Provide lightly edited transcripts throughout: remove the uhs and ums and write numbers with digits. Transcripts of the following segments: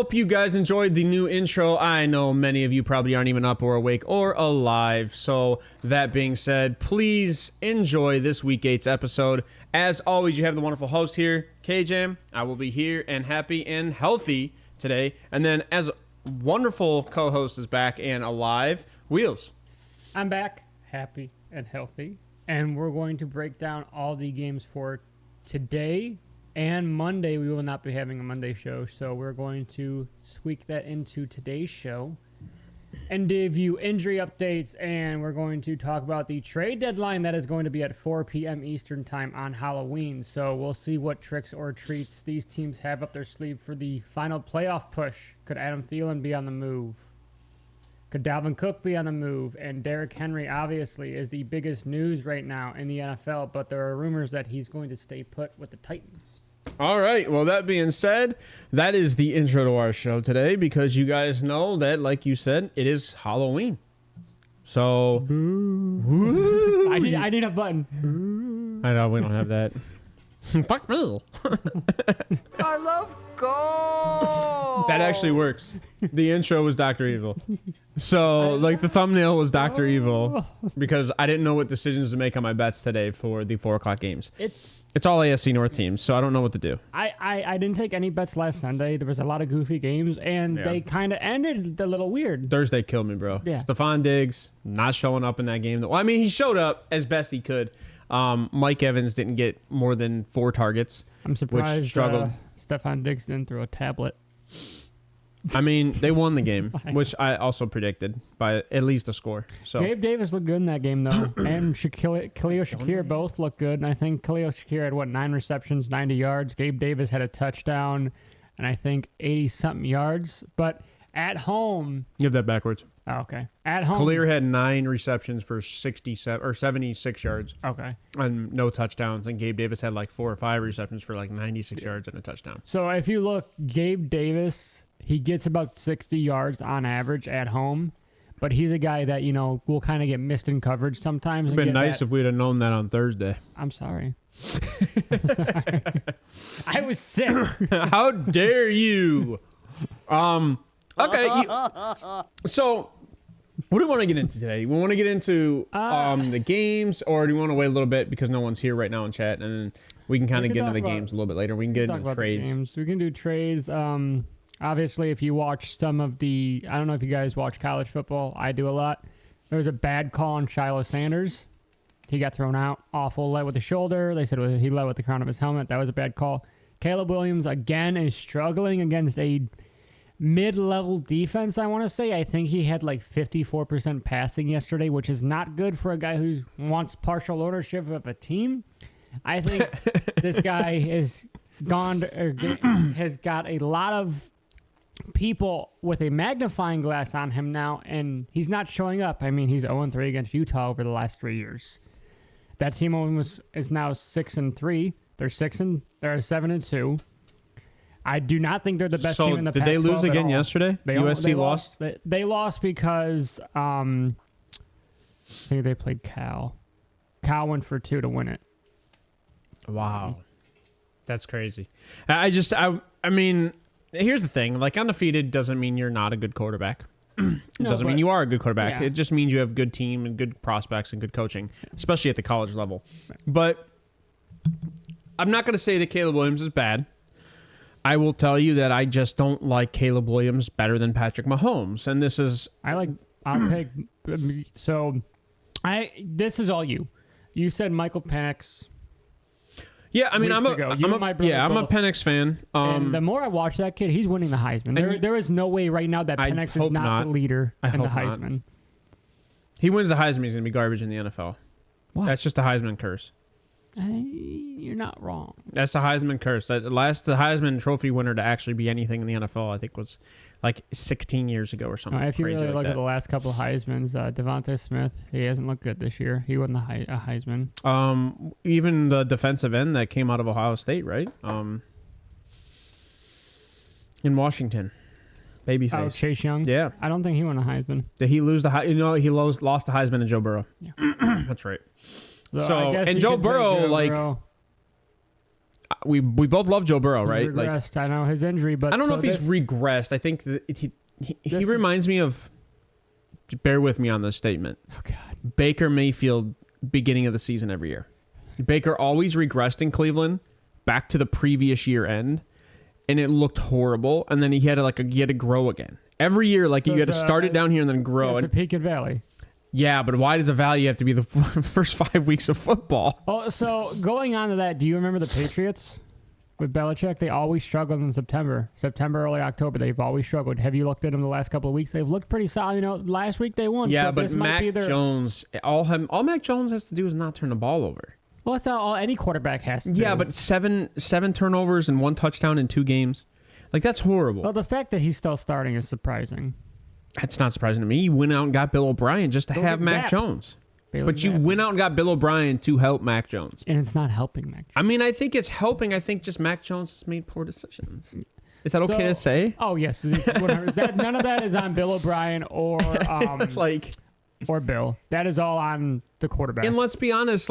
hope you guys enjoyed the new intro. I know many of you probably aren't even up or awake or alive. So that being said, please enjoy this week 8's episode. As always, you have the wonderful host here, KJAM. I will be here and happy and healthy today. And then as a wonderful co-host is back and alive, Wheels. I'm back, happy and healthy. And we're going to break down all the games for today. And Monday, we will not be having a Monday show, so we're going to squeak that into today's show and give you injury updates, and we're going to talk about the trade deadline that is going to be at 4 p.m. Eastern time on Halloween. So we'll see what tricks or treats these teams have up their sleeve for the final playoff push. Could Adam Thielen be on the move? Could Dalvin Cook be on the move? And Derrick Henry, obviously, is the biggest news right now in the NFL, but there are rumors that he's going to stay put with the Titans. All right. Well, that being said, that is the intro to our show today because you guys know that, like you said, it is Halloween. So, I need a button. I know we don't have that. Fuck me. I love gold. That actually works. The intro was Dr. Evil. So, like, the thumbnail was Dr. Evil because I didn't know what decisions to make on my bets today for the 4 o'clock games. It's all AFC North teams, so I don't know what to do. I didn't take any bets last Sunday. There was a lot of goofy games, and they kind of ended a little weird. Thursday killed me, bro. Yeah. Stephon Diggs not showing up in that game. Well, I mean, he showed up as best he could. Mike Evans didn't get more than 4 targets. I'm surprised which struggled. Stephon Diggs didn't throw a tablet. I mean, they won the game, which I also predicted by at least a score. So Gabe Davis looked good in that game, though, and Khalil Shakir both looked good. And I think Khalil Shakir had, 9 receptions, 90 yards. Gabe Davis had a touchdown, and I think 80-something yards. But at home... You have that backwards. Oh, okay. At home... Khalil had 9 receptions for 67 or 76 yards. Okay. And no touchdowns. And Gabe Davis had 4 or 5 receptions for 96 yards and a touchdown. So if you look, Gabe Davis... He gets about 60 yards on average at home, but he's a guy that, will kind of get missed in coverage sometimes. It would have been nice if we'd have known that on Thursday. I'm sorry. I was sick. How dare you? Okay. So, what do we want to get into today? We want to get into the games, or do you want to wait a little bit because no one's here right now in chat, and then we can kind of get into the games a little bit later. We can get into trades. We can do trades. Obviously, if you watch some of I don't know if you guys watch college football. I do a lot. There was a bad call on Shiloh Sanders. He got thrown out. Awful. Led with the shoulder. They said he led with the crown of his helmet. That was a bad call. Caleb Williams, again, is struggling against a mid-level defense, I want to say. I think he had 54% passing yesterday, which is not good for a guy who wants partial ownership of a team. I think this guy has got a lot of people with a magnifying glass on him now, and he's not showing up. I mean, he's 0-3 against Utah over the last 3 years. That team is now 6-3. They're 7-2. I do not think they're the best team in the Pac-12. Did they lose again yesterday? USC lost? They lost because I think they played Cal. Cal went for 2 to win it. Wow. That's crazy. I mean, here's the thing. Undefeated doesn't mean you're not a good quarterback. It doesn't mean you are a good quarterback. Yeah. It just means you have good team and good prospects and good coaching, especially at the college level. But I'm not going to say that Caleb Williams is bad. I will tell you that I just don't like Caleb Williams better than Patrick Mahomes. And this is... This is all you. You said Michael Penix... Yeah, I mean, I'm a Penix fan. And the more I watch that kid, he's winning the Heisman. There is no way right now that Penix is not the leader in the Heisman. Not. He wins the Heisman, he's going to be garbage in the NFL. What? That's just a Heisman curse. You're not wrong. That's the Heisman curse. The Heisman Trophy winner to actually be anything in the NFL, I think, was 16 years ago or something. If you really look at the last couple of Heismans, Devontae Smith, he hasn't looked good this year. He won the Heisman. Even the defensive end that came out of Ohio State, right? In Washington. Babyface. Oh, Chase Young? Yeah. I don't think he won the Heisman. Did he lose he lost the Heisman to Joe Burrow. Yeah. That's right. So and Joe Burrow, we both love Joe Burrow, right? He's regressed. I know his injury, but I don't know if he's regressed. I think that he reminds me of. Bear with me on this statement. Oh God, Baker Mayfield, beginning of the season every year. Baker always regressed in Cleveland, back to the previous year end, and it looked horrible. And then he had to grow again every year. Like, you had to start it down here and then grow. It's a peak and valley. Yeah, but why does a valley have to be the first 5 weeks of football? Oh, so going on to that, do you remember the Patriots with Belichick? They always struggled in September, early October. They've always struggled. Have you looked at them the last couple of weeks? They've looked pretty solid. You know, last week they won. Yeah, so but Mac Jones, all Mac Jones has to do is not turn the ball over. Well, that's all any quarterback has to do. Yeah, but seven turnovers and 1 touchdown in 2 games. Like, that's horrible. Well, the fact that he's still starting is surprising. That's not surprising to me. You went out and got Bill O'Brien just to have Mac Jones. But you went out and got Bill O'Brien to help Mac Jones. And it's not helping Mac Jones. I mean, I think it's helping. I think just Mac Jones has made poor decisions. Is that okay to say? Oh, yes. None of that is on Bill O'Brien or or Bill. That is all on the quarterback. And let's be honest,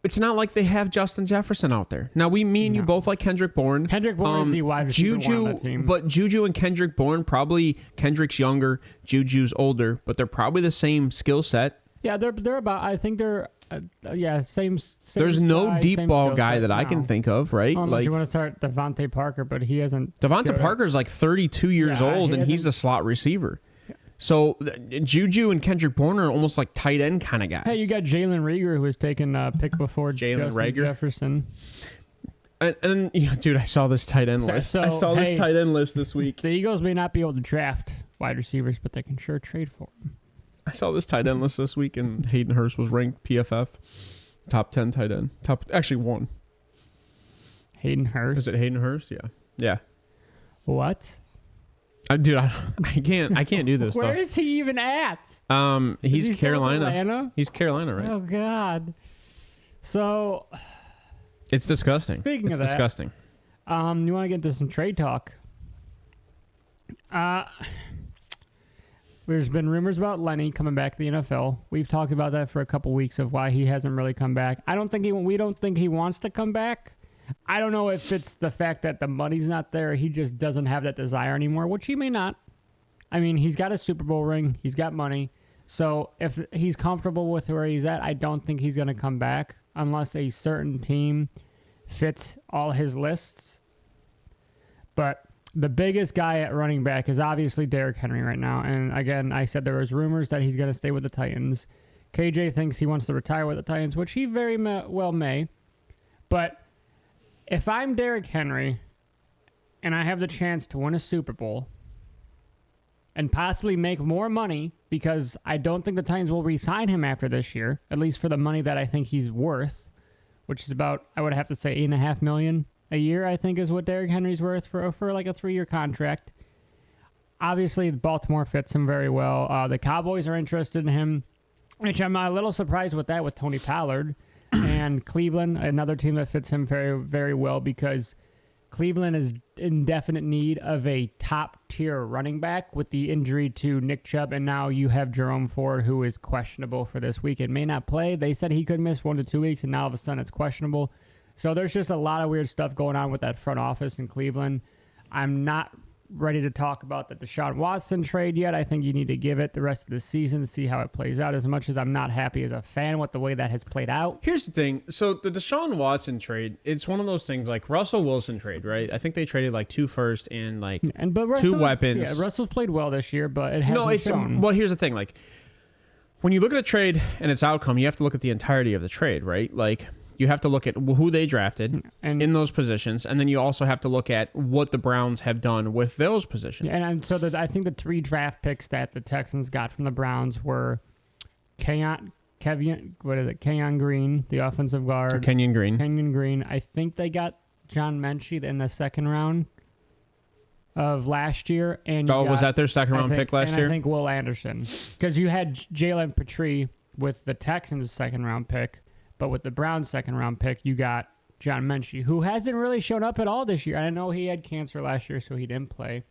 it's not like they have Justin Jefferson out there. Now, me and you both like Kendrick Bourne. Kendrick Bourne is the wide receiver one on that team. But Juju and Kendrick Bourne, probably Kendrick's younger, Juju's older, but they're probably the same skill set. Yeah, they're about. I think they're. Same. There's no size, deep ball guy that I can think of, right? You want to start Devontae Parker, but he hasn't. Devontae Parker's 32 years old, and he's a slot receiver. So Juju and Kendrick Bourne are almost like tight end kind of guys. Hey, you got Jalen Reagor, who was taken pick before Justin Jefferson. And dude, I saw this tight end list. I saw this tight end list this week. The Eagles may not be able to draft wide receivers, but they can sure trade for them. I saw this tight end list this week, and Hayden Hurst was ranked PFF top 10 tight end. Actually, 1. Hayden Hurst? Is it Hayden Hurst? Yeah. What? Dude, I can't do this stuff. Where is he even at? He's Carolina. Atlanta? He's Carolina, right? Oh God. So it's disgusting. Speaking of that, disgusting. You want to get into some trade talk? There's been rumors about Lenny coming back to the NFL. We've talked about that for a couple weeks of why he hasn't really come back. We don't think he wants to come back. I don't know if it's the fact that the money's not there. He just doesn't have that desire anymore, which he may not. I mean, he's got a Super Bowl ring. He's got money. So if he's comfortable with where he's at, I don't think he's going to come back unless a certain team fits all his lists. But the biggest guy at running back is obviously Derrick Henry right now. And again, I said there was rumors that he's going to stay with the Titans. KJ thinks he wants to retire with the Titans, which he very well may. But if I'm Derrick Henry and I have the chance to win a Super Bowl and possibly make more money, because I don't think the Titans will re-sign him after this year, at least for the money that I think he's worth, which is about, I would have to say, $8.5 million a year, I think is what Derrick Henry's worth for a 3-year contract. Obviously, Baltimore fits him very well. The Cowboys are interested in him, which I'm a little surprised with that with Tony Pollard. And Cleveland, another team that fits him very, very well, because Cleveland is in definite need of a top-tier running back with the injury to Nick Chubb, and now you have Jerome Ford, who is questionable for this week. It may not play. They said he could miss 1 to 2 weeks, and now all of a sudden it's questionable. So there's just a lot of weird stuff going on with that front office in Cleveland. I'm not ready to talk about the Deshaun Watson trade yet. I think you need to give it the rest of the season to see how it plays out, as much as I'm not happy as a fan with the way that has played out. Here's the thing. So the Deshaun Watson trade, it's one of those things like Russell Wilson trade, right? I think they traded 2 firsts and 2 weapons. Yeah, Russell's played well this year, but it hasn't shown. Well, here's the thing. When you look at a trade and its outcome, you have to look at the entirety of the trade, right? You have to look at who they drafted in those positions, and then you also have to look at what the Browns have done with those positions. And so I think the 3 draft picks that the Texans got from the Browns were Kenyon Green, the offensive guard. Kenyon Green. Kenyon Green. I think they got John Mechie in the second round of last year. And was that their second round pick last year? I think Will Anderson. Because you had Jalen Petrie with the Texans' second round pick. But with the Browns' second-round pick, you got John Mechie, who hasn't really shown up at all this year. I know he had cancer last year, so he didn't play.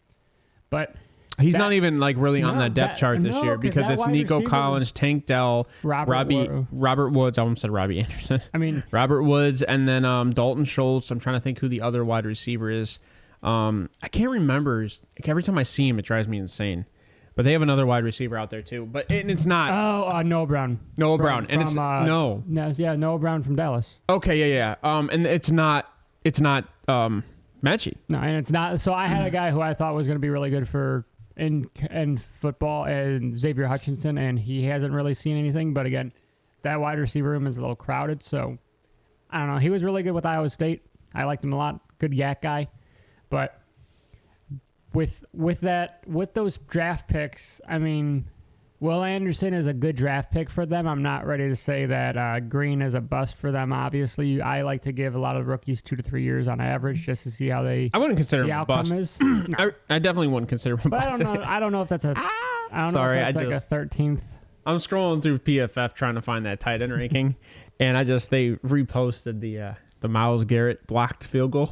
But He's not even like really on that depth chart this year because it's Nico Collins, Tank Dell, Robert Woods. I almost said Robbie Anderson. I mean, Robert Woods, and then Dalton Schultz. I'm trying to think who the other wide receiver is. I can't remember. Every time I see him, it drives me insane. But they have another wide receiver out there too. But it's not. Noah Brown. Noah Brown, and it's no. Noah Brown from Dallas. Okay, yeah. And it's not. Mechie. No, and it's not. So I had a guy who I thought was going to be really good for in football, and Xavier Hutchinson, and he hasn't really seen anything. But again, that wide receiver room is a little crowded. So I don't know. He was really good with Iowa State. I liked him a lot. Good yak guy. But with those draft picks, I mean, Will Anderson is a good draft pick for them. I'm not ready to say that Green is a bust for them. Obviously, I like to give a lot of rookies 2 to 3 years on average just to see how I wouldn't consider him a bust. No. I definitely wouldn't consider him a bust. I don't know if that's a. I don't know if that's like a 13th. I'm scrolling through PFF trying to find that tight end ranking, and they reposted the Myles Garrett blocked field goal.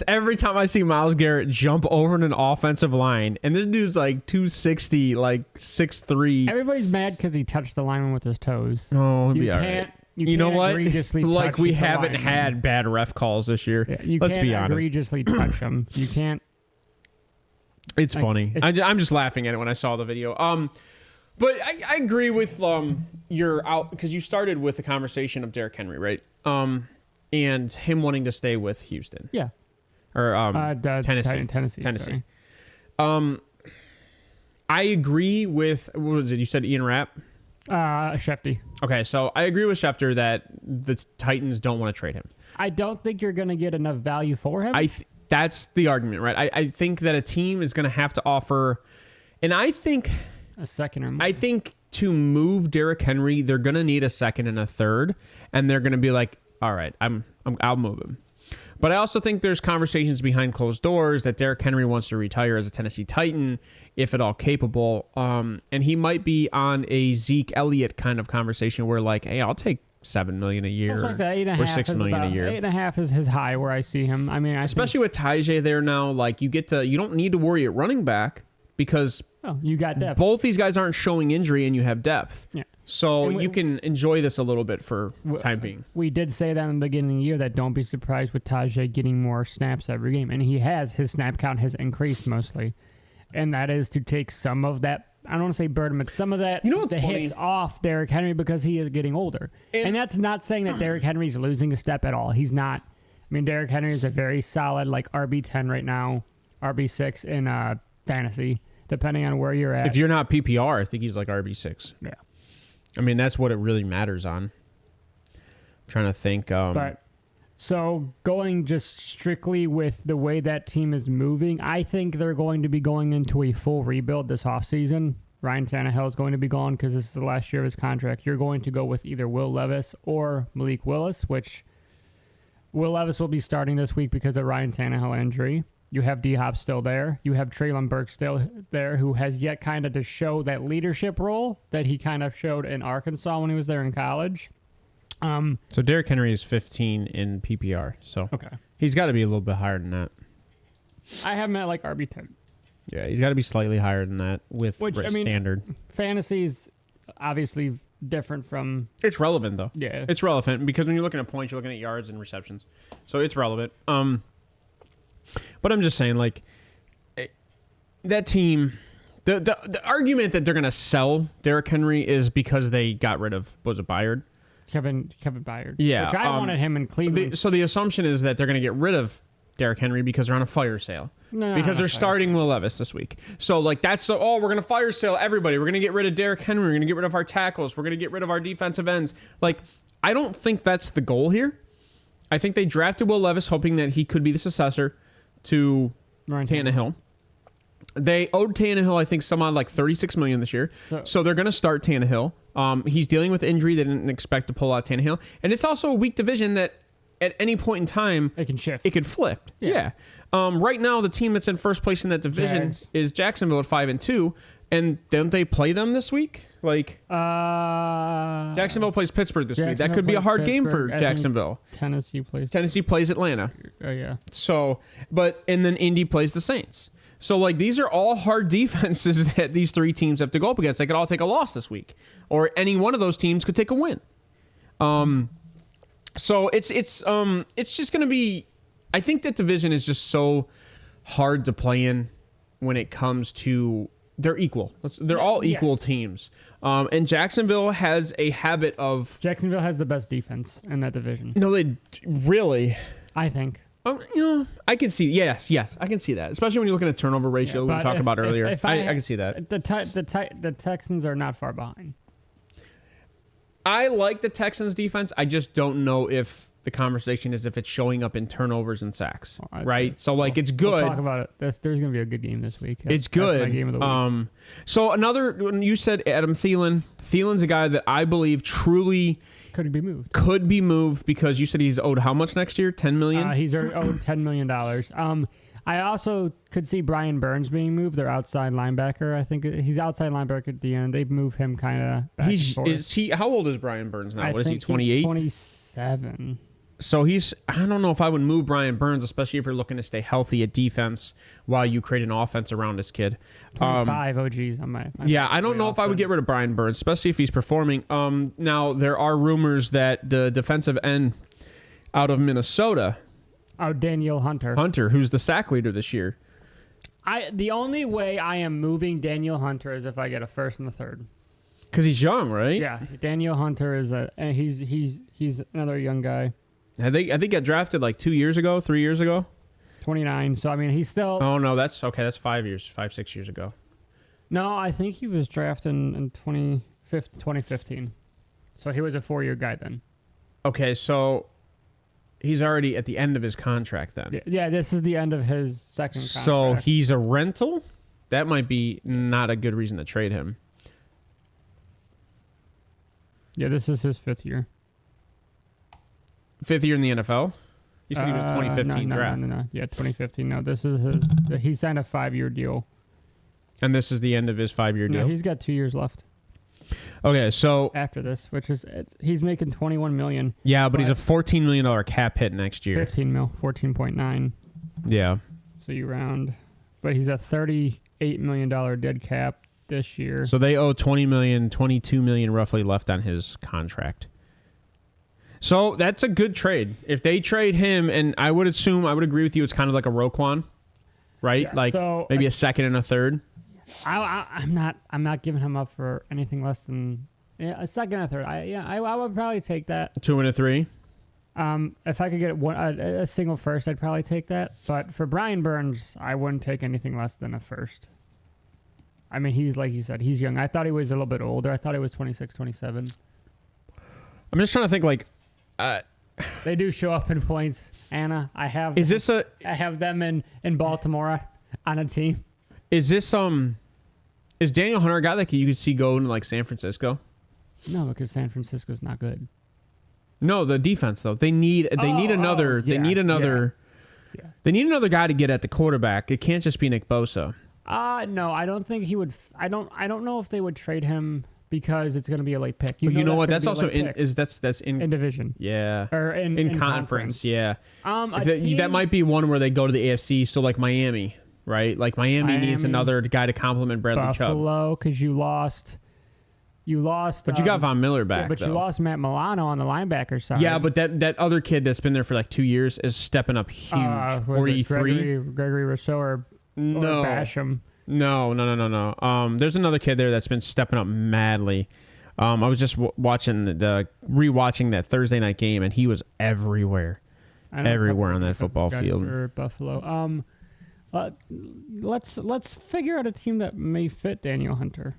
Every time I see Myles Garrett jump over an offensive line, and this dude's like 260, like 6'3". Everybody's mad because he touched the lineman with his toes. Oh, he'll be all right. You know what? Like we haven't had bad ref calls this year. Yeah, Let's be honest. Egregiously touch him. You can't. It's funny. I'm just laughing at it when I saw the video. But I agree with your out because you started with the conversation of Derrick Henry, right? And him wanting to stay with Houston. Yeah. Or Tennessee. Tennessee. I agree with, what was it? You said Ian Rapp? Schefty. Okay, so I agree with Schefter that the Titans don't want to trade him. I don't think you're going to get enough value for him. That's the argument, right? I think that a team is going to have to offer, and I think a second or more. I think to move Derrick Henry, they're going to need a second and a third, and they're going to be like, all right, I'll move him. But I also think there's conversations behind closed doors that Derrick Henry wants to retire as a Tennessee Titan, if at all capable. And he might be on a Zeke Elliott kind of conversation where like, hey, I'll take $7 million a year or $6 million a year. 8.5 is his high where I see him. I mean, especially with Tajay there now, like you don't need to worry at running back because you got depth. Both these guys aren't showing injury and you have depth. Yeah. So you can enjoy this a little bit for time being. We did say that in the beginning of the year that don't be surprised with Tajay getting more snaps every game. And he has. His snap count has increased mostly. And that is to take some of that, I don't want to say burden, but some of that hits off Derrick Henry because he is getting older. And that's not saying that Derrick Henry's losing a step at all. He's not. I mean, Derrick Henry is a very solid like RB10 right now, RB6 in fantasy, depending on where you're at. If you're not PPR, I think he's like RB6. Yeah. I mean, that's what it really matters on. I'm trying to think. But so going just strictly with the way that team is moving, I think they're going to be going into a full rebuild this offseason. Ryan Tannehill is going to be gone because this is the last year of his contract. You're going to go with either Will Levis or Malik Willis, which Will Levis will be starting this week because of Ryan Tannehill injury. You have D-Hop still there. You have Treylon Burks still there, who has yet kind of to show that leadership role that he kind of showed in Arkansas when he was there in college. So Derrick Henry is 15 in PPR. So he's got to be a little bit higher than that. I have him at like RB10. Yeah, he's got to be slightly higher than that with standard. Fantasy's obviously different from... It's relevant, though. Yeah. It's relevant because when you're looking at points, you're looking at yards and receptions. So it's relevant. But I'm just saying, like, that team, the argument that they're going to sell Derrick Henry is because they got rid of, was it Byard? Kevin Byard. Yeah. Which I wanted him in Cleveland. So the assumption is that they're going to get rid of Derrick Henry because they're on a fire sale. Because they're starting Will Levis this week. So, like, we're going to fire sale everybody. We're going to get rid of Derrick Henry. We're going to get rid of our tackles. We're going to get rid of our defensive ends. Like, I don't think that's the goal here. I think they drafted Will Levis hoping that he could be the successor to Tannehill. They owed Tannehill, I think, somehow like $36 million this year. So they're going to start Tannehill. He's dealing with injury. They didn't expect to pull out Tannehill. And it's also a weak division that at any point in time, it can shift. It could flip. Yeah. Right now, the team that's in first place in that division is Jacksonville at 5-2. And don't they play them this week? Like, Jacksonville plays Pittsburgh this week. That could be a hard game for Jacksonville. Tennessee plays Atlanta. Oh, yeah. So, and then Indy plays the Saints. So, like, these are all hard defenses that these three teams have to go up against. They could all take a loss this week, or any one of those teams could take a win. So it's just going to be. I think that division is just so hard to play in when it comes to. They're equal. They're all equal teams. And Jacksonville has a habit of. Jacksonville has the best defense in that division. No, they really. I think. I can see. Yes, I can see that. Especially when you're looking at turnover ratio we talked about earlier. I can see that. The Texans are not far behind. I like the Texans defense. I just don't know if the conversation is if it's showing up in turnovers and sacks, right? So, like, it's good. We'll talk about it. There's going to be a good game this week. It's good. That's my game of the week. So when you said Adam Thielen, Thielen's a guy that I believe truly could be moved. Could be moved because you said he's owed how much next year? $10 million? He's owed $10 million. I also could see Brian Burns being moved. Their outside linebacker. I think he's outside linebacker at the end. They move him kind of. Is he? How old is Brian Burns now? What is he? 28. 27. So I don't know if I would move Brian Burns, especially if you're looking to stay healthy at defense while you create an offense around this kid. 25 OGs on my I don't know if I would get rid of Brian Burns, especially if he's performing. Now, there are rumors that the defensive end out of Minnesota. Oh, Daniel Hunter. Who's the sack leader this year. The only way I am moving Daniel Hunter is if I get a first and a third. Because he's young, right? Yeah, Daniel Hunter is he's another young guy. I think got drafted like 3 years ago. 29. So I mean, he's still. Oh no, that's okay. That's 6 years ago. No, I think he was drafted in 2015. So he was a 4-year guy then. Okay, so he's already at the end of his contract then. Yeah, this is the end of his second contract. So he's a rental? That might be not a good reason to trade him. Yeah, this is his 5th year. 5th year in the NFL? You said he was 2015 draft. No. Yeah, 2015. No, this is his. He signed a 5-year deal. And this is the end of his 5-year deal? No, he's got 2 years left. Okay, so after this, which is he's making $21 million. Yeah, but he's a $14 million cap hit next year. 15 mil, 14.9. Yeah. So you round, but he's a $38 million dead cap this year. So they owe $20 million, $22 million roughly left on his contract. So that's a good trade. If they trade him, and I would agree with you, it's kind of like a Roquan, right? Yeah, like so maybe a second and a third. I'm not giving him up for anything less than a second and a third. I would probably take that. 2 and a 3. If I could get a single first, I'd probably take that. But for Brian Burns, I wouldn't take anything less than a first. I mean, he's like you said, he's young. I thought he was a little bit older. I thought he was 26, 27. I'm just trying to think like. They do show up in points, Anna. I have them in Baltimore on a team. Is Daniel Hunter a guy that you could see go into like San Francisco? No, because San Francisco's not good. No, the defense though. They need another guy to get at the quarterback. It can't just be Nick Bosa. No, I don't think he would. I don't know if they would trade him because it's going to be a late pick. You know what? That's also that's in division. Yeah. Or in conference. Yeah. That might be one where they go to the AFC. So like Miami, right? Like Miami needs another guy to complement Bradley Chubb. Buffalo, because you lost. But you got Von Miller back. Yeah, but though. You lost Matt Milano on the linebacker side. Yeah, but that other kid that's been there for like 2 years is stepping up huge. 43. Gregory Rousseau or Basham. No. There's another kid there that's been stepping up madly. I was just rewatching that Thursday night game, and he was everywhere on that football field. For Buffalo. Let's figure out a team that may fit Daniel Hunter.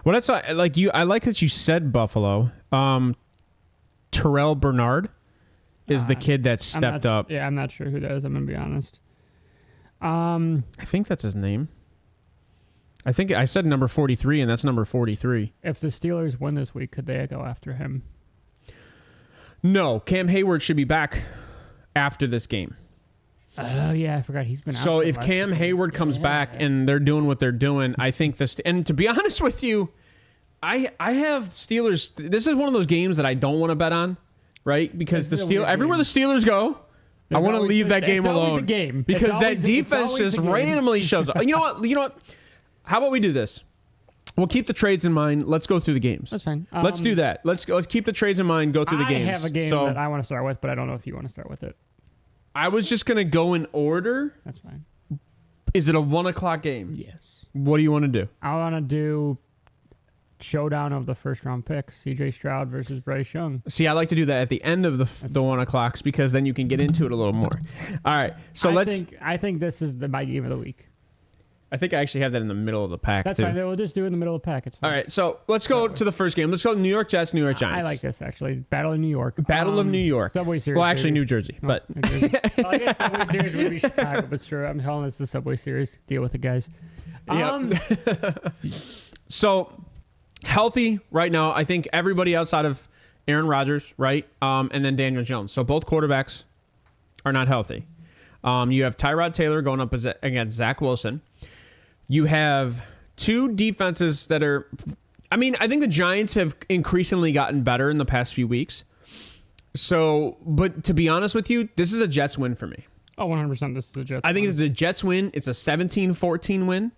Well, that's like you. I like that you said Buffalo. Terrell Bernard is the kid that stepped up. Yeah, I'm not sure who that is. I'm gonna be honest. I think that's his name. I think I said number 43, and that's number 43. If the Steelers win this week, could they go after him? No, Cam Hayward should be back after this game. Oh, yeah, I forgot he's been out. So if Cam Hayward comes back and they're doing what they're doing, I think this. And to be honest with you, I have Steelers. This is one of those games that I don't want to bet on, right? Because everywhere the Steelers go, I want to leave that game alone. Always a game. Because that defense just randomly shows up. You know what? How about we do this? We'll keep the trades in mind. Let's go through the games. That's fine. Let's do that. Let's keep the trades in mind. Go through the games. I have a game that I want to start with, but I don't know if you want to start with it. I was just gonna go in order. That's fine. Is it a 1:00 game? Yes. What do you want to do? I want to do showdown of the first round picks: C.J. Stroud versus Bryce Young. See, I like to do that at the end of the 1:00 because then you can get into it a little more. All right, so I think this is my game of the week. I think I actually have that in the middle of the pack. That's too. fine. We'll just do it in the middle of the pack. It's fine. All right, so let's go to the first game. Let's go New York Jets, New York Giants. I like this actually. Battle of New York. Battle of New York. Subway Series. Well, actually, baby. New Jersey, but Well, I guess Subway Series would be Chicago, but sure, I'm telling this the Subway Series. Deal with it, guys. So healthy right now. I think everybody outside of Aaron Rodgers, right, and then Daniel Jones. So both quarterbacks are not healthy. You have Tyrod Taylor going up against Zach Wilson. You have two defenses that are, I think the Giants have increasingly gotten better in the past few weeks. So, but to be honest with you, this is a Jets win for me. Oh, 100% this is a Jets I think it's a Jets win. It's a 17-14 win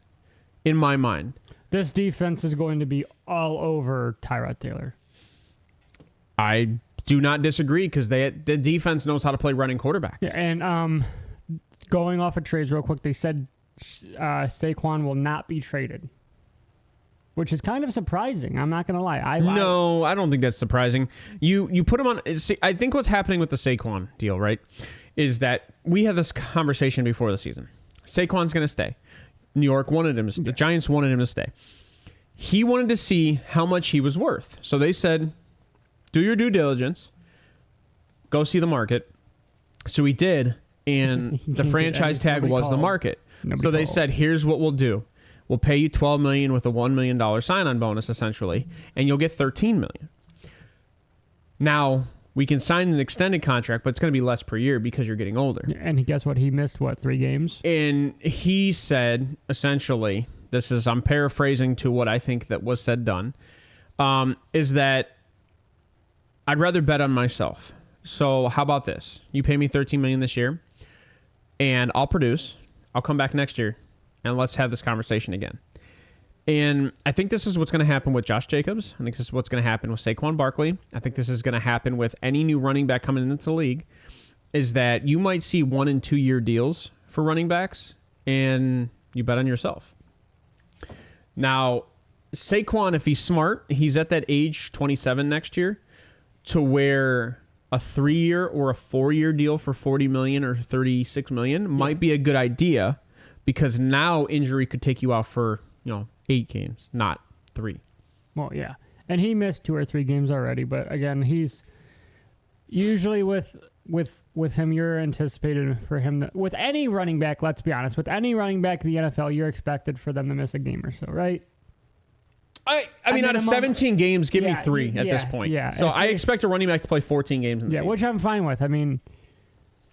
in my mind. This defense is going to be all over Tyrod Taylor. I do not disagree because the defense knows how to play running quarterback. Yeah, and going off of trades real quick, they said Saquon will not be traded, which is kind of surprising. I'm not going to lie. I don't think that's surprising. You put him on. I think what's happening with the Saquon deal, right, is that we had this conversation before the season. Saquon's going to stay. New York wanted him. The Giants wanted him to stay. He wanted to see how much he was worth. So they said, do your due diligence. Go see the market. So he did, and the franchise tag was the market. So they said, here's what we'll do. We'll pay you $12 million with a $1 million sign-on bonus, essentially, and you'll get $13 million. Now, we can sign an extended contract, but it's going to be less per year because you're getting older. And guess what? He missed, 3 games? And he said, essentially, I'm paraphrasing to what I think that was said done, is that I'd rather bet on myself. So how about this? You pay me $13 million this year, and I'll produce. I'll come back next year, and let's have this conversation again. And I think this is what's going to happen with Josh Jacobs. I think this is what's going to happen with Saquon Barkley. I think this is going to happen with any new running back coming into the league, is that you might see 1 and 2 year deals for running backs, and you bet on yourself. Now, Saquon, if he's smart, he's at that age, 27 next year, to where a 3-year or a 4-year deal for $40 million or $36 million might be a good idea, because now injury could take you out for 8 games, not 3. Well, yeah, and he missed 2 or 3 games already. But again, he's usually with him, you're anticipated for him with any running back. Let's be honest, with any running back in the NFL, you're expected for them to miss a game or so, right? I mean, out of 17 games, give me 3 at this point. Yeah. So I expect a running back to play 14 games in the season. Which I'm fine with. I mean,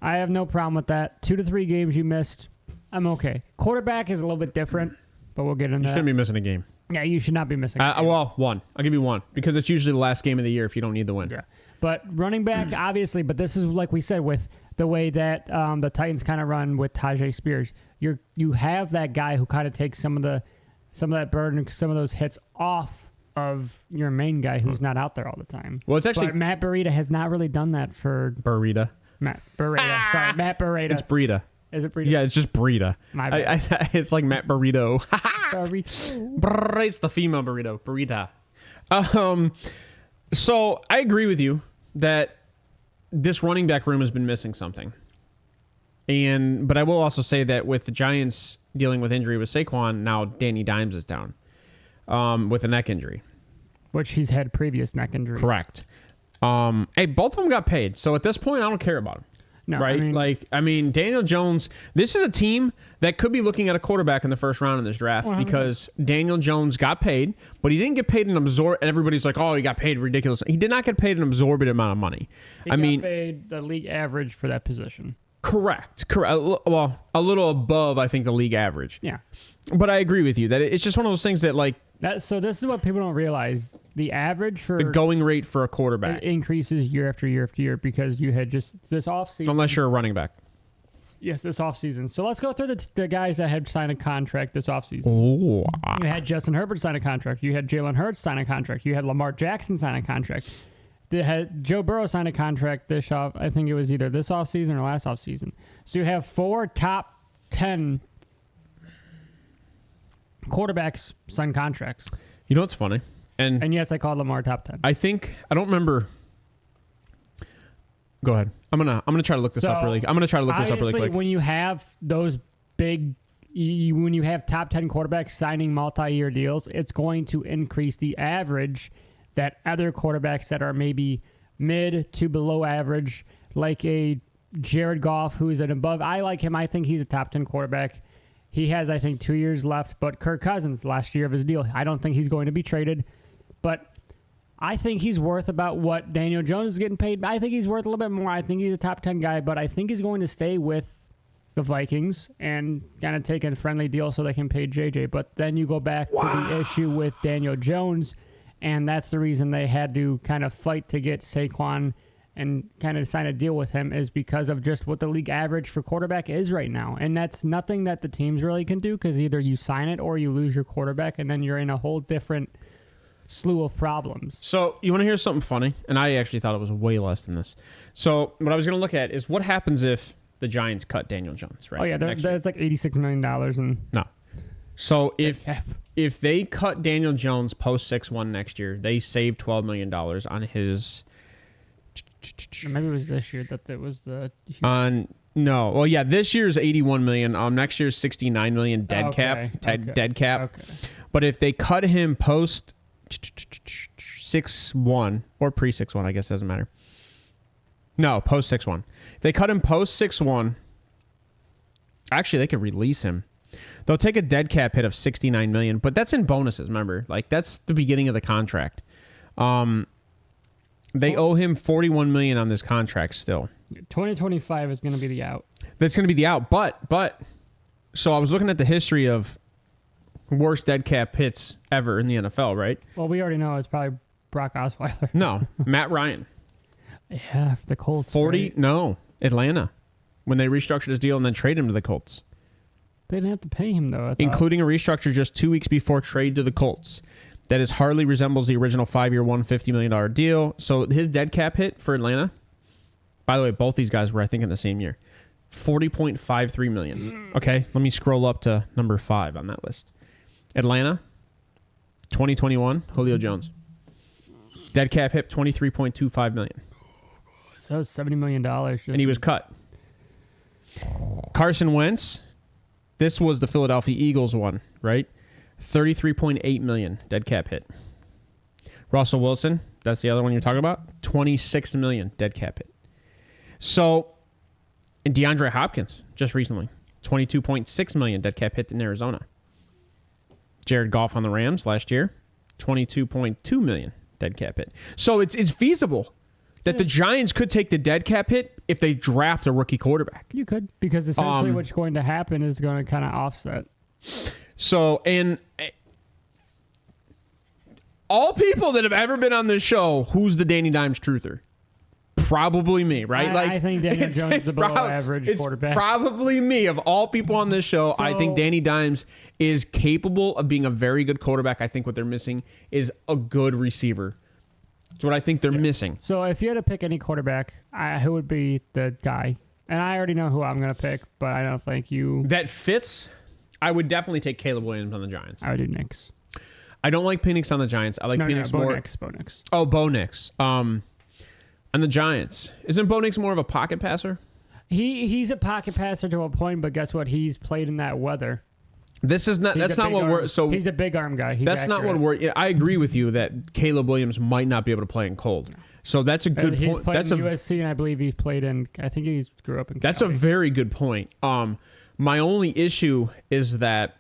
I have no problem with that. 2 to 3 games you missed, I'm okay. Quarterback is a little bit different, but we'll get into that. You shouldn't be missing a game. Yeah, you should not be missing a game. Well, 1. I'll give you 1, because it's usually the last game of the year if you don't need the win. Yeah. But running back, obviously, but this is like we said with the way that the Titans kind of run with Tajay Spears. You have that guy who kind of takes some of that burden, some of those hits off of your main guy who's not out there all the time. Well, it's actually... But Matt Breida has not really done that for... Matt Breida. Sorry, Matt Breida. It's Breida. Is it Breida? Yeah, it's just Breida. My bad. It's like Matt Burrito. It's the female burrito. Burrita. So I agree with you that this running back room has been missing something. But I will also say that with the Giants dealing with injury with Saquon, now Danny Dimes is down with a neck injury. Which he's had previous neck injuries. Correct. Hey, both of them got paid. So at this point, I don't care about him. No, right? I mean, Daniel Jones, this is a team that could be looking at a quarterback in the first round in this draft because Daniel Jones got paid, but he didn't get paid and everybody's like, oh, he got paid ridiculous. He did not get paid an absorbent amount of money. He got paid the league average for that position. Correct. Well, a little above, I think, the league average. Yeah. But I agree with you that it's just one of those things that, like, So this is what people don't realize. The average for the going rate for a quarterback increases year after year after year because you had just this offseason. unless you're a running back. Yes, this offseason. So let's go through the guys that had signed a contract this offseason. Oh. You had Justin Herbert sign a contract. You had Jalen Hurts sign a contract. You had Lamar Jackson sign a contract. They had Joe Burrow sign a contract this off. I think it was either this offseason or last offseason. So you have 4 top 10 quarterbacks sign contracts. You know what's funny? And yes, I called Lamar top 10. I don't remember. Go ahead. I'm gonna try to look this up really. I'm gonna try to look this up really quick. When you have those big, when you have top 10 quarterbacks signing multi-year deals, it's going to increase the average that other quarterbacks that are maybe mid to below average, like a Jared Goff, who's an above. I like him. I think he's a top 10 quarterback. He has, I think, 2 years left. But Kirk Cousins, last year of his deal, I don't think he's going to be traded. But I think he's worth about what Daniel Jones is getting paid. I think he's worth a little bit more. I think he's a top 10 guy, but I think he's going to stay with the Vikings and kind of take a friendly deal so they can pay JJ. But then you go back to the issue with Daniel Jones, and that's the reason they had to kind of fight to get Saquon and kind of sign a deal with him is because of just what the league average for quarterback is right now. And that's nothing that the teams really can do because either you sign it or you lose your quarterback, and then you're in a whole different slew of problems. So you want to hear something funny? And I actually thought it was way less than this. So what I was going to look at is what happens if the Giants cut Daniel Jones, right? Oh, yeah, that's like $86 million. And no. So if they cut Daniel Jones post 6-1 next year, they save $12 million on his... Maybe it was this year that it was the... No. Well, yeah, this year's $81 million. Next year's $69 million dead cap. Dead cap. Okay. But if they cut him post 6-1 or pre 6-1, I guess it doesn't matter. No, post 6-1. If they cut him post 6-1, actually they could release him. They'll take a dead cap hit of $69 million, but that's in bonuses. Remember, like that's the beginning of the contract. They owe him $41 million on this contract still. 2025 is going to be the out. That's going to be the out, but so I was looking at the history of worst dead cap hits ever in the NFL, right? Well, we already know it's probably Brock Osweiler. No, Matt Ryan. Yeah, for the Colts. 40? Right? No, Atlanta. When they restructured his deal and then traded him to the Colts. They didn't have to pay him, though. Including a restructure just 2 weeks before trade to the Colts. That is hardly resembles the original 5-year, $150 million deal. So his dead cap hit for Atlanta, by the way, both these guys were, I think, in the same year. $40.53 million. Okay, let me scroll up to number 5 on that list. Atlanta, 2021, Julio Jones. Dead cap hit, $23.25 million. So it's $70 million. And he was cut. Carson Wentz, this was the Philadelphia Eagles one, right? $33.8 million dead cap hit. Russell Wilson, that's the other one you're talking about, $26 million dead cap hit. So, and DeAndre Hopkins, just recently, $22.6 million dead cap hit in Arizona. Jared Goff on the Rams last year, $22.2 million dead cap hit. So it's feasible that the Giants could take the dead cap hit if they draft a rookie quarterback. You could, because essentially what's going to happen is going to kind of offset. So, and all people that have ever been on this show, who's the Danny Dimes truther? Probably me, right? I think Daniel Jones is a below-average quarterback. Probably me. Of all people on this show, I think Danny Dimes is capable of being a very good quarterback. I think what they're missing is a good receiver. That's what I think they're missing. So if you had to pick any quarterback, who would be the guy? And I already know who I'm going to pick, but I don't think you... That fits? I would definitely take Caleb Williams on the Giants. I would do Nix. I don't like Penix on the Giants. I like Penix more. Bo Nix. Oh, Bo Nix. On the Giants. Isn't Bo Nix more of a pocket passer? He's a pocket passer to a point, but guess what? He's played in that weather. This is not. That's not what we're. So he's a big arm guy. That's accurate. Not what we're. I agree with you that Caleb Williams might not be able to play in cold. So that's a good point. That's in USC, and I believe he's played in. I think he grew up in. That's Cali. A very good point. My only issue is that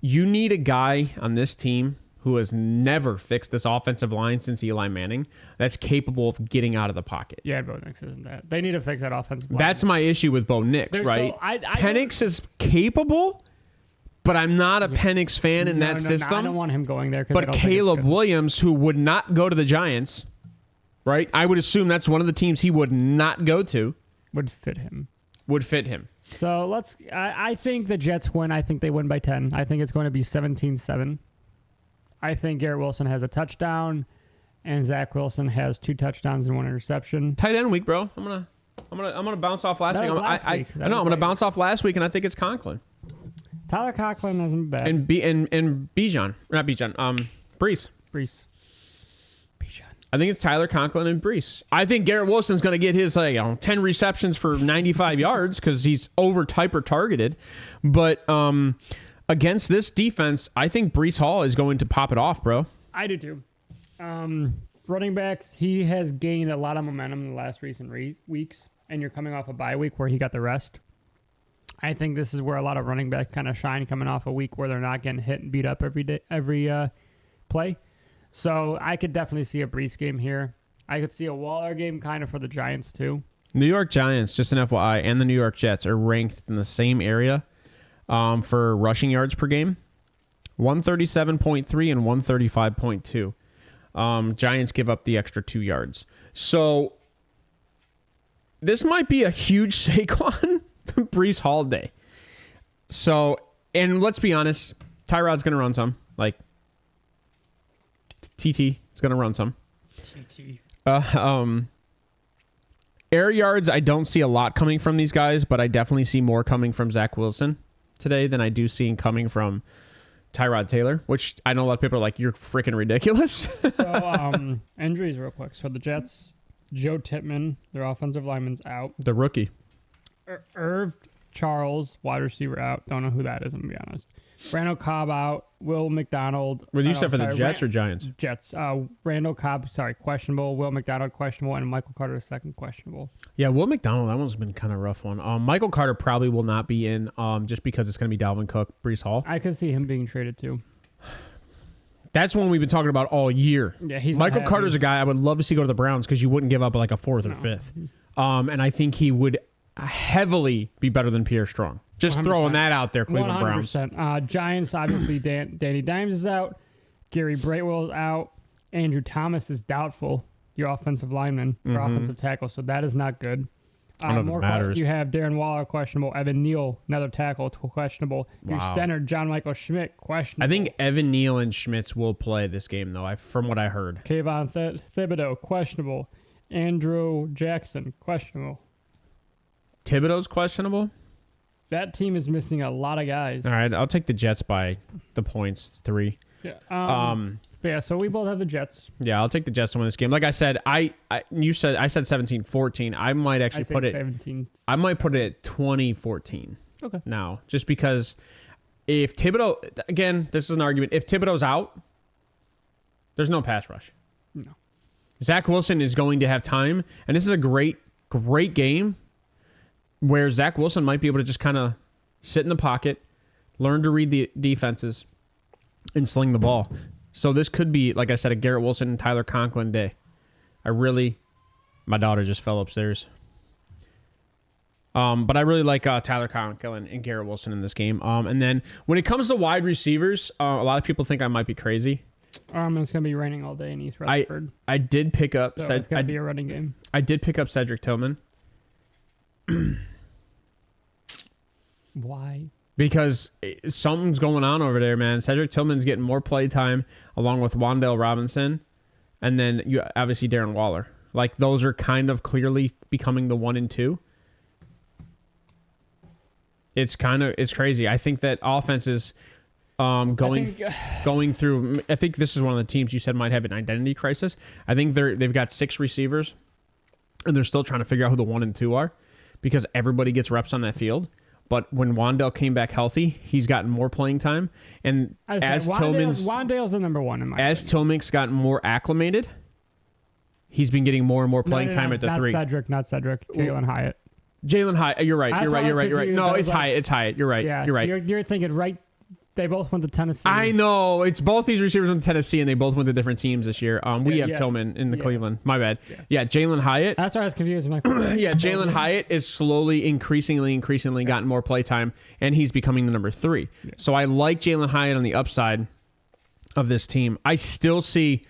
you need a guy on this team who has never fixed this offensive line since Eli Manning, that's capable of getting out of the pocket. Yeah, Bo Nix isn't that. They need to fix that offensive line. That's my issue with Bo Nix, right? Penix is capable, but I'm not a Penix fan in that system. No, I don't want him going there. But Caleb Williams, who would not go to the Giants, right? I would assume that's one of the teams he would not go to. Would fit him. So I think the Jets win. I think they win by 10. I think it's going to be 17-7. I think Garrett Wilson has a touchdown, and Zach Wilson has 2 touchdowns and 1 interception. Tight end week, bro. I'm gonna bounce off last week. I'm gonna bounce off last week, and I think it's Conklin. Tyler Conklin isn't bad. And Bijan, not Bijan. Brees. Bijan. I think it's Tyler Conklin and Brees. I think Garrett Wilson's going to get his 10 receptions for 95 yards because he's over-typer targeted. But against this defense, I think Brees Hall is going to pop it off, bro. I do too. Running backs, he has gained a lot of momentum in the last recent weeks, and you're coming off a bye week where he got the rest. I think this is where a lot of running backs kind of shine, coming off a week where they're not getting hit and beat up every play. So I could definitely see a Brees game here. I could see a Waller game kind of for the Giants too. New York Giants, just an FYI, and the New York Jets are ranked in the same area for rushing yards per game, 137.3 and 135.2. Giants give up the extra 2 yards. So this might be a huge Saquon Brees Hall day. So, and let's be honest, Tyrod's going to run some. TT is going to run some. Air yards, I don't see a lot coming from these guys, but I definitely see more coming from Zach Wilson today than I do seeing coming from Tyrod Taylor, which I know a lot of people are like, you're freaking ridiculous. So, injuries real quick. So the Jets, Joe Tippmann, their offensive lineman's out. The rookie. Irv Charles, wide receiver, out. Don't know who that is, I'm going to be honest. Randall Cobb out. Will McDonald. What did you say for the Jets or Giants? Jets. Randall Cobb, questionable. Will McDonald, questionable. And Michael Carter, second, questionable. Yeah, Will McDonald, that one's been kind of a rough one. Michael Carter probably will not be in just because it's going to be Dalvin Cook, Brees Hall. I could see him being traded too. That's one we've been talking about all year. Yeah, he's Michael Carter's a guy I would love to see go to the Browns because you wouldn't give up a 4th or 5th. And I think he would heavily be better than Pierre Strong. Just 100%. Throwing that out there, Cleveland 100%. Browns. Giants, obviously, Danny Dimes is out. Gary Brightwell is out. Andrew Thomas is doubtful, your offensive lineman, or offensive tackle, so that is not good. More matters. You have Darren Waller, questionable. Evan Neal, another tackle, questionable. Your center, John Michael Schmidt, questionable. I think Evan Neal and Schmitz will play this game, though, from what I heard. Kayvon Thibodeau, questionable. Andrew Jackson, questionable. Thibodeau's questionable? That team is missing a lot of guys. All right, I'll take the Jets by the points, 3. Yeah. So we both have the Jets. Yeah, I'll take the Jets to win this game. Like I said, I said 17-14. I might actually put it 17. I might put it at 20-14. Okay. Now, just because if Thibodeau, again, this is an argument. If Thibodeau's out, there's no pass rush. No. Zach Wilson is going to have time, and this is a great game where Zach Wilson might be able to just kind of sit in the pocket, learn to read the defenses, and sling the ball. So this could be, like I said, a Garrett Wilson and Tyler Conklin day. My daughter just fell upstairs. But I really like Tyler Conklin and Garrett Wilson in this game. And then when it comes to wide receivers, a lot of people think I might be crazy. It's going to be raining all day in East Rutherford. I did pick up... So it's going to be a running game. I did pick up Cedric Tillman. Why? Because something's going on over there, man. Cedric Tillman's getting more play time along with Wan'Dale Robinson. And then you obviously Darren Waller. Like, those are kind of clearly becoming the 1 and 2. It's crazy. I think that offense is going through. I think this is one of the teams you said might have an identity crisis. I think they've got 6 receivers, and they're still trying to figure out who the 1 and 2 are because everybody gets reps on that field. But when Wan'Dale came back healthy, he's gotten more playing time. And Wan'Dale's the number 1 in my opinion. As Tillman's gotten more acclimated, he's been getting more and more playing time at the 3. Not Cedric. Jalen Hyatt. Jalen Hyatt. You're right. You're right. No, it's Hyatt. You're right. Yeah, You're right. You're thinking right They both went to Tennessee. I know. It's both these receivers went to Tennessee, and they both went to different teams this year. We have Tillman in the Cleveland. My bad. Yeah, Jalen Hyatt. That's why I was confused. I'm like, yeah, Jalen Hyatt is slowly, increasingly gotten more play time, and he's becoming the number 3. Yeah. So I like Jalen Hyatt on the upside of this team. I still see,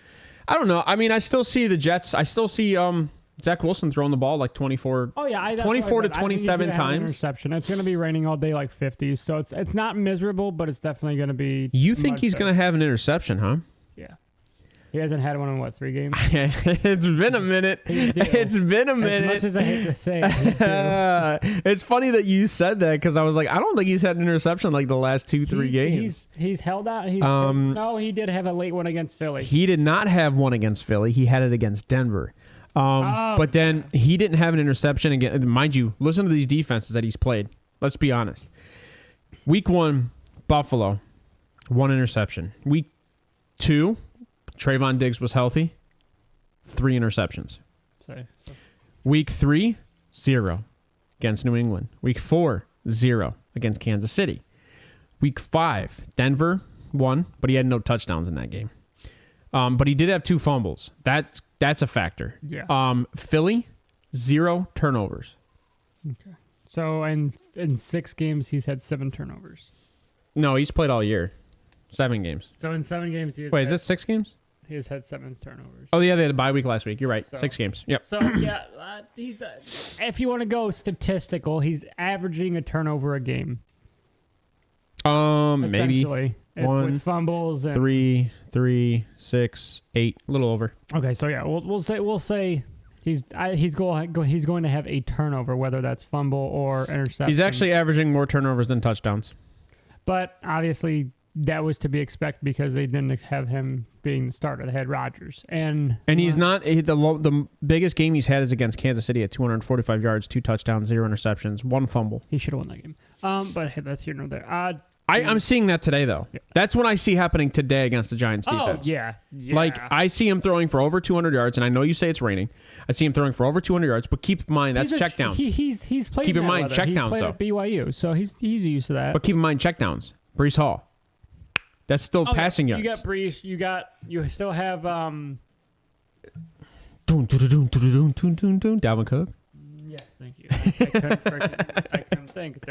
I don't know. I mean, I still see the Jets. I still see Zach Wilson throwing the ball like 24 to 27 times. Interception. It's going to be raining all day like 50s. So it's not miserable, but it's definitely going to be. You think he's going to have an interception, huh? Yeah. He hasn't had one in, 3 games? It's been a minute. It's been a minute. As much as I hate to say it. It's funny that you said that because I was like, I don't think he's had an interception like the last 2-3 games. He's held out. No, he did have a late one against Philly. He did not have one against Philly. He had it against Denver. But then he didn't have an interception again. Mind you, listen to these defenses that he's played. Let's be honest. Week 1, Buffalo, 1 interception. Week 2, Trayvon Diggs was healthy, 3 interceptions. Week 3, 0 against New England. Week 4, 0 against Kansas City. Week 5, Denver, 1, but he had no touchdowns in that game. But he did have 2 fumbles. That's a factor. Yeah. Philly, 0 turnovers. Okay. So in 6 games, he's had 7 turnovers. No, he's played all year. 7 games. So in 7 games, is it 6 games? He has had 7 turnovers. Oh, yeah, they had a bye week last week. You're right. 6 games. Yep. So, yeah, he's if you want to go statistical, he's averaging a turnover a game. Maybe 1 with fumbles and 3, 6, 8, a little over. Okay, so yeah, we'll say he's going to have a turnover, whether that's fumble or interception. He's actually averaging more turnovers than touchdowns. But obviously that was to be expected because they didn't have him being the starter. They had Rodgers and he's not the biggest game he's had is against Kansas City at 245 yards, 2 touchdowns, 0 interceptions, 1 fumble. He should have won that game. But hey, that's here nor there. I'm seeing that today, though. Yeah. That's what I see happening today against the Giants defense. Oh, yeah. Like, I see him throwing for over 200 yards, and I know you say it's raining. I see him throwing for over 200 yards, but keep in mind, that's checkdowns. He's played Keep in mind, checkdowns, though. At BYU, so he's used to that. But keep in mind, checkdowns. Breece Hall. That's still passing yards. You got Breece. You still have... Dalvin Cook. Yes, thank you. I couldn't think.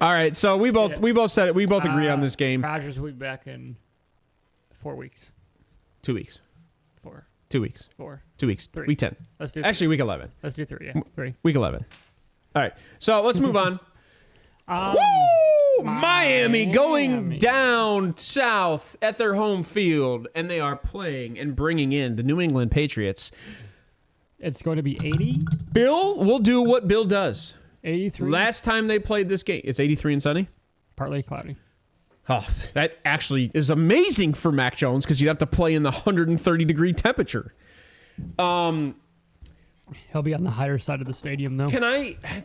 All right, so we both said it. We both agree on this game. Rodgers will be back in 4 weeks. 2 weeks. 4. 2 weeks. 4. 2 weeks. 3. Week 10. Let's do 3. Actually, week 11. Let's do 3. Yeah, 3. Week 11. All right, so let's move on. Woo! Miami going down south at their home field, and they are playing and bringing in the New England Patriots. It's going to be 80. Bill will do what Bill does. 83. Last time they played this game, it's 83 and sunny. Partly cloudy. Oh, that actually is amazing for Mac Jones because you'd have to play in the 130-degree temperature. He'll be on the higher side of the stadium, though.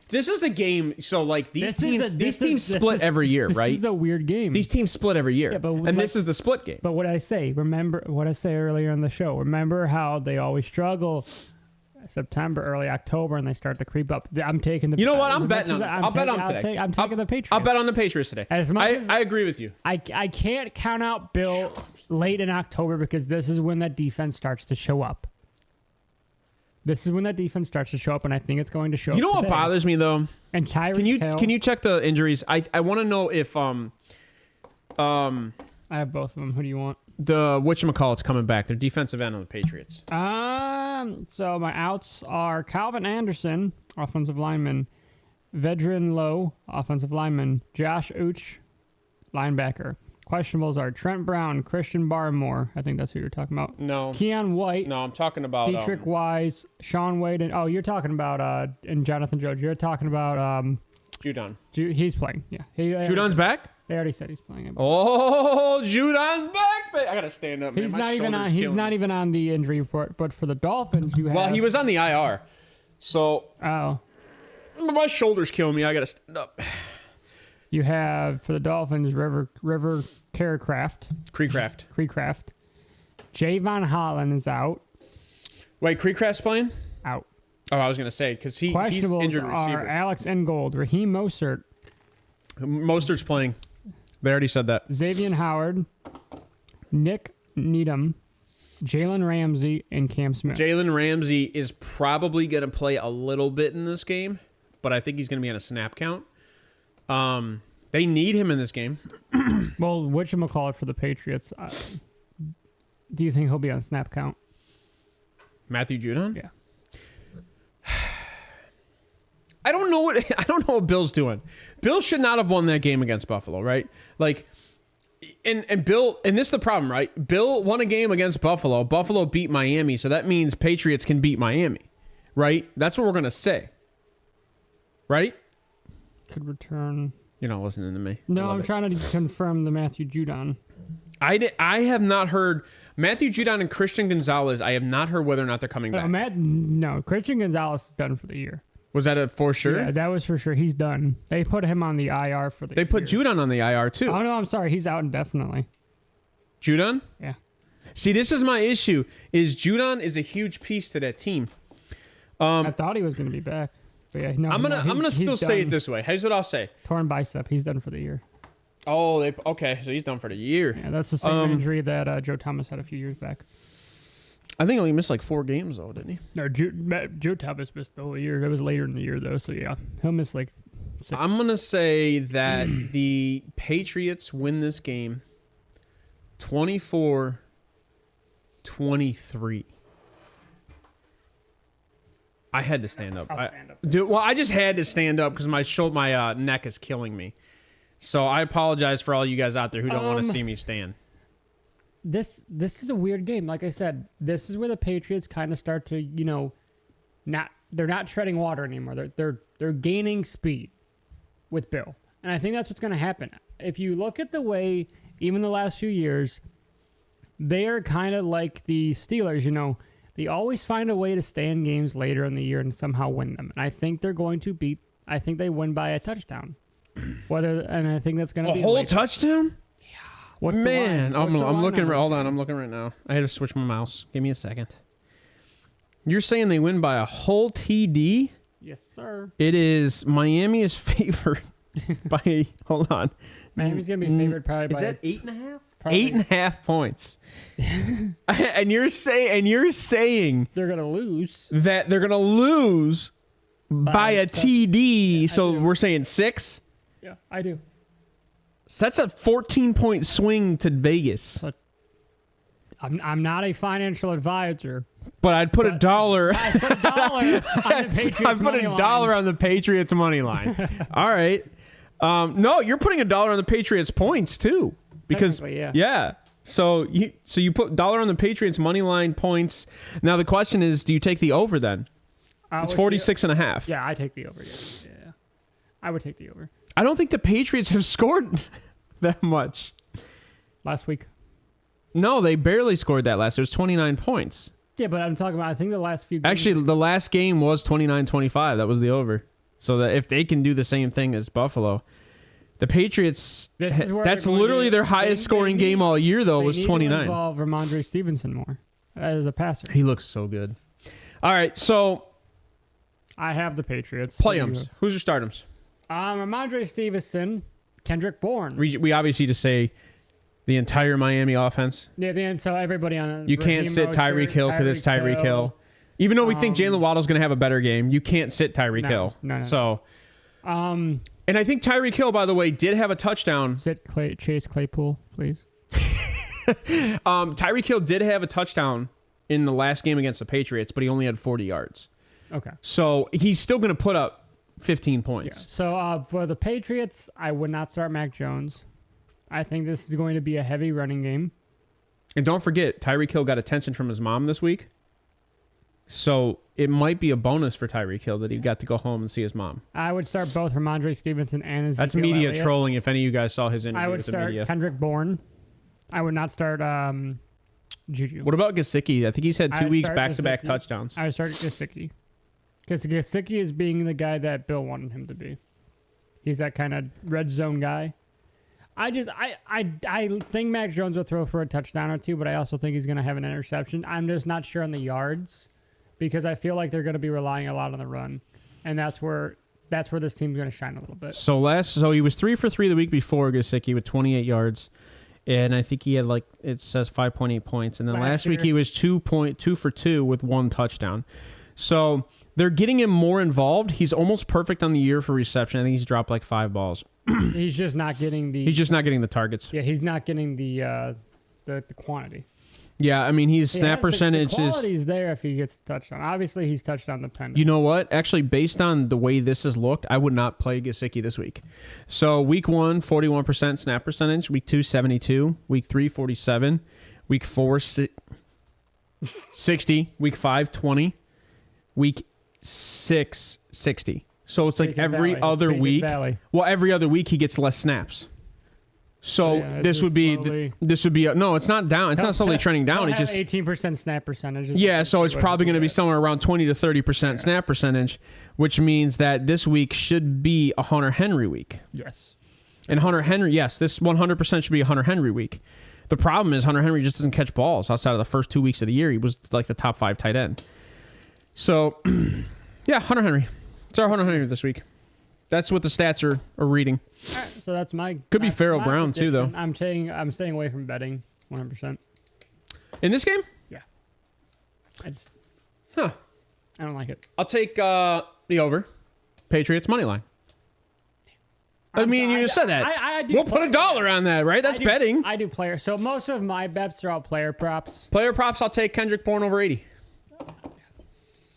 This is the game. So, like, these teams split every year, right? This is a weird game. These teams split every year. Yeah, this is the split game. But remember what I say earlier in the show. Remember how they always struggle September, early October, and they start to creep up. I'm taking the... You know what? I'm betting on them. I'll bet on today. I'm taking the Patriots. I'll bet on the Patriots today. I agree with you. I can't count out Bill late in October because this is when that defense starts to show up. This is when that defense starts to show up, and I think it's going to show up. You know what bothers me, though? And Tyreek Hill... Can you check the injuries? I want to know if... I have both of them. Who do you want? The whatchamacallit's coming back. Their defensive end on the Patriots. So my outs are Calvin Anderson, offensive lineman, Vedran Lowe, offensive lineman, Josh Uch, linebacker. Questionables are Trent Brown, Christian Barmore. I think that's who you're talking about. No. Keon White. No, I'm talking about... Dietrich Wise, Sean Wade, and... you're talking about... and Jonathan Jones. You're talking about... Judon. He's playing, yeah. Judon's back? They already said he's playing. Oh, Judon's back! I gotta stand up, man. He's not even on the injury report, but for the Dolphins, you have... Well, he was on the IR, so... Oh. My shoulder's killing me. I gotta stand up. You have, for the Dolphins, River Creecraft. Javon Holland is out. Wait, Creecraft's playing? Out. Oh, I was going to say, because he's injured receiver. Are Alex Ingold, Raheem Mostert. Mostert's playing. They already said that. Xavier Howard, Nick Needham, Jalen Ramsey, and Cam Smith. Jalen Ramsey is probably going to play a little bit in this game, but I think he's going to be on a snap count. They need him in this game. Well, whatchamacallit for the Patriots? Do you think he'll be on snap count? Matthew Judon? Yeah. I don't know what Bill's doing. Bill should not have won that game against Buffalo, right? Like, and Bill, and this is the problem, right? Bill won a game against Buffalo. Buffalo beat Miami, so that means Patriots can beat Miami, right? That's what we're gonna say, right? Could return. You're not listening to me. No, I'm trying to confirm the Matthew Judon. I have not heard Matthew Judon and Christian Gonzalez. I have not heard whether or not they're coming back. No, Christian Gonzalez is done for the year. Was that a for sure? Yeah, that was for sure. He's done. They put him on the IR for the They put year. Judon on the IR too. Oh, no, I'm sorry. He's out indefinitely. Judon? Yeah. See, this is my issue, is Judon is a huge piece to that team. I thought he was going to be back. But yeah, no, I'm gonna still say it this way. Here's what I'll say. Torn bicep. He's done for the year. Oh, okay. So he's done for the year. Yeah, that's the same injury that Joe Thomas had a few years back. I think he only missed like 4 games, though, didn't he? No, Joe Thomas missed the whole year. That was later in the year, though. So, yeah, he'll miss like 6. I'm going to say that the Patriots win this game 24-23. I had to stand up. I'll stand up. Dude, well, I just had to stand up because my neck is killing me. So I apologize for all you guys out there who don't want to see me stand. This is a weird game. Like I said, this is where the Patriots kind of start to, they're not treading water anymore. They're gaining speed with Bill. And I think that's what's going to happen. If you look at the way, even the last few years, they are kind of like the Steelers, they always find a way to stay in games later in the year and somehow win them. And I think they're going to I think they win by a touchdown. And I think that's going to be a whole later. touchdown? What's the Man, line? I'm looking. Hold on, I'm looking right now. I had to switch my mouse. Give me a second. You're saying they win by a whole TD? Yes, sir. It is Miami is favored by. Hold on. Miami's gonna be favored probably by 8.5? 8.5 points. and you're saying they're gonna lose. that they're gonna lose by a TD. Yeah, so we're saying 6. Yeah, I do. So that's a 14-point swing to Vegas. But I'm not a financial advisor. But I'd put $1. I put $1 on the Patriots. I'd put $1 on the Patriots money line. All right. No, you're putting $1 on the Patriots points too, because yeah. So you put $1 on the Patriots money line points. Now the question is, do you take the over then? It's 46.5. Yeah, I take the over. Yeah, I would take the over. I don't think the Patriots have scored that much. Last week. No, they barely scored that last. It was 29 points. Yeah, but I'm talking about, I think the last few games. Actually, the last game was 29-25. That was the over. So that if they can do the same thing as Buffalo, the Patriots, that's literally their highest scoring game all year, though, was 29. They involve Ramondre Stevenson more as a passer. He looks so good. All right, so I have the Patriots. Play-ums. Who's your startums? Ramondre Stevenson, Kendrick Bourne. We obviously just say the entire Miami offense. Yeah, so everybody on you can't sit Tyreek Hill because it's Tyreek Hill. Even though we think Jalen Waddle's going to have a better game, you can't sit Tyreek Hill. No. So, and I think Tyreek Hill, by the way, did have a touchdown. Sit Chase Claypool, please. Tyreek Hill did have a touchdown in the last game against the Patriots, but he only had 40 yards. Okay. So he's still going to put up 15 points. Yeah. So for the Patriots, I would not start Mac Jones. I think this is going to be a heavy running game. And don't forget, Tyreek Hill got attention from his mom this week. So it might be a bonus for Tyreek Hill that he got to go home and see his mom. I would start both Ramondre Stevenson and Ezekiel That's media Elliott. trolling if any of you guys saw his interview I would with the start media. Kendrick Bourne. I would not start Juju. What about Gesicki? I think he's had 2 weeks back-to-back touchdowns. I would start Gesicki. Because Gesicki is being the guy that Bill wanted him to be. He's that kind of red zone guy. I think Mac Jones will throw for a touchdown or 2, but I also think he's going to have an interception. I'm just not sure on the yards because I feel like they're going to be relying a lot on the run. And that's where that's where this team's going to shine a little bit. So he was 3 for 3 the week before, Gesicki, with 28 yards. And I think he had, it says 5.8 points. And then last week he was 2 for 2 with 1 touchdown. So they're getting him more involved. He's almost perfect on the year for reception. I think he's dropped 5 balls. He's just not getting the... He's just not getting the targets. Yeah, he's not getting the quantity. Yeah, I mean, his snap percentage the quality's there if he gets a touchdown. Obviously, he's touchdown dependent. You know what? Actually, based on the way this has looked, I would not play Gesicki this week. So week 1, 41% snap percentage. Week 2, 72. Week 3, 47. Week 4, 60. Week 5, 20. Week 6, 60. So it's every other week. Well, every other week he gets less snaps. So this would be no, it's not down. It's not slowly trending down. It's just 18% snap percentage. Yeah, so it's probably going to be somewhere around 20 to 30% snap percentage, which means that this week should be a Hunter Henry week. Yes. And Hunter Henry, yes, this 100% should be a Hunter Henry week. The problem is Hunter Henry just doesn't catch balls outside of the first 2 weeks of the year. He was the top 5 tight end. So, yeah, Hunter Henry. It's our Hunter Henry this week. That's what the stats are reading. All right, so that's could be Pharaoh Brown prediction. too, though. I'm staying away from betting 100%. In this game? Yeah. I don't like it. I'll take the over. Patriots money line. You just said that. I do we'll put $1 on that, right? That's betting. I do player. So most of my bets are all player props. Player props. I'll take Kendrick Bourne over 80.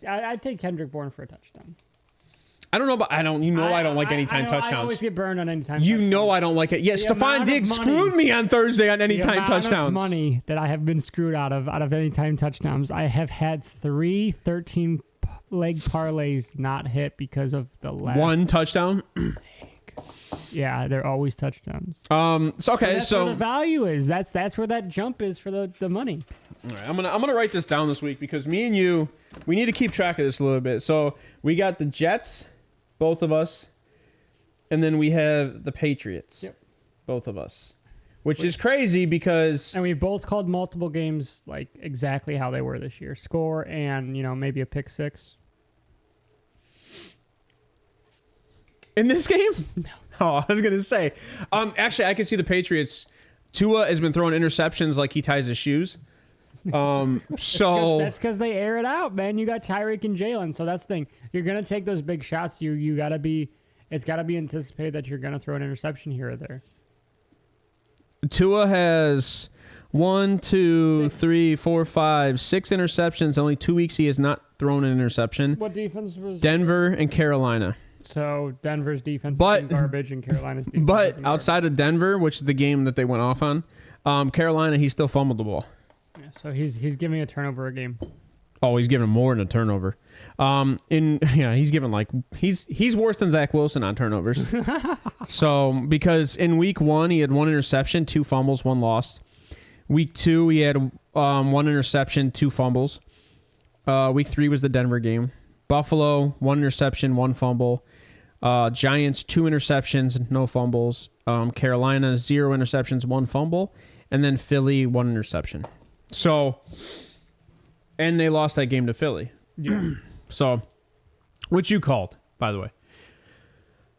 I'd take Kendrick Bourne for a touchdown. I don't know, but I don't like anytime touchdowns. I always get burned on anytime. You know I don't like it. Yeah, Stephon Diggs screwed me on Thursday on anytime touchdowns. The amount of money that I have been screwed out of anytime touchdowns. I have had 3 13-leg parlays not hit because of the last 1 touchdown. Yeah, they're always touchdowns. So that's where the value is. That's where that jump is for the money. All right, I'm gonna write this down this week because me and you, we need to keep track of this a little bit. So we got the Jets. Both of us. And then we have the Patriots. Yep. Both of us. Which is crazy because... And we both called multiple games exactly how they were this year. Score and, maybe a pick 6. In this game? No. Oh, I was going to say. Actually, I can see the Patriots. Tua has been throwing interceptions like he ties his shoes. So that's because they air it out, man. You got Tyreek and Jalen, so that's the thing. You're gonna take those big shots. You gotta be. It's gotta be anticipated that you're gonna throw an interception here or there. Tua has 1, 2, 3, 4, 5, 6 interceptions. Only 2 weeks he has not thrown an interception. What defense was Denver and Carolina? So Denver's defense is garbage and Carolina's defense. But outside of Denver, which is the game that they went off on, Carolina, he still fumbled the ball. Yeah, so he's giving a turnover a game. Oh, he's giving more than a turnover. He's giving he's worse than Zach Wilson on turnovers. So because in week 1 he had 1 interception, 2 fumbles, 1 loss. Week 2 he had 1 interception, 2 fumbles. Week 3 was the Denver game. Buffalo 1 interception, 1 fumble. Giants 2 interceptions, no fumbles. Carolina 0 interceptions, 1 fumble, and then Philly 1 interception. So, and they lost that game to Philly. Yeah. So, which you called, by the way.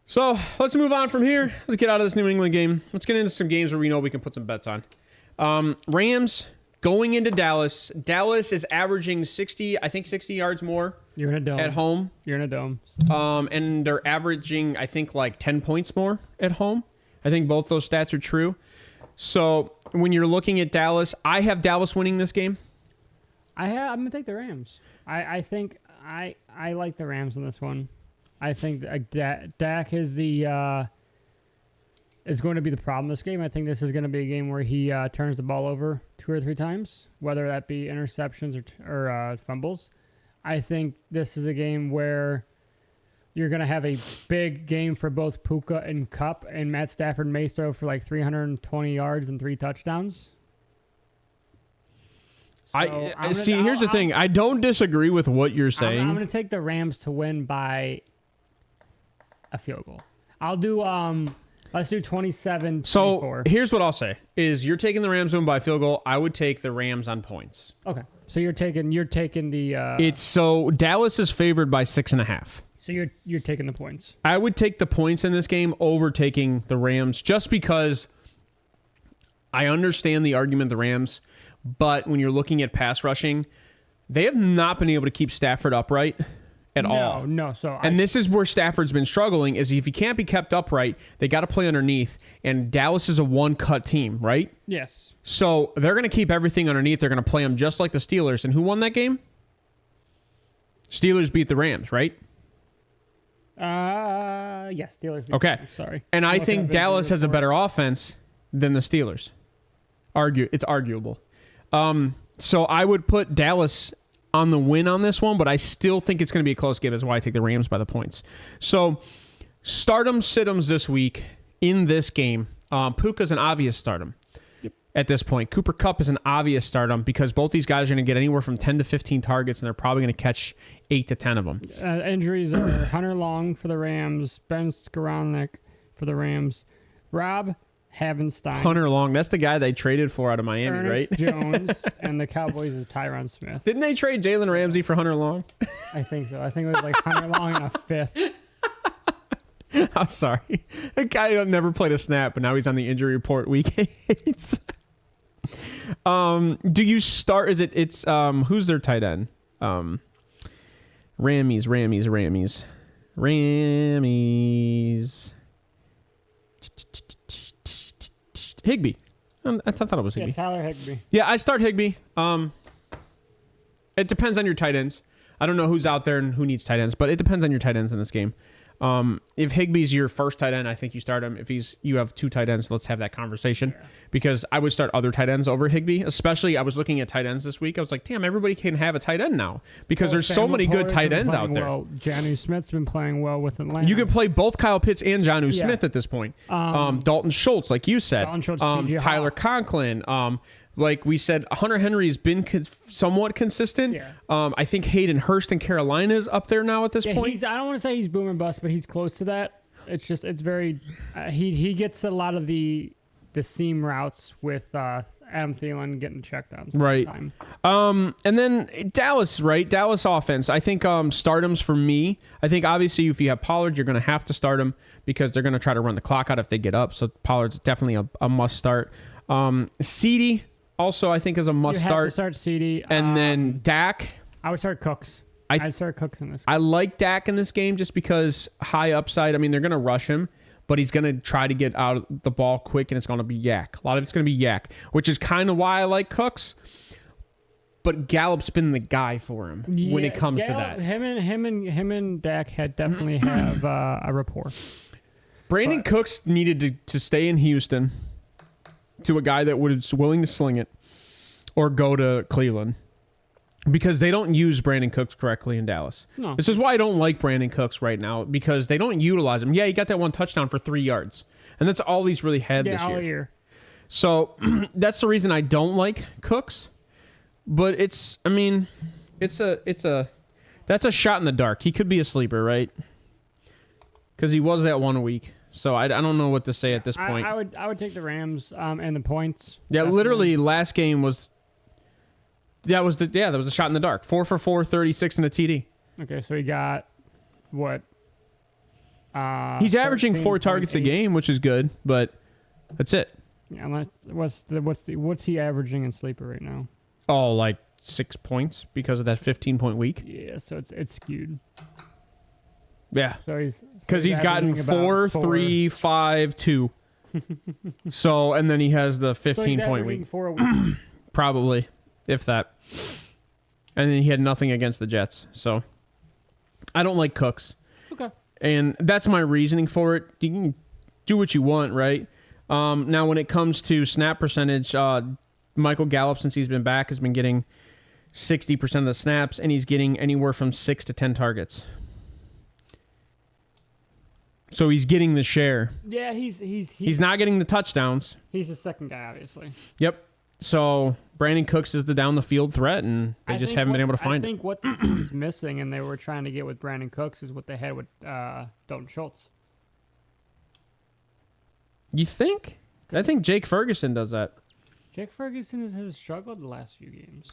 So, let's move on from here. Let's get out of this New England game. Let's get into some games where we know we can put some bets on. Rams going into Dallas. Dallas is averaging 60 yards more. You're in a dome. At home. You're in a dome. And they're averaging, I think, 10 points more at home. I think both those stats are true. So when you're looking at Dallas, I have Dallas winning this game. I'm gonna take the Rams. I think I like the Rams in this one. I think Dak is going to be the problem this game. I think this is going to be a game where he turns the ball over 2 or 3 times, whether that be interceptions or fumbles. I think this is a game where you're going to have a big game for both Puka and Kupp, and Matt Stafford may throw for 320 yards and 3 touchdowns. So here's the thing. I don't disagree with what you're saying. I'm going to take the Rams to win by a field goal. I'll do let's do 27-24. So here's what I'll say is you're taking the Rams to win by a field goal. I would take the Rams on points. Okay. So you're taking the it's so Dallas is favored by 6.5. So you're taking the points. I would take the points in this game over taking the Rams just because I understand the argument of the Rams, but when you're looking at pass rushing, they have not been able to keep Stafford upright at all. No. And this is where Stafford's been struggling, is if he can't be kept upright, they got to play underneath, and Dallas is a one-cut team, right? Yes. So they're going to keep everything underneath. They're going to play them just like the Steelers. And who won that game? Steelers beat the Rams, right? Yes, Steelers. Okay. Sorry. And I think Dallas has a better offense than the Steelers. It's arguable. So I would put Dallas on the win on this one, but I still think it's going to be a close game. That's why I take the Rams by the points. So stardom sit-ems this week in this game. Puka's an obvious stardom. At this point, Cooper Kupp is an obvious stardom because both these guys are going to get anywhere from 10 to 15 targets, and they're probably going to catch 8 to 10 of them. Injuries are Hunter Long for the Rams, Ben Skoranek for the Rams, Rob Havenstein. Hunter Long, that's the guy they traded for out of Miami, Ernest right? Jones, and the Cowboys is Tyron Smith. Didn't they trade Jalen Ramsey for Hunter Long? I think so. I think it was like Hunter Long and a fifth. I'm sorry. That guy never played a snap, but now he's on the injury report week 8. Do you start? It's who's their tight end? Rammies. Higbee. I thought it was Higbee. Yeah, Tyler Higbee. Yeah, I start Higbee. It depends on your tight ends. I don't know who's out there and who needs tight ends, but it depends on your tight ends in this game. If Higbee's your first tight end, I think you start him. If you have 2 tight ends, let's have that conversation. Yeah. Because I would start other tight ends over Higbee. Especially, I was looking at tight ends this week. I was like, damn, everybody can have a tight end now because there's so many good tight ends out there. Well, Jonnu Smith's been playing well with Atlanta. You can play both Kyle Pitts and Jonnu Smith at this point. Dalton Schultz, like you said. Tyler Conklin. Like we said, Hunter Henry's been somewhat consistent. Yeah. I think Hayden Hurst in Carolina is up there now at this point. I don't want to say he's boom or bust, but he's close to that. It's very. He gets a lot of the seam routes with Adam Thielen getting checkdowns. Right. And then Dallas, right? Dallas offense. I think stardoms for me. I think obviously if you have Pollard, you're going to have to start him because they're going to try to run the clock out if they get up. So Pollard's definitely a must start. CeeDee. Also, I think is a must start. You have to start CeeDee. And then Dak. I would start Cooks. I'd start Cooks in this game. I like Dak in this game just because high upside. I mean, they're going to rush him, but he's going to try to get out of the ball quick, and it's going to be yak. A lot of it's going to be yak, which is kind of why I like Cooks. But Gallup's been the guy for him when it comes to that. Him and Dak definitely have a rapport. Brandon Cooks needed to stay in Houston to a guy that was willing to sling it or go to Cleveland because they don't use Brandon Cooks correctly in Dallas. No. This is why I don't like Brandon Cooks right now because they don't utilize him. Yeah, he got that one touchdown for 3 yards, and that's all he's really had this year. All year. So that's the reason I don't like Cooks. But that's a shot in the dark. He could be a sleeper, right? Because he was that 1 week. So I don't know what to say at this point. I would take the Rams and the points. Yeah, definitely. Literally last game was that was a shot in the dark. 4 for 4, 36 and a TD. Okay, so he got what? He's averaging 4 targets a game, which is good, but that's it. Yeah, what's he averaging in sleeper right now? Oh, like 6 points because of that 15-point week. Yeah, so it's skewed. Yeah, so he's gotten 4, 3, 5, 2. So and then he has the 15-point week. 4 a week. Probably, if that. And then he had nothing against the Jets. So I don't like Cooks. Okay. And that's my reasoning for it. You can do what you want, right? Now when it comes to snap percentage, Michael Gallup, since he's been back, has been getting 60% of the snaps, and he's getting anywhere from 6 to 10 targets. So he's getting the share. Yeah, he's not getting the touchdowns. He's the second guy, obviously. Yep. So Brandon Cooks is the down the field threat, and they just haven't been able to find it. I think what the team is missing, and they were trying to get with Brandon Cooks, is what they had with Dalton Schultz. You think? I think Jake Ferguson does that. Jake Ferguson has struggled the last few games.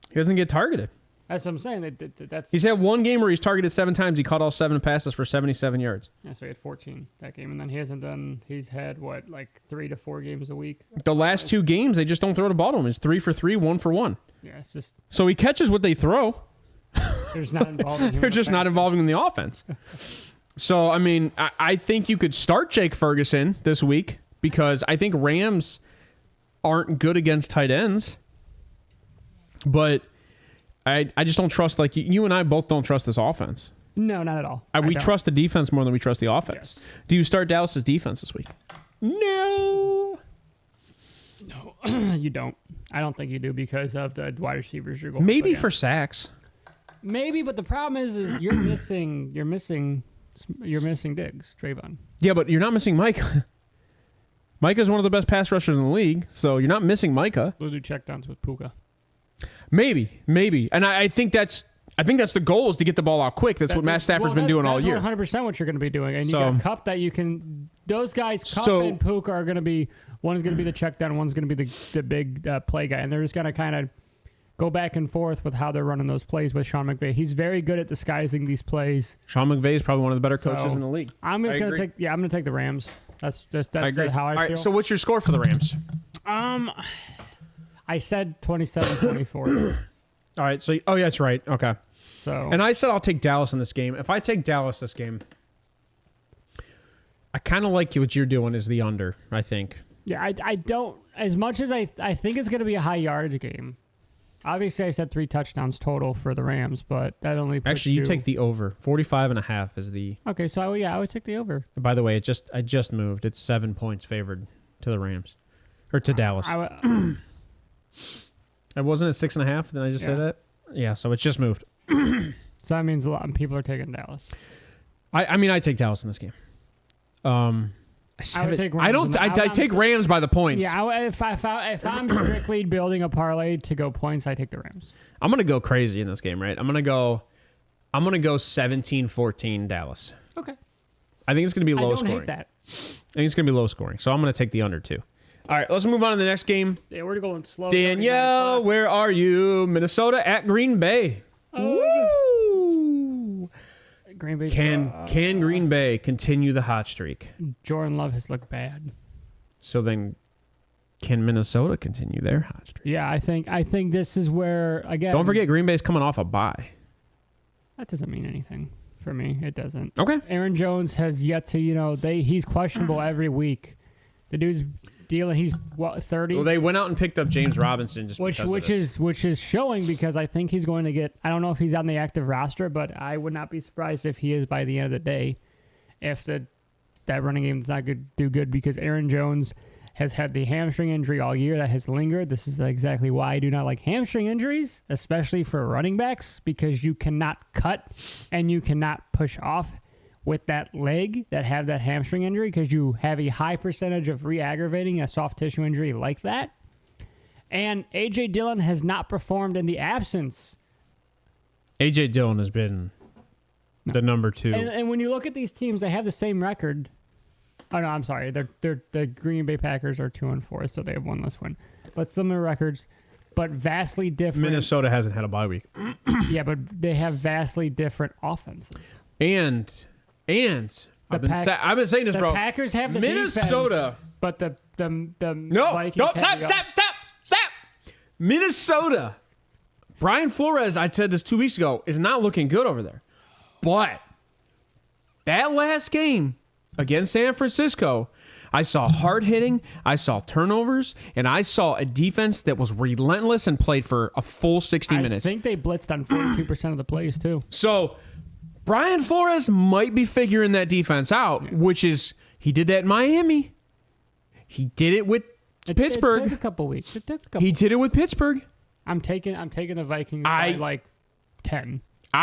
He doesn't get targeted. That's what I'm saying. That's He's had one game where he's targeted 7 times. He caught all 7 passes for 77 yards. yeah, so he had 14 that game, and then he's had what, like 3 to 4 games a week. The last 2 games, they just don't throw the ball to him. It's 3 for 3, 1 for 1. Yeah, it's just So he catches what they throw. they're just not involved. They're just not involving in the offense. So, I mean, I think you could start Jake Ferguson this week because I think Rams aren't good against tight ends. But I just don't trust, like, you and I both don't trust this offense. No, not at all. We trust the defense more than we trust the offense. Yes. Do you start Dallas's defense this week? No. No, you don't. I don't think you do because of the wide receivers you're going. Maybe for sacks. Maybe, but the problem is you're missing Diggs, Trayvon. Yeah, but you're not missing Micah. Micah's one of the best pass rushers in the league, so you're not missing Micah. We'll do checkdowns with Puka. Maybe, and I think that's the goal is to get the ball out quick. That's what Matt Stafford's been doing all year. 100% what you're going to be doing, and you got Kupp that you can. Those guys, Kupp and Puka, are going to be. One is going to be the check down, one's going to be the big play guy, and they're just going to kind of go back and forth with how they're running those plays with Sean McVay. He's very good at disguising these plays. Sean McVay is probably one of the better coaches in the league. I'm just going to take. Yeah, I'm going to take the Rams. That's how I feel. All right. So what's your score for the Rams? I said 27-24. All right. So yeah, that's right. Okay. So and I said I'll take Dallas in this game. If I take Dallas this game, I kind of like what you're doing is the under. I think. Yeah, I don't, as much as I think it's going to be a high yardage game. Obviously, I said 3 touchdowns total for the Rams, but that only puts actually you take the over. 45.5 is the. Okay, so I would take the over. By the way, I just moved. It's 7 points favored to the Rams, or to Dallas. I wasn't at 6.5. Did I just say that? Yeah. So it's just moved. So that means a lot of people are taking Dallas. I mean, I take Dallas in this game. I would take Rams. I take Rams by the points. Yeah, if I'm strictly building a parlay to go points, I take the Rams. I'm gonna go crazy in this game, right? I'm gonna go 17-14 Dallas. Okay. I think it's gonna be low scoring. I don't hate that. I think it's gonna be low scoring, so I'm gonna take the under too. All right, let's move on to the next game. Yeah, we're going slow. Danielle, where are you? Minnesota at Green Bay. Woo! Green Bay. Can Green Bay continue the hot streak? Jordan Love has looked bad. So then, can Minnesota continue their hot streak? Yeah, I think this is where, again. Don't forget, Green Bay's coming off a bye. That doesn't mean anything for me. It doesn't. Okay. Aaron Jones has yet to, he's questionable every week. The dude's dealing. He's 30. Well, they went out and picked up James Robinson which is showing because I think he's going to get. I don't know if he's on the active roster, but I would not be surprised if he is by the end of the day. If that running game does not do good because Aaron Jones has had the hamstring injury all year that has lingered. This is exactly why I do not like hamstring injuries, especially for running backs, because you cannot cut and you cannot push off with that leg that have that hamstring injury because you have a high percentage of re-aggravating a soft tissue injury like that. And A.J. Dillon has not performed in the absence. A.J. Dillon has been the number 2. And when you look at these teams, they have the same record. Oh, no, I'm sorry. They're the Green Bay Packers are 2-4, so they have one less win. But similar records, but vastly different. Minnesota hasn't had a bye week. Yeah, but they have vastly different offenses. And I've been saying this, bro. The Packers have the Minnesota, defense, but the no, Vikings don't stop. Minnesota. Brian Flores, I said this 2 weeks ago, is not looking good over there. But that last game against San Francisco, I saw hard hitting, I saw turnovers, and I saw a defense that was relentless and played for a full 60 minutes. I think they blitzed on 42% of the plays too. So Brian Flores might be figuring that defense out, which is he did that in Miami. He did it with Pittsburgh. It took a couple weeks. He did it with Pittsburgh. I'm taking the Vikings by like 10.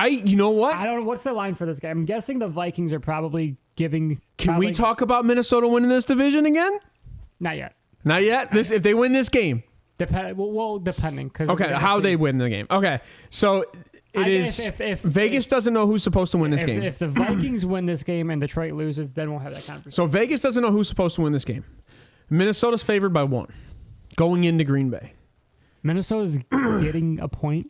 You know what? I don't know what's the line for this guy. I'm guessing the Vikings are probably giving. Can we talk about Minnesota winning this division again? Not yet. Not yet. If they win this game. Depending. Okay, how they win the game. Okay, so if Vegas doesn't know who's supposed to win this game. If the Vikings win this game and Detroit loses, then we'll have that conversation. So Vegas doesn't know who's supposed to win this game. Minnesota's favored by 1 going into Green Bay. Minnesota's getting a point.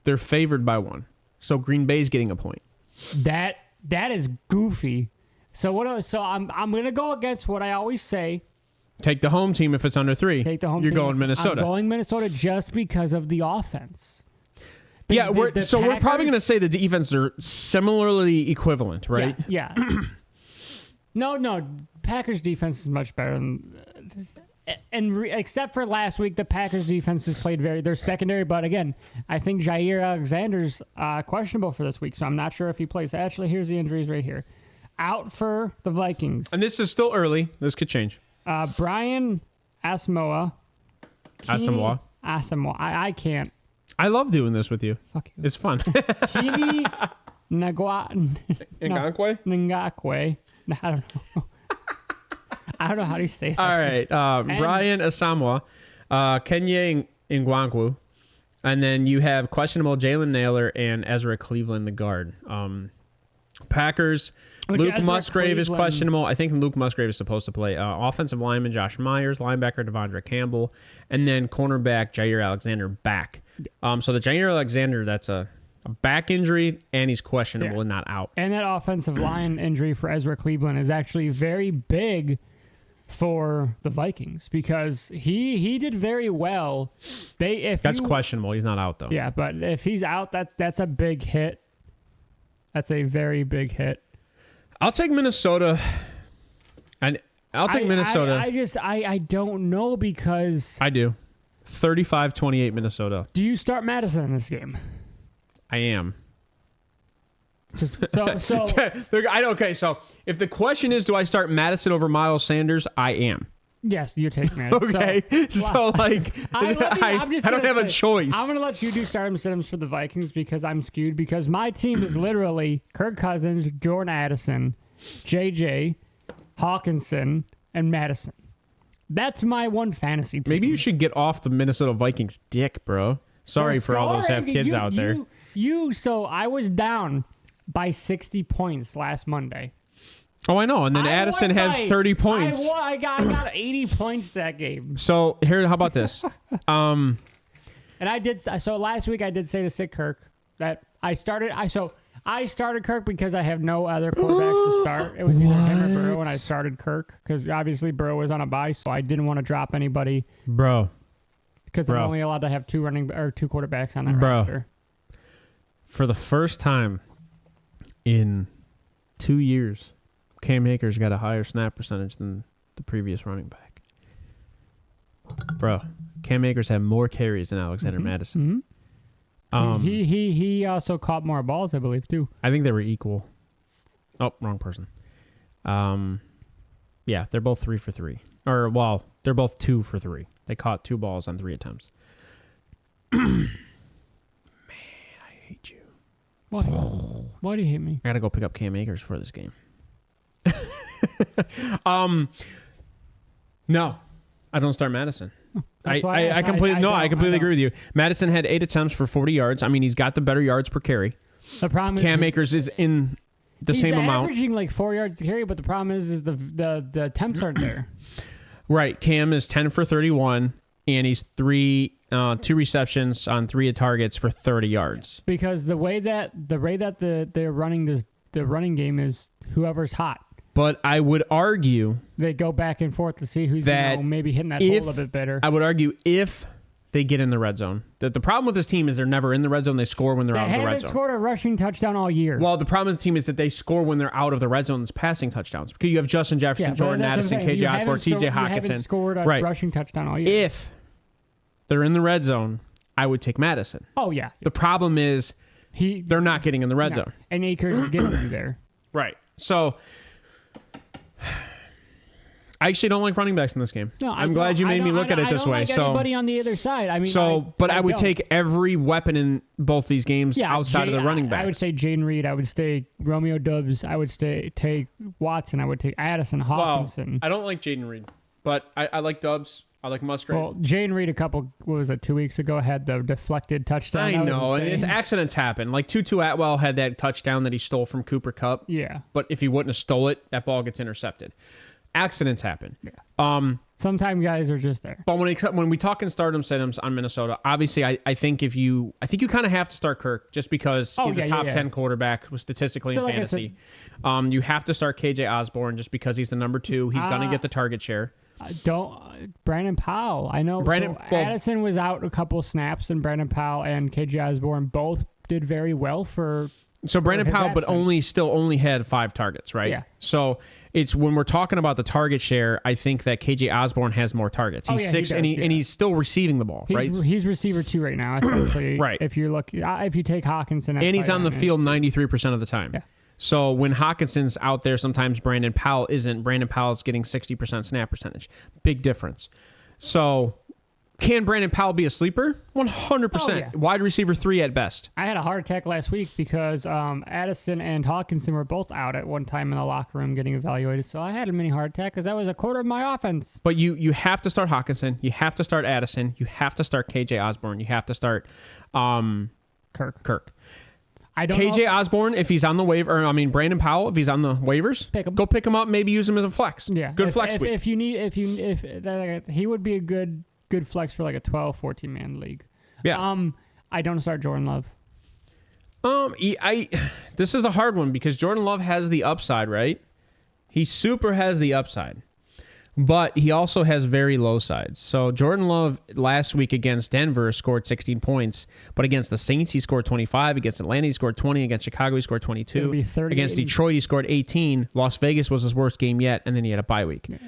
They're favored by 1. So Green Bay's getting a point. That is goofy. So I'm going to go against what I always say. Take the home team if it's under 3. Take the home You're team. going Minnesota. I'm going Minnesota just because of the offense. We're probably going to say the defense are similarly equivalent, right? Yeah. No. Packers defense is much better than, except for last week, the Packers defense has played their secondary. But again, I think Jair Alexander's questionable for this week, so I'm not sure if he plays. Actually, here's the injuries right here. Out for the Vikings. And this is still early. This could change. Brian Asamoah. Asamoah. I can't. I love doing this with you. Fuck you. It's fun. Kini Ngakwe. I don't know. I don't know how to say that. All right. Brian Asamoah, Kenye Ngwankwu, and then you have questionable Jalen Naylor and Ezra Cleveland, the guard. Packers, Luke Musgrave is questionable. I think Luke Musgrave is supposed to play. Offensive lineman Josh Myers, linebacker Devondre Campbell, and then cornerback Jair Alexander back. So the Jair Alexander, that's a back injury, and he's questionable and not out. And that offensive line injury for Ezra Cleveland is actually very big for the Vikings because he did very well. That's questionable. He's not out though. Yeah, but if he's out, that's a big hit. That's a very big hit. I'll take Minnesota. And I'll take Minnesota. I don't know because I do. 35-28 Minnesota. Do you start Madison in this game? I am. So So if the question is, do I start Madison over Miles Sanders? I am. Yes, you take Madison. Okay. So I don't have a choice. I'm going to let you do start and sit-ems for the Vikings because I'm skewed because my team is literally Kirk Cousins, Jordan Addison, JJ, Hawkinson, and Madison. That's my one fantasy team. Maybe you should get off the Minnesota Vikings dick, bro. Sorry for all those have kids out there. So I was down by 60 points last Monday. Oh, I know. And then Addison had 30 points. I got 80 points that game. So here, how about this? And I did. So last week I did say to sit Kirk that I started Kirk because I have no other quarterbacks to start. It was either him or Burrow, and I started Kirk because obviously Burrow was on a bye, so I didn't want to drop anybody. Bro. Because I'm only allowed to have two quarterbacks on that roster. For the first time in 2 years, Cam Akers got a higher snap percentage than the previous running back. Bro, Cam Akers had more carries than Alexander Madison. Mm-hmm. He also caught more balls, I believe, too. I think they were equal. Oh, wrong person. Yeah, they're both 3 for 3. They're both 2 for 3. They caught 2 balls on 3 attempts. Man, I hate you. Why? Why do you hate me? I gotta go pick up Cam Akers for this game. No, I don't start Madison. I completely agree with you. Madison had 8 attempts for 40 yards. I mean, he's got the better yards per carry. The problem is Cam Akers is in the same amount. He's averaging like 4 yards to carry, but the problem is the attempts aren't there. Right. Cam is 10 for 31, and he's 2 receptions on 3 targets for 30 yards. Because the way that they're running the running game is whoever's hot. But I would argue they go back and forth to see who's maybe hitting that hole a bit better. I would argue if they get in the red zone. The problem with this team is they're never in the red zone. They score when they're out of the red zone. They haven't scored a rushing touchdown all year. Well, the problem with the team is that they score when they're out of the red zone. It's passing touchdowns. Because you have Justin Jefferson, Jordan Addison, KJ Osborne, TJ Hawkinson. You haven't scored a rushing touchdown all year. If they're in the red zone, I would take Madison. Oh, yeah. The problem is they're not getting in the red zone. And Akers is getting you there. Right. So I actually don't like running backs in this game. No, I'm glad you made me look at it this way. I don't like anybody on the other side. I mean, I would take every weapon in both these games outside of the running backs. I would say Jaden Reed. I would say Romeo Doubs. I would take Watson. I would take Addison, Hawkinson. Well, I don't like Jaden Reed, but I like Doubs. I like Musgrave. Well, Jaden Reed 2 weeks ago had the deflected touchdown. I know, and accidents happen. Like Tutu Atwell had that touchdown that he stole from Cooper Kupp. Yeah. But if he wouldn't have stole it, that ball gets intercepted. Accidents happen. Yeah. Sometimes guys are just there. But when we talk in stardom settings on Minnesota, obviously I think you kind of have to start Kirk just because he's a top 10 quarterback statistically in fantasy. You have to start KJ Osborne just because he's the number 2. He's going to get the target share. Brandon Powell. I know. Addison was out a couple snaps, and Brandon Powell and KJ Osborne both did very well for. So Brandon Powell, but only had 5 targets, right? Yeah. So it's when we're talking about the target share, I think that KJ Osborne has more targets. He's 6, and he's still receiving the ball, right? He's receiver 2 right now, especially right. If you look, if you take Hawkinson, and he's on the field 93% of the time. Yeah. So when Hawkinson's out there, sometimes Brandon Powell isn't. Brandon Powell's getting 60% snap percentage. Big difference. So can Brandon Powell be a sleeper? 100%. Oh, yeah. Wide receiver 3 at best. I had a heart attack last week because Addison and Hawkinson were both out at one time in the locker room getting evaluated. So I had a mini heart attack because that was a quarter of my offense. But you have to start Hawkinson. You have to start Addison. You have to start KJ Osborne. You have to start Kirk. I don't KJ Osborne, if he's on the waiver, Brandon Powell, if he's on the waivers, go pick him up. Maybe use him as a flex. Yeah, good flex week. If he would be a good flex for like a 12, 14 man league. Yeah. I don't start Jordan Love. This is a hard one because Jordan Love has the upside, right? He super has the upside. But he also has very low sides. So Jordan Love last week against Denver scored 16 points, but against the Saints he scored 25, against Atlanta he scored 20, against Chicago he scored 22, against Detroit he scored 18. Las Vegas was his worst game yet, and then he had a bye week. Yeah.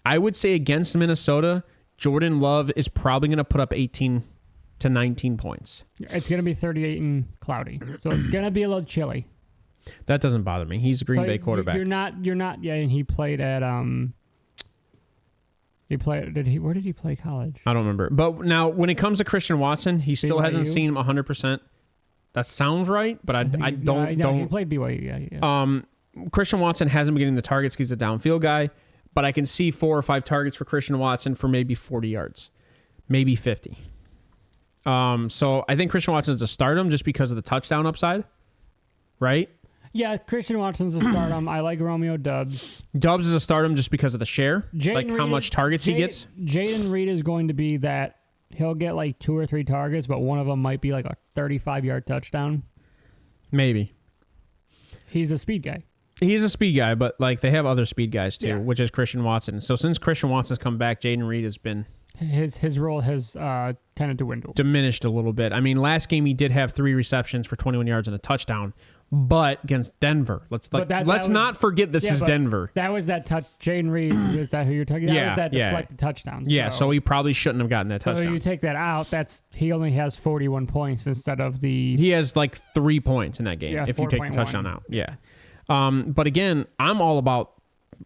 I would say against Minnesota, Jordan Love is probably going to put up 18 to 19 points. It's going to be 38 and cloudy, so it's going to be a little chilly. That doesn't bother me. He's a Green Bay quarterback. You're not. Yeah, and he played at Where did he play college? I don't remember. But now, when it comes to Christian Watson, he still hasn't seen him 100%. That sounds right, but I don't. He played BYU. Yeah. Christian Watson hasn't been getting the targets. He's a downfield guy, but I can see 4 or 5 targets for Christian Watson for maybe 40 yards, maybe 50. So I think Christian Watson is a stardom just because of the touchdown upside, right? Yeah, Christian Watson's a stardom. I like Romeo Doubs. Doubs is a stardom just because of the share, how much targets he gets. Jaden Reed is going to be that. He'll get like 2 or 3 targets, but one of them might be like a 35-yard touchdown. Maybe. He's a speed guy. He's a speed guy, but like they have other speed guys too, which is Christian Watson. So since Christian Watson's come back, Jaden Reed has been... His role has kind of dwindled. Diminished a little bit. I mean, last game he did have 3 receptions for 21 yards and a touchdown. But against Denver, let's not forget this is Denver. That was that touch. Jaden Reed, is that who you're talking about? That was that deflected touchdown. So he probably shouldn't have gotten that touchdown. So you take that out, he only has 41 points instead of the... He has like 3 points in that game if you take the touchdown out. Yeah. But again, I'm all about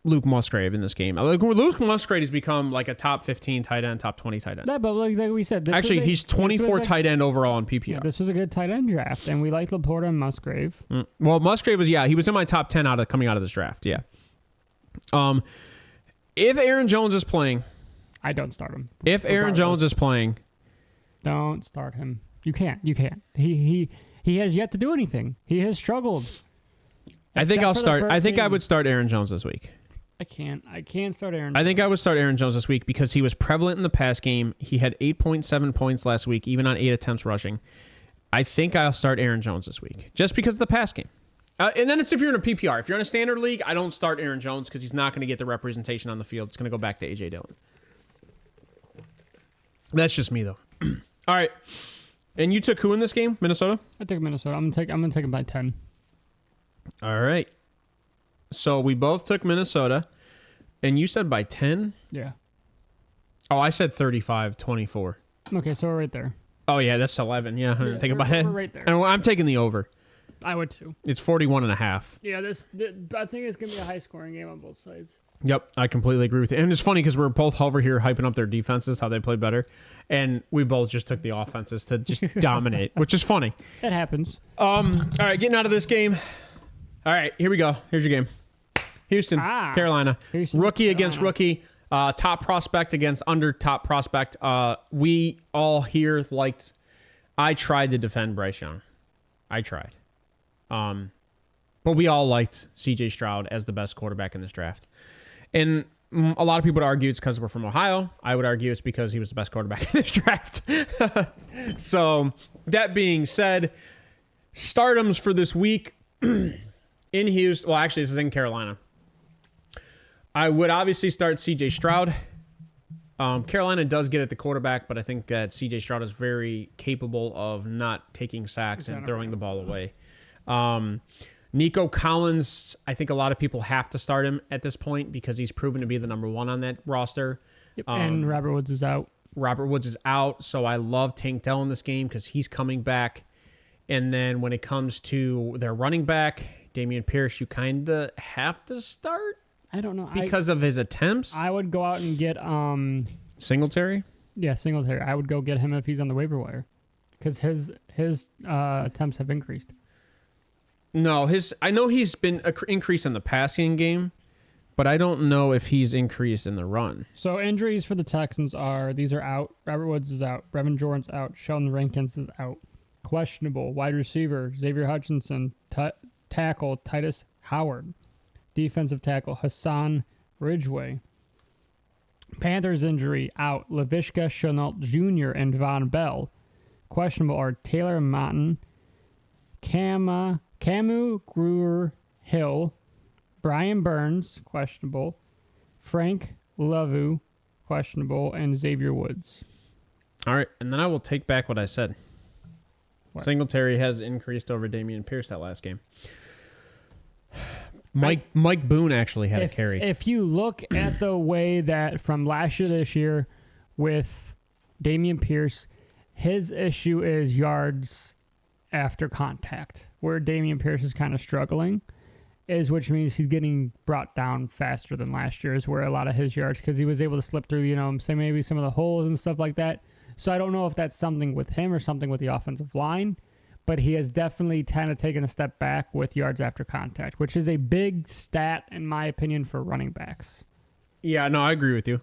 Luke Musgrave in this game. Luke Musgrave has become like a top 15 tight end, top 20 tight end. Yeah, but like we said... Actually, he's 24 tight end overall in PPR. Yeah, this was a good tight end draft, and we like Laporta and Musgrave. Well, Musgrave was, he was in my top 10 coming out of this draft, yeah. If Aaron Jones is playing... I don't start him. If Aaron Jones is playing... Don't start him. You can't. He has yet to do anything. He has struggled. I think I'll start. I think I would start Aaron Jones this week. I can't start Aaron Jones. I think I would start Aaron Jones this week because he was prevalent in the pass game. He had 8.7 points last week, even on 8 attempts rushing. I think I'll start Aaron Jones this week just because of the pass game. And then it's if you're in a PPR. If you're in a standard league, I don't start Aaron Jones because he's not going to get the representation on the field. It's going to go back to A.J. Dillon. That's just me, though. All right. And you took who in this game? Minnesota? I took Minnesota. I'm gonna take him by 10. All right. So we both took Minnesota, and you said by 10? Yeah. Oh, I said 35-24. Okay, so we're right there. Oh, yeah, that's 11. Yeah, I didn't think about it. We're right there. And I'm taking the over. I would too. It's 41.5. Yeah, I think it's going to be a high-scoring game on both sides. Yep, I completely agree with you. And it's funny because we're both over here hyping up their defenses, how they play better, and we both just took the offenses to just dominate, which is funny. It happens. All right, getting out of this game. All right, here we go. Here's your game. Houston, Carolina. Houston, rookie against rookie. Top prospect against under top prospect. We all here liked... I tried to defend Bryce Young. I tried. But we all liked C.J. Stroud as the best quarterback in this draft. And A lot of people would argue it's because we're from Ohio. I would argue it's because he was the best quarterback in this draft. So that being said, stardoms for this week in Houston. Well, actually, this is in Carolina. I would obviously start C.J. Stroud. Carolina does get at the quarterback, but I think that C.J. Stroud is very capable of not taking sacks and throwing the ball away. Nico Collins, I think a lot of people have to start him at this point because he's proven to be the number one on that roster. Yep. And Robert Woods is out. Robert Woods is out, so I love Tank Dell in this game because he's coming back. And then when it comes to their running back, Dameon Pierce, you kind of have to start. I don't know. Because of his attempts? I would go out and get... Singletary? Yeah, Singletary. I would go get him if he's on the waiver wire. Because his attempts have increased. No, I know he's been increased in the passing game, but I don't know if he's increased in the run. So injuries for the Texans these are out. Robert Woods is out. Brevin Jordan's out. Sheldon Rankins is out. Questionable. Wide receiver, Xavier Hutchinson. Tackle, Titus Howard. Defensive tackle, Hassan Ridgeway. Panthers injury, out. Laviska Shenault Jr. and Von Bell. Questionable are Taylor Motton, Camu Gruer-Hill, Brian Burns, questionable, Frank Lavu, questionable, and Xavier Woods. All right, and then I will take back what I said. What? Singletary has increased over Dameon Pierce that last game. Mike Boone actually had a carry. If you look at the way that from last year to this year with Dameon Pierce, his issue is yards after contact, where Dameon Pierce is kind of struggling, which means he's getting brought down faster than last year, is where a lot of his yards, because he was able to slip through, say maybe some of the holes and stuff like that. So I don't know if that's something with him or something with the offensive line, but he has definitely kind of taken a step back with yards after contact, which is a big stat, in my opinion, for running backs. Yeah, no, I agree with you.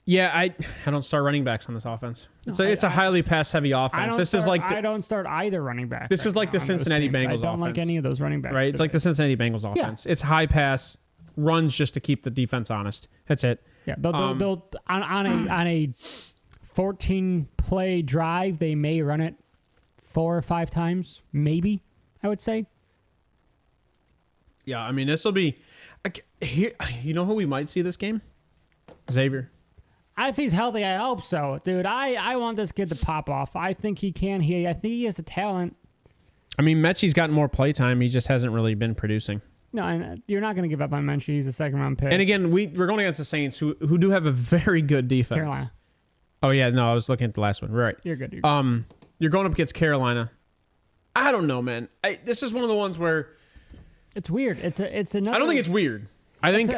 Yeah, I don't start running backs on this offense. It's a highly pass-heavy offense. I don't start either running back. This is like the Cincinnati Bengals offense. I don't like any of those running backs. Right? It's like the Cincinnati Bengals offense. Yeah. It's high pass, runs just to keep the defense honest. That's it. Yeah, they'll on a 14-play drive, they may run it 4 or 5 times, maybe, I would say. Yeah, I mean, this will be... Here, you know who we might see this game? Xavier. If he's healthy, I hope so. Dude, I want this kid to pop off. I think he can. I think he has the talent. I mean, Mechie's gotten more playtime. He just hasn't really been producing. No, and you're not going to give up on Mechie. He's a second-round pick. And again, we're going against the Saints, who do have a very good defense. Carolina. Oh, yeah, no, I was looking at the last one. Right. You're good. You're going up against Carolina. I don't know, man. This is one of the ones where... It's weird. It's another... I don't think it's weird. I think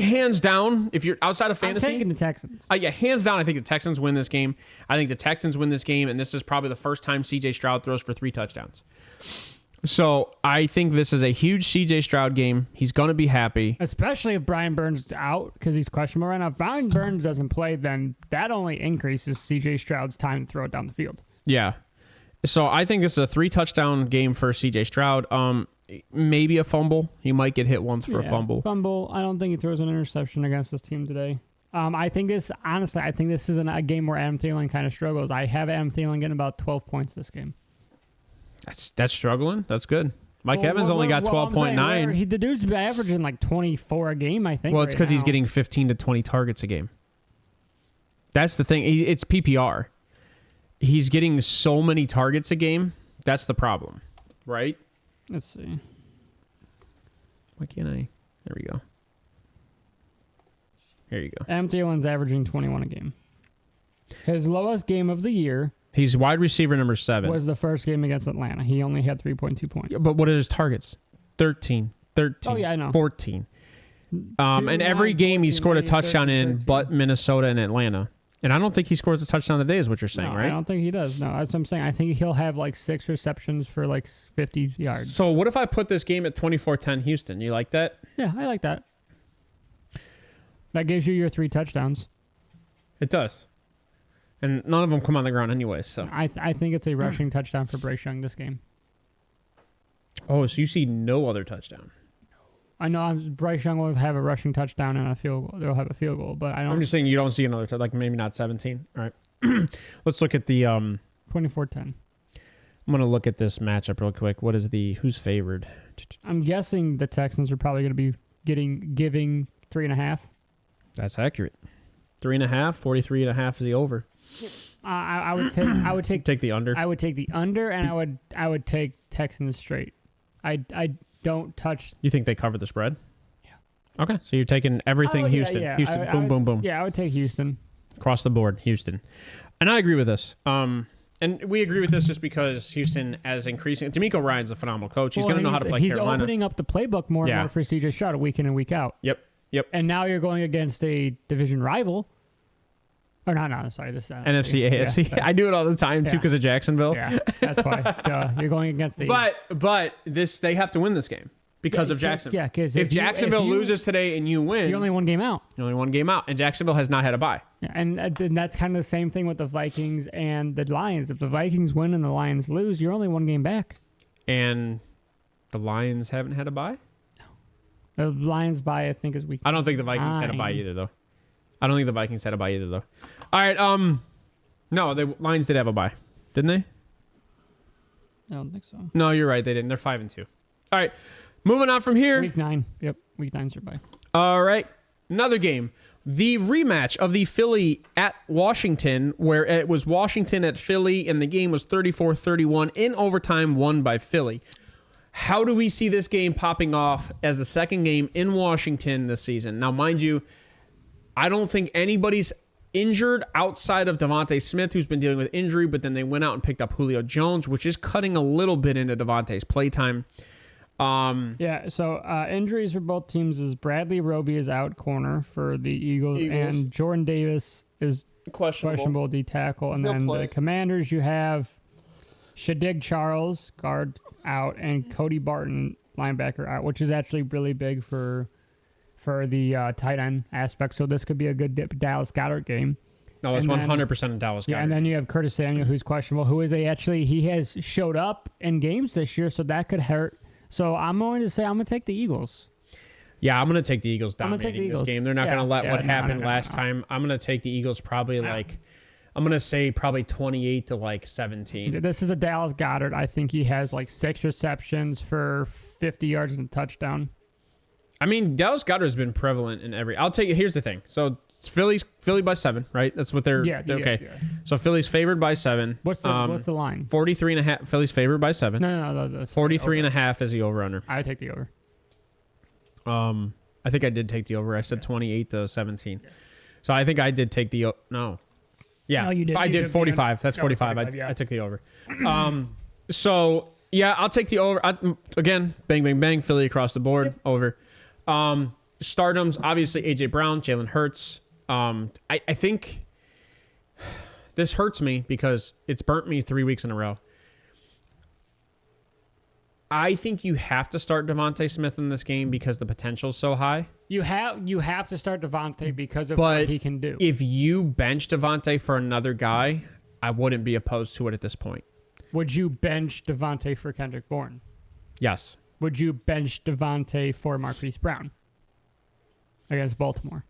hands down, if you're outside of fantasy... I'm taking the Texans. Yeah, hands down, I think the Texans win this game. I think the Texans win this game, and this is probably the first time C.J. Stroud throws for 3 touchdowns. So I think this is a huge C.J. Stroud game. He's going to be happy. Especially if Brian Burns is out, because he's questionable right now. If Brian Burns doesn't play, then that only increases C.J. Stroud's time to throw it down the field. Yeah. So I think this is a 3-touchdown game for C.J. Stroud. Maybe a fumble. He might get hit once for a fumble. I don't think he throws an interception against this team today. I think this is a game where Adam Thielen kind of struggles. I have Adam Thielen getting about 12 points this game. That's struggling. That's good. Mike Evans only got 12.9. The dude's averaging like 24 a game, I think. Well, it's because he's getting 15 to 20 targets a game. That's the thing. It's PPR. He's getting so many targets a game. That's the problem, right? Let's see. Why can't I? There we go. Here you go. Adam Thielen's averaging 21 a game. His lowest game of the year. He's wide receiver number 7. Was the first game against Atlanta. He only had 3.2 points. Yeah, but what are his targets? 13. Oh, yeah, I know. 14. And every game he scored a touchdown in, but Minnesota and Atlanta. And I don't think he scores a touchdown today, is what you're saying, right? I don't think he does. No, that's what I'm saying. I think he'll have like 6 receptions for like 50 yards. So what if I put this game at 24-10 Houston? You like that? Yeah, I like that. That gives you your 3 touchdowns. It does. And none of them come on the ground anyway. So I think it's a rushing touchdown for Bryce Young this game. Oh, so you see no other touchdown? I know Bryce Young will have a rushing touchdown and a field goal. They'll have a field goal, but I don't. I'm just saying you don't see another like maybe not 17. All right. Let's look at the 24-10. I'm gonna look at this matchup real quick. What is who's favored? I'm guessing the Texans are probably going to be giving 3.5. That's accurate. 3.5. 43.5 is the over. I would take Take the under. I would take the under, and I would take Texans straight. I don't touch. You think they cover the spread? Yeah. Okay, so you're taking everything Houston. Yeah. Houston, boom, boom. Yeah, I would take Houston. Across the board, Houston. And I agree with this. And we agree with this just because Houston, as increasing... D'Amico Ryan's a phenomenal coach. He's going to know how to play Carolina. He's opening up the playbook more and more for C.J. Stroud week in and week out. Yep. And now you're going against a division rival. Or not, sorry. This NFC, AFC. Yeah, I do it all the time, too, because of Jacksonville. Yeah, that's why. You're going against the... But they have to win this game. Because of Jacksonville. Yeah, because if Jacksonville loses today and you win... You're only one game out. You're only one game out. And Jacksonville has not had a bye. Yeah, and that's kind of the same thing with the Vikings and the Lions. If the Vikings win and the Lions lose, you're only one game back. And the Lions haven't had a bye? No. The Lions bye, I think, is week. I don't think the Vikings had a bye either, though. I don't think the Vikings had a bye either, though. All right, no, the Lions did have a bye. Didn't they? I don't think so. No, you're right. They didn't. They're 5-2. All right. Moving on from here. Week 9. Yep. Week 9's your bye. All right. Another game. The rematch of the Philly at Washington, where it was Washington at Philly, and the game was 34-31 in overtime, won by Philly. How do we see this game popping off as the second game in Washington this season? Now, mind you, I don't think anybody's injured outside of Devontae Smith, who's been dealing with injury, but then they went out and picked up Julio Jones, which is cutting a little bit into Devontae's playtime. So injuries for both teams is Bradley Roby is out corner for the Eagles. And Jordan Davis is questionable D tackle. And then the Commanders, you have Shadig Charles, guard, out, and Cody Barton, linebacker, out, which is actually really big for the tight end aspect. So this could be a good Dallas Goedert game. No, it's 100% Dallas Goedert. Yeah, and then you have Curtis Samuel, who's questionable, he has showed up in games this year, so that could hurt. So I'm going to say I'm going to take the Eagles. Yeah, I'm going to take the Eagles dominating this game. They're not going to let what happened last time. I'm going to take the Eagles probably I'm going to say probably 28 to 17. This is a Dallas Goedert. I think he has 6 receptions for 50 yards and a touchdown. I mean, Dallas Goedert has been prevalent in every... I'll take it. Here's the thing. So Philly by 7, right? That's what they're... okay. Yeah. So Philly's favored by 7. What's the line? 43.5. Philly's favored by 7. No. 43.5 is the over-under. I take the over. I think I did take the over. I said 28 to 17. Yeah. So I think I did take the... No. Yeah. No, you did. I did 45. That's 45. I took the over. So, yeah, I'll take the over. Again, bang, bang, bang. Philly across the board. Yep. Over. Stardoms, obviously A.J. Brown, Jalen Hurts. I think this hurts me because it's burnt me 3 weeks in a row. I think you have to start Devontae Smith in this game because the potential is so high. You have to start Devontae because of what he can do. If you bench Devontae for another guy, I wouldn't be opposed to it at this point. Would you bench Devontae for Kendrick Bourne? Yes. Would you bench Devontae for Marquise Brown against Baltimore?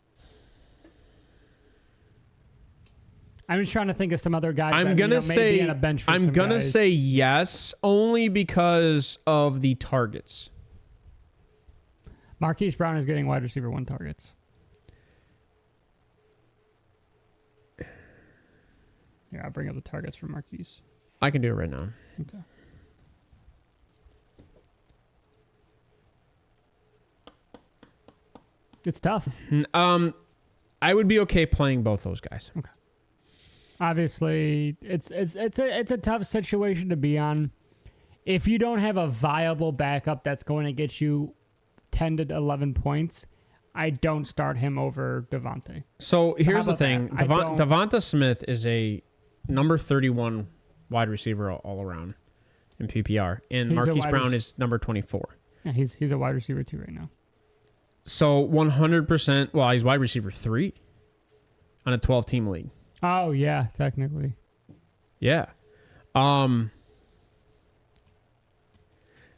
I'm just trying to think of some other guys. I'm gonna say yes, only because of the targets. Marquise Brown is getting wide receiver 1 targets. Yeah, I'll bring up the targets for Marquise. I can do it right now. Okay. It's tough. I would be okay playing both those guys. Okay. Obviously, it's a tough situation to be on. If you don't have a viable backup that's going to get you 10 to 11 points, I don't start him over Devontae. So here's the thing. Devonta Smith is a number 31 wide receiver all around in PPR. And Marquise Brown is number 24. Yeah, he's a wide receiver 2 right now. So 100%, well, he's wide receiver 3 on a 12-team league. Oh, yeah, technically. Yeah.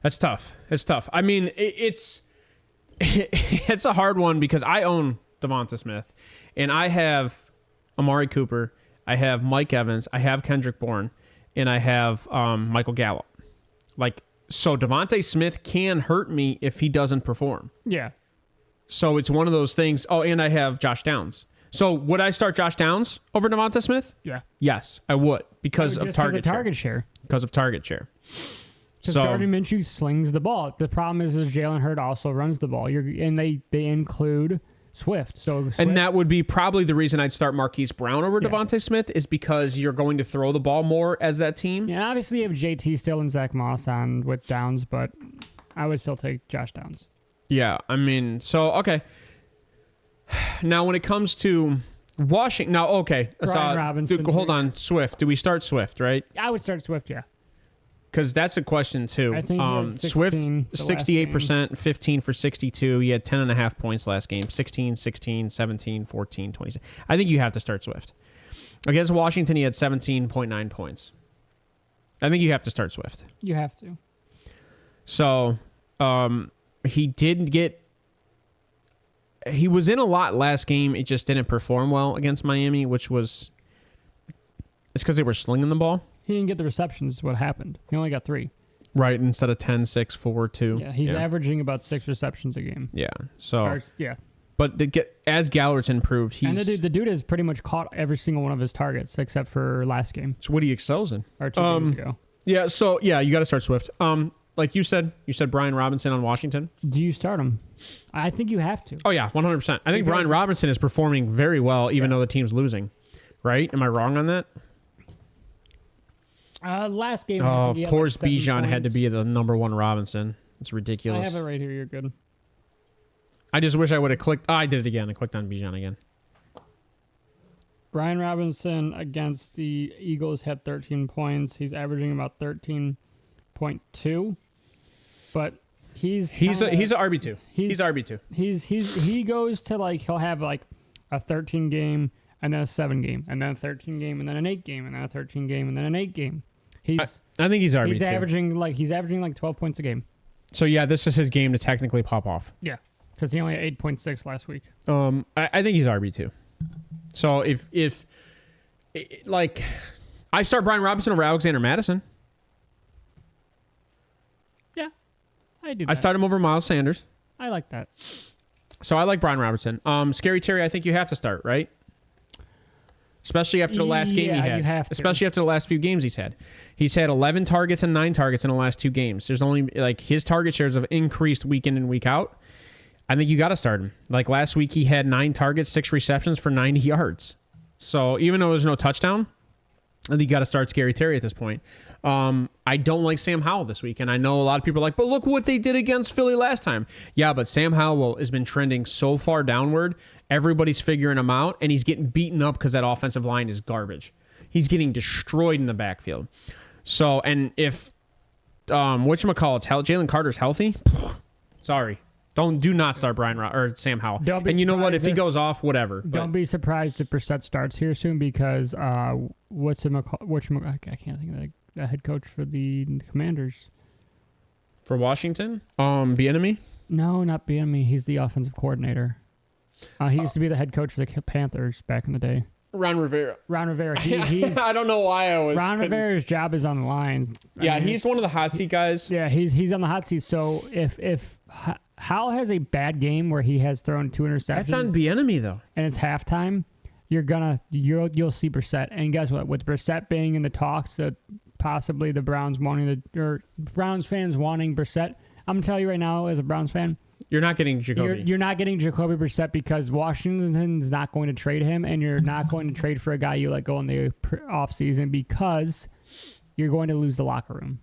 That's tough. It's tough. I mean, it's it's a hard one because I own Devonta Smith, and I have Amari Cooper, I have Mike Evans, I have Kendrick Bourne, and I have Michael Gallup. So Devonta Smith can hurt me if he doesn't perform. Yeah. So it's one of those things. Oh, and I have Josh Downs. So would I start Josh Downs over Devonta Smith? Yeah. Yes, I would because of target share. Because of target share. Because Gardner Minshew slings the ball. The problem is Jalen Hurd also runs the ball. And they include Swift. And that would be probably the reason I'd start Marquise Brown over Devonta Smith is because you're going to throw the ball more as that team. Yeah, obviously you have JT still and Zach Moss on with Downs, but I would still take Josh Downs. Yeah, I mean, so, okay. Now, when it comes to Washington, now, okay. Brian Robinson. Hold on, Swift. Do we start Swift, right? I would start Swift, yeah. Because that's a question, too. I think Swift, 68%, 15 for 62. He had 10.5 points last game. 16, 16, 17, 14, 26. I think you have to start Swift. Against Washington, he had 17.9 points. I think you have to start Swift. You have to. So, he did get... He was in a lot last game. It just didn't perform well against Miami, which was... It's because they were slinging the ball. He didn't get the receptions, is what happened. He only got 3. Right, instead of 10, 6, 4, 2. Yeah, he's averaging about 6 receptions a game. Yeah, so... Yeah. But as Gallerton proved, he's... And the dude has pretty much caught every single one of his targets, except for last game. It's what he excels in. Or 2 games ago. Yeah, so, you got to start Swift. Like you said Brian Robinson on Washington. Do you start him? I think you have to. Oh, yeah, 100%. I think Brian Robinson is performing very well, even though the team's losing. Right? Am I wrong on that? Last game. Oh, of course, Bijan had to be the number 1 Robinson. It's ridiculous. I have it right here. You're good. I just wish I would have clicked. Oh, I did it again. I clicked on Bijan again. Brian Robinson against the Eagles had 13 points. He's averaging about 13.2, but he's an RB2. He's RB2. He goes to he'll have a 13 game and then a 7 game and then a 13 game and then an 8 game and then a 13 game and then an 8 game. I think he's RB2. He's averaging 12 points a game. So yeah, this is his game to technically pop off. Yeah, because he only had 8.6 last week. I think he's RB2. So if I start Brian Robinson over Alexander Madison. Yeah, I do. I start him over Miles Sanders. I like that. So I like Brian Robinson. Scary Terry, I think you have to start, right? Especially after the last game he had. You have to. Especially after the last few games he's had. He's had 11 targets and 9 targets in the last 2 games. There's only his target shares have increased week in and week out. I think you got to start him. Last week he had 9 targets, 6 receptions for 90 yards. So even though there's no touchdown, I think you got to start Scary Terry at this point. I don't like Sam Howell this week, and I know a lot of people are like, but look what they did against Philly last time. Yeah, but Sam Howell has been trending so far downward. Everybody's figuring him out, and he's getting beaten up because that offensive line is garbage. He's getting destroyed in the backfield. So, and if Jalen Carter's healthy, sorry. Do not start or Sam Howell. And you know what? If he goes off, whatever. Don't be surprised if Brissett starts here soon because I can't think of the head coach for the Commanders. For Washington? Bieniemy? No, not Bieniemy. He's the offensive coordinator. He used to be the head coach for the Panthers back in the day. Ron Rivera. He's I don't know why I was. Ron Rivera's job is on the line. Yeah, he's one of the hot seat guys. Yeah, he's on the hot seat. So if Howell has a bad game where he has thrown 2 interceptions, that's on Bieniemy though, and it's halftime, you'll see Brissett. And guess what? With Brissett being in the talks, possibly the Browns Browns fans wanting Brissett, I'm gonna tell you right now, as a Browns fan, you're not getting Jacoby. You're not getting Jacoby Brissett because Washington's not going to trade him, and you're not going to trade for a guy you let go in the offseason because you're going to lose the locker room.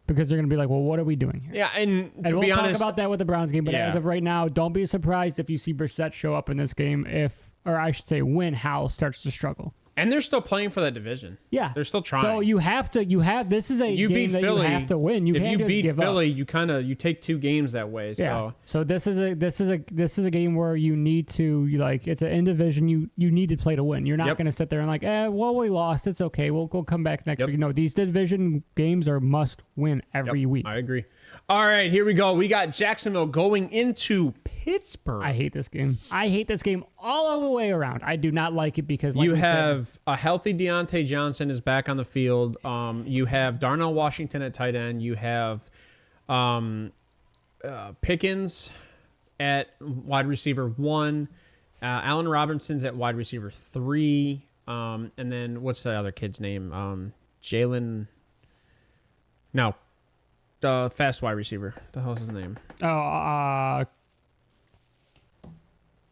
Because they're going to be like, well, what are we doing here? Yeah, and we'll be honest, talk about that with the Browns game, but as of right now, don't be surprised if you see Brissett show up in this game when Howell starts to struggle. And they're still playing for that division. Yeah. They're still trying. So this is a game that Philly, you have to win. If you beat Philly, you take 2 games that way. So. Yeah. So this is a game where you need to it's an in division. You need to play to win. You're not going to sit there and we lost. It's okay. We'll come back next week. No, these division games are must win every week. I agree. All right, here we go. We got Jacksonville going into Pittsburgh. Pittsburgh. I hate this game. I hate this game all the way around. I do not like it because like you have a healthy Deontay Johnson is back on the field. You have Darnell Washington at tight end. You have Pickens at wide receiver 1. Allen Robinson's at wide receiver 3. And then what's the other kid's name? Jalen. No. The fast wide receiver. What the hell's his name?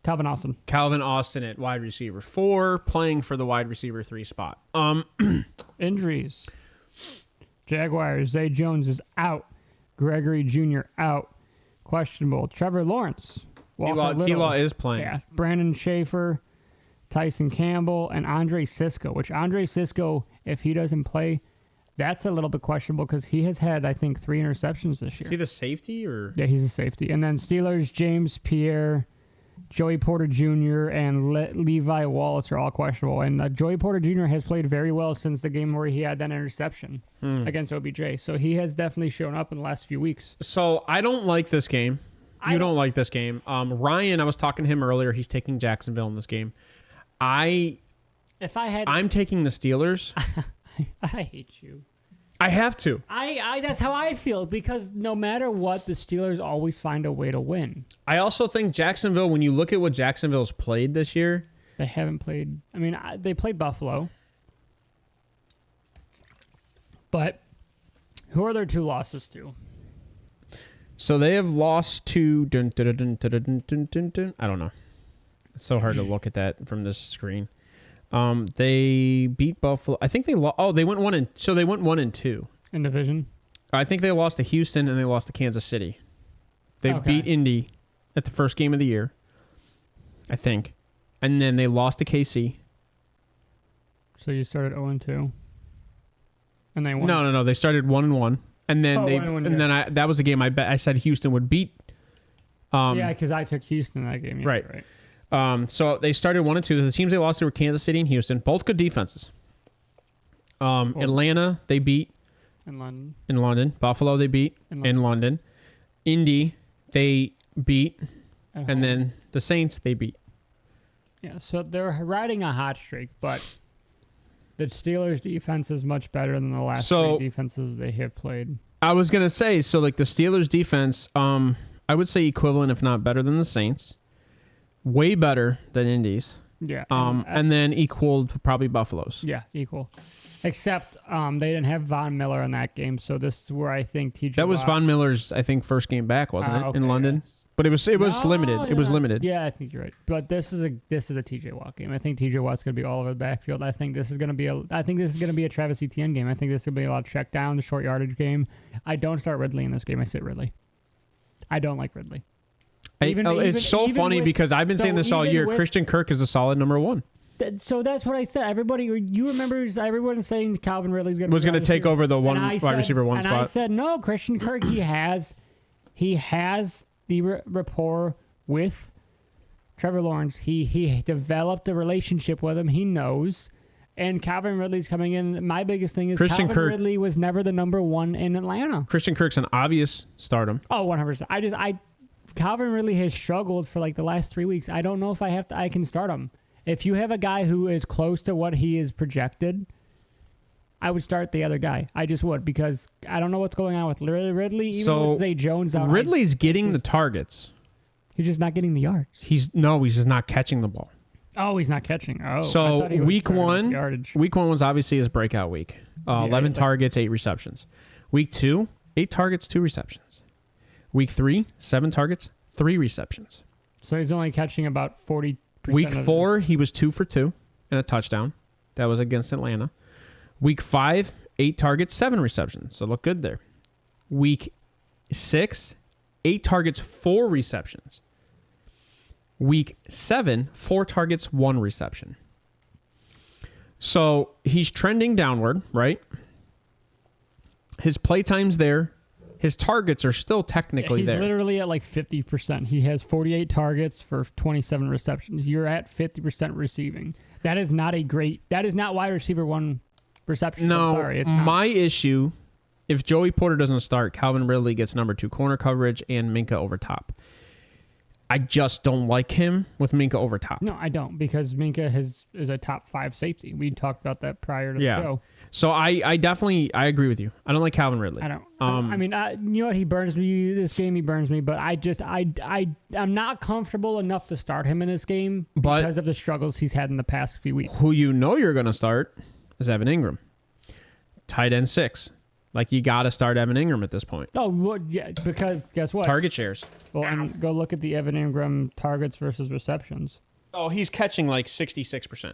Calvin Austin. Calvin Austin at wide receiver 4, playing for the wide receiver 3 spot. Injuries. Jaguars. Zay Jones is out. Gregory Jr. out. Questionable. Trevor Lawrence. T-Law is playing. Yeah. Brandon Schaefer, Tyson Campbell, and Andre Sisco, which Andre Sisco, if he doesn't play, that's a little bit questionable because he has had, I think, 3 interceptions this year. Is he the safety? Or Yeah, he's a safety. And then Steelers, James Pierre, Joey Porter Jr., and Levi Wallace are all questionable. And Joey Porter Jr. has played very well since the game where he had that interception against OBJ. So he has definitely shown up in the last few weeks. So I don't like this game. You don't like this game. Ryan, I was talking to him earlier. He's taking Jacksonville in this game. I'm taking the Steelers. I hate you. I have to. I that's how I feel because no matter what, the Steelers always find a way to win. I also think Jacksonville, when you look at what Jacksonville's played this year. They haven't played. I mean, they played Buffalo. But who are their 2 losses to? So they have lost to. I don't know. It's so hard to look at that from this screen. They beat Buffalo. I think they lost. Oh, they went 1 so they went 1-2 In division. I think they lost to Houston and they lost to Kansas City. They beat Indy at the first game of the year, I think, and then they lost to KC. So you started 0-2, and they won. No. They started 1-1, and then that was a game I said Houston would beat. Yeah, because I took Houston in that game. Yeah, right. So they started 1-2. The teams they lost to were Kansas City and Houston, both good defenses. Atlanta they beat in London. Buffalo they beat in London. Indy they beat, and then the Saints they beat. Yeah, so they're riding a hot streak, but the Steelers' defense is much better than the last 3 defenses they have played. I was gonna say, so like the Steelers' defense, I would say equivalent, if not better than the Saints. Way better than Indy's. Yeah. And then equaled probably Buffalo's. Yeah, equal. Except they didn't have Von Miller in that game, so this is where I think TJ. That was Von Miller's, I think, first game back, wasn't it, in London? Yes. But it was limited. Yeah. It was limited. Yeah, I think you're right. But this is a TJ Watt game. I think TJ Watt's going to be all over the backfield. I think this is going to be a Travis Etienne game. I think this is going to be a lot of check down, the short yardage game. I don't start Ridley in this game. I sit Ridley. I don't like Ridley. It's so funny because I've been saying this all year. Christian Kirk is a solid number 1. So that's what I said. Everybody, you remember everyone saying Calvin Ridley's going to take over the wide receiver 1 spot. And I said no, Christian Kirk. He has the rapport with Trevor Lawrence. He developed a relationship with him. He knows. And Calvin Ridley's coming in. My biggest thing is Calvin Ridley was never the number 1 in Atlanta. Christian Kirk's an obvious stardom. Oh, 100%. Calvin Ridley has struggled for like the last 3 weeks. I don't know if I can start him. If you have a guy who is close to what he is projected, I would start the other guy. I just would because I don't know what's going on with Ridley. Even with Zay Jones out, Ridley's getting the targets. He's just not getting the yards. He's just not catching the ball. Oh, he's not catching. Oh, so week 1 was obviously his breakout week. 11 targets, 8 receptions. Week 2, 8 targets, 2 receptions. Week 3, 7 targets, 3 receptions. So he's only catching about 40%. Week 4, he was 2 for 2 and a touchdown. That was against Atlanta. Week 5, 8 targets, 7 receptions. So look good there. Week 6, 8 targets, 4 receptions. Week 7, 4 targets, 1 reception. So he's trending downward, right? His playtime's there. His targets are still technically there. He's literally at like 50%. He has 48 targets for 27 receptions. You're at 50% receiving. That is not wide receiver 1 reception. No, sorry, it's not. My issue, if Joey Porter doesn't start, Calvin Ridley gets number 2 corner coverage and Minka over top. I just don't like him with Minkah over top. No, I don't, because Minkah is a top 5 safety. We talked about that prior to the show. So I definitely agree with you. I don't like Calvin Ridley. I don't. I mean, you know what? He burns me this game. He burns me, but I'm not comfortable enough to start him in this game because of the struggles he's had in the past few weeks. Who you know you're going to start is Evan Ingram, tight end 6. Like, you got to start Evan Ingram at this point. Oh, well, yeah, because guess what? Target shares. Well, and go look at the Evan Ingram targets versus receptions. Oh, he's catching like 66%.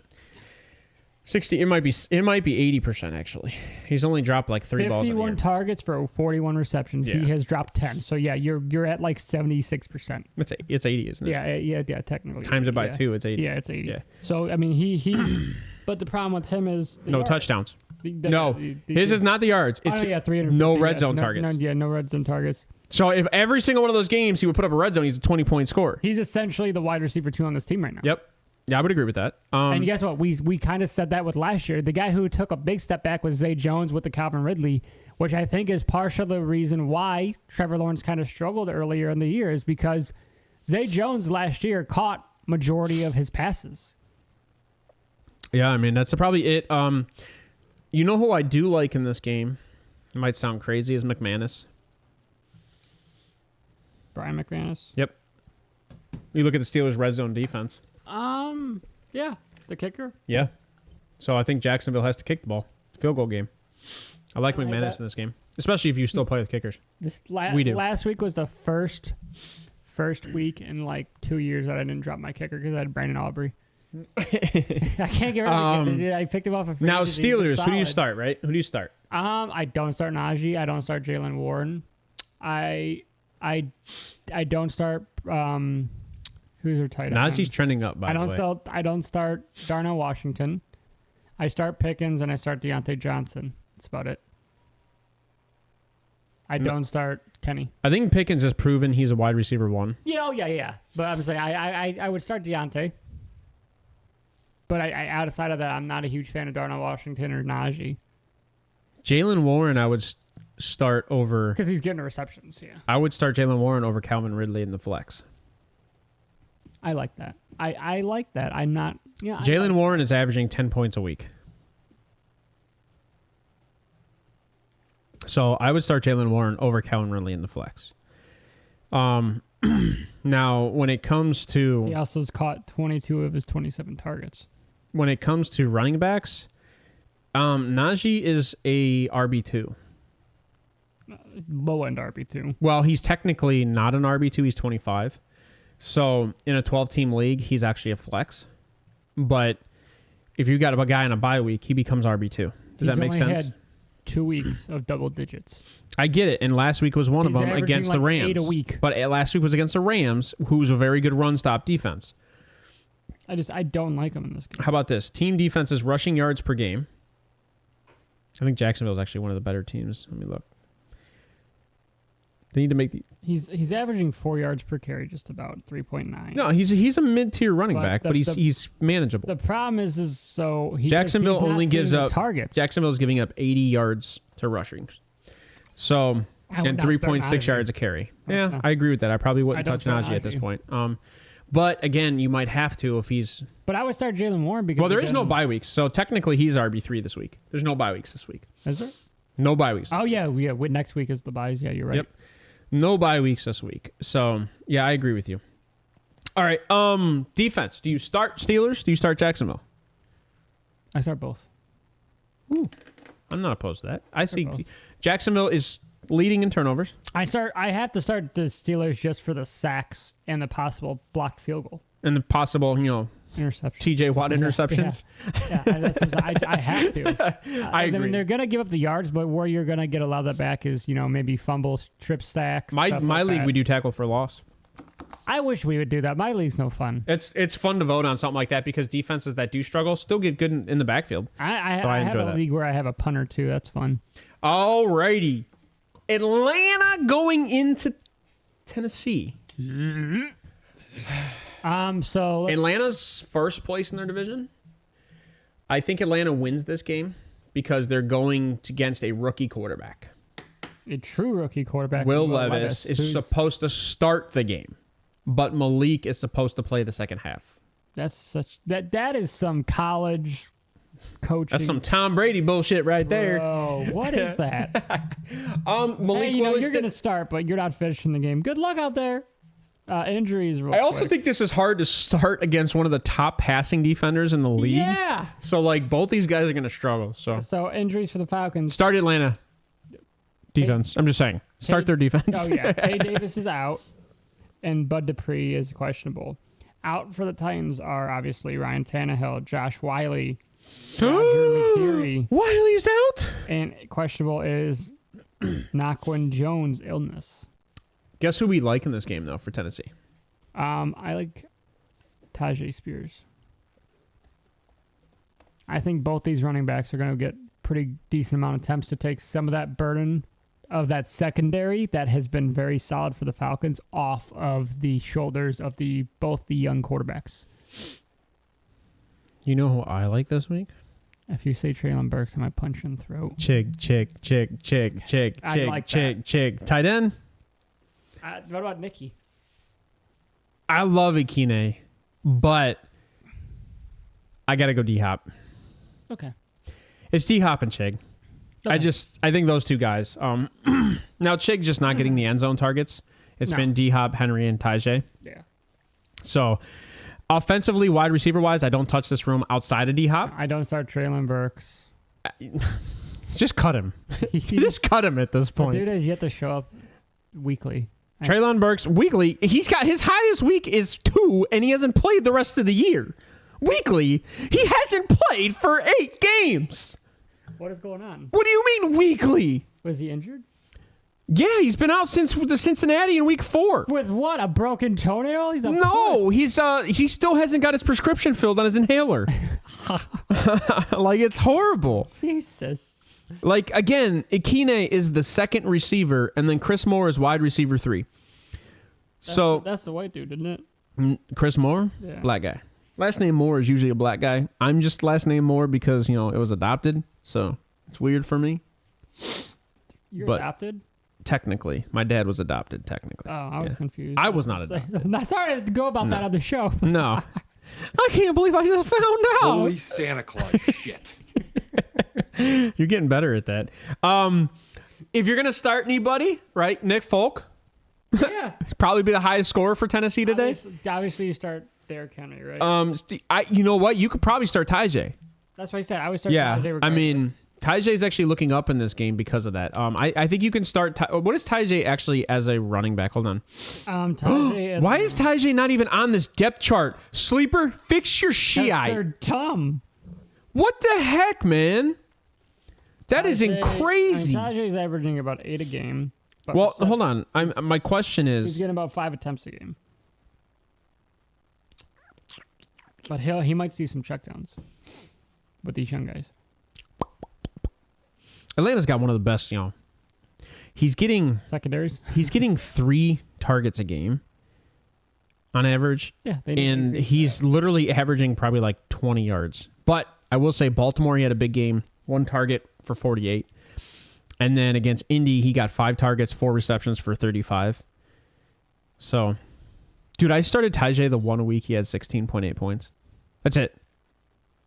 60. It might be 80% actually. He's only dropped like 3 balls. 51 targets for 41 receptions. Yeah. He has dropped 10. So yeah, you're at like 76%. It's 80, isn't it? Yeah. Technically. Times it by 2, it's 80. Yeah, it's 80. Yeah. So I mean, he. But the problem with him is no touchdowns. His is not the yards. It's 350. No red zone targets. No red zone targets. So if every single one of those games he would put up a red zone, he's a 20-point scorer. He's essentially the wide receiver 2 on this team right now. Yep. Yeah, I would agree with that. And guess what? We kind of said that with last year. The guy who took a big step back was Zay Jones with the Calvin Ridley, which I think is partially the reason why Trevor Lawrence kind of struggled earlier in the year, is because Zay Jones last year caught majority of his passes. Yeah, I mean, that's probably it. You know who I do like in this game? It might sound crazy, is McManus. Brian McManus? Yep. You look at the Steelers' red zone defense. Yeah, the kicker. Yeah. So I think Jacksonville has to kick the ball. Field goal game. I like McManus in this game, especially if you still play with kickers. We do. Last week was the first week in like 2 years that I didn't drop my kicker because I had Brandon Aubrey. I can't get rid of it. I picked him off. Now Steelers, who do you start? Right? Who do you start? I don't start Najee. I don't start Jalen Warren. I don't start. Who's their tight end? Najee's trending up. By the way, I don't start Darnell Washington. I start Pickens and I start Deontay Johnson. That's about it. I don't start Kenny. I think Pickens has proven he's a wide receiver 1. Yeah. But I'm saying I would start Deontay. But I outside of that, I'm not a huge fan of Darnell Washington or Najee. Jalen Warren, I would start over because he's getting the receptions. Yeah, I would start Jalen Warren over Calvin Ridley in the flex. I like that. I like that. I'm not. Yeah. Jalen Warren is averaging 10 points a week. So I would start Jalen Warren over Calvin Ridley in the flex. Now, when it comes to... He also has caught 22 of his 27 targets. When it comes to running backs, Najee is a RB2. Low-end RB2. Well, he's technically not an RB2. He's 25. So in a 12-team league, he's actually a flex. But if you got a guy in a bye week, he becomes RB2. Does that make sense? Had 2 weeks of double digits. I get it, and last week was one of them against the Rams. 8 a week. But last week was against the Rams, who's a very good run-stop defense. I don't like him in this game. How about this? Team defenses rushing yards per game. I think Jacksonville is actually one of the better teams. Let me look. They need to make the... He's averaging 4 yards per carry, just about 3.9. No, he's a mid-tier running back, but he's manageable. The problem is Jacksonville only gives up targets. Jacksonville's giving up 80 yards to rushing. So, and 3.6 yards a carry. Yeah, I agree with that. I probably wouldn't touch Najee at this point. But again, you might have to if he's... But I would start Jalen Warren because... Well, there is no bye weeks, so technically he's RB3 this week. There's no bye weeks this week. Is there? No bye weeks. Oh, yeah. Next week is the byes. Yeah, you're right. Yep. No bye weeks this week. So, yeah, I agree with you. All right. Defense. Do you start Steelers? Do you start Jacksonville? I start both. Ooh. I'm not opposed to that. I see Jacksonville is leading in turnovers. I have to start the Steelers just for the sacks and the possible blocked field goal. And the possible, interception. TJ Watt interceptions. Yeah. I have to. I agree. I mean, they're going to give up the yards, but where you're going to get a lot of that back is, maybe fumbles, trip stacks. My league, we do tackle for loss. I wish we would do that. My league's no fun. It's fun to vote on something like that because defenses that do struggle still get good in the backfield. I have a league where I have a punter too. That's fun. All righty. Atlanta going into Tennessee. Mm-hmm. So Atlanta's first place in their division. I think Atlanta wins this game because they're going against a rookie quarterback. A true rookie quarterback. Will Levis is supposed to start the game. but Malik is supposed to play the second half. That is some college coaching. That's some Tom Brady bullshit right there. Oh, what is that? Malik hey, Willis you're going to start, but you're not finishing the game. Good luck out there. Injuries real I also quick. think this is hard to start against one of the top passing defenders in the league. Yeah. So, like, both these guys are going to struggle. So injuries for the Falcons. start Atlanta defense. I'm just saying. Start their defense. Oh, yeah. Kay Davis is out, and Bud Dupree is questionable. Out for the Titans are obviously Ryan Tannehill, Josh Wiley, Roger McCreary. Wiley's out. And questionable is Naquan Jones' illness. Guess who we like in this game, though, for Tennessee? I like Tajay Spears. I think both these running backs are going to get pretty decent amount of attempts to take some of that burden of that secondary that has been very solid for the Falcons off of the shoulders of both the young quarterbacks. You know who I like this week? If you say Traylon Burks, I might punch you in the throat. Chig. I like that. Tight end? What about Nicky? I love Ikine, but I got to go D-Hop. Okay. It's D-Hop and Chig. Okay. I think those two guys. Now, Chig's just not getting the end zone targets. It's been D-Hop, Henry, and Tajay. Yeah. So, offensively, wide receiver-wise, I don't touch this room outside of D-Hop. I don't start Traylon Burks. Just cut him. Just cut him at this The point. dude has yet to show up weekly. Traylon Burks, weekly, he's got his highest week is 2, and he hasn't played the rest of the year. Weekly, he hasn't played for 8 games. What is going on? What do you mean weekly? Was he injured? Yeah, he's been out since the Cincinnati in week 4. With what? A broken toenail? He's a No, puss. he still hasn't got his prescription filled on his inhaler. Like, it's horrible. Jesus. Like, again, Ikine is the second receiver, and then Chris Moore is wide receiver 3. That's the white dude, isn't it? Chris Moore, Yeah. black guy. Last name Moore is usually a black guy. I'm just last name Moore because, it was adopted, so it's weird for me. You're But- adopted? Technically, my dad was adopted. Technically, Oh, I was confused. I was not adopted. Not sorry to go about that on the show. No, I can't believe I just found out. Holy Santa Claus shit. You're getting better at that. If you're gonna start anybody, right, Nick Folk, Yeah. probably be the highest scorer for Tennessee today. Obviously, you start Derrick Henry, right? You know what? You could probably start Tajay. That's what I said. I would start Yeah, Tajay I mean, Tajay's actually looking up in this game because of that. I think you can start. What is Tajay actually as a running back? Hold on. Tajay Why is Tajay not even on this depth chart? Sleeper, fix your shit. They're dumb. What the heck, man? That is crazy. Tajay's averaging about 8 a game. Well, hold on. My question He's is, getting about 5 attempts a game. But he might see some checkdowns with these young guys. Atlanta's got one of the best, he's getting Secondaries? 3 targets a game on average. Yeah. They need to And increase he's literally averaging probably like 20 yards. But I will say Baltimore, he had a big game, 1 target for 48. And then against Indy, he got 5 targets, 4 receptions for 35. So, dude, I started Tajay the 1 week. He had 16.8 points. That's it.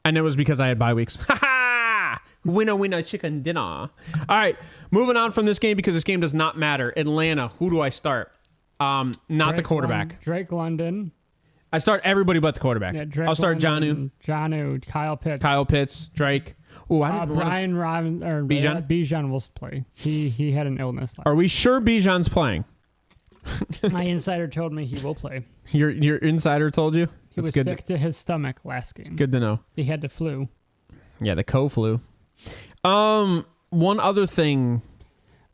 And it was because I had bye weeks. Ha ha! Winner, chicken dinner. All right, moving on from this game because this game does not matter. Atlanta, who do I start? Not the quarterback. Drake London. I start everybody but the quarterback. Yeah, Drake I'll start London, Jonnu, Kyle Pitts. Drake. Ooh, I didn't Brian Robin or Bijan? Bijan will play. He had an illness. Are we sure Bijan's playing? My insider told me he will play. Your insider told you? He was sick to his stomach last game. Good to know. He had the flu. Yeah, the co-flu. One other thing.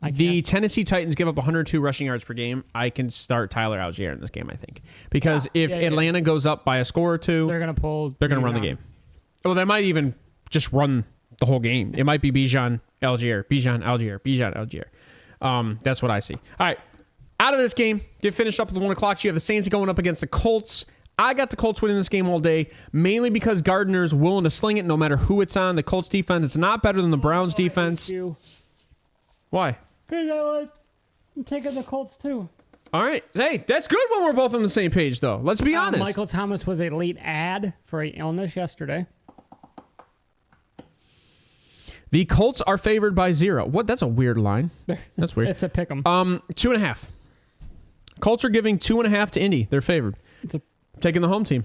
The Tennessee Titans give up 102 rushing yards per game. I can start Tyler Algier in this game, I think. Because if Atlanta goes up by a score or 2, they're going to run the game. Well, they might even just run the whole game. It might be Bijan, Algier. That's what I see. All right. Out of this game, get finished up with the 1 o'clock. You have the Saints going up against the Colts. I got the Colts winning this game all day, mainly because Gardner's willing to sling it no matter who it's on. The Colts defense is not better than the Browns defense. Why? Because I'm taking the Colts too. All right. Hey, that's good when we're both on the same page, though. Let's be honest. Michael Thomas was a late ad for an illness yesterday. The Colts are favored by 0. What? That's a weird line. That's weird. It's a pick 'em. 2.5. Colts are giving 2.5 to Indy. They're favored. Taking the home team.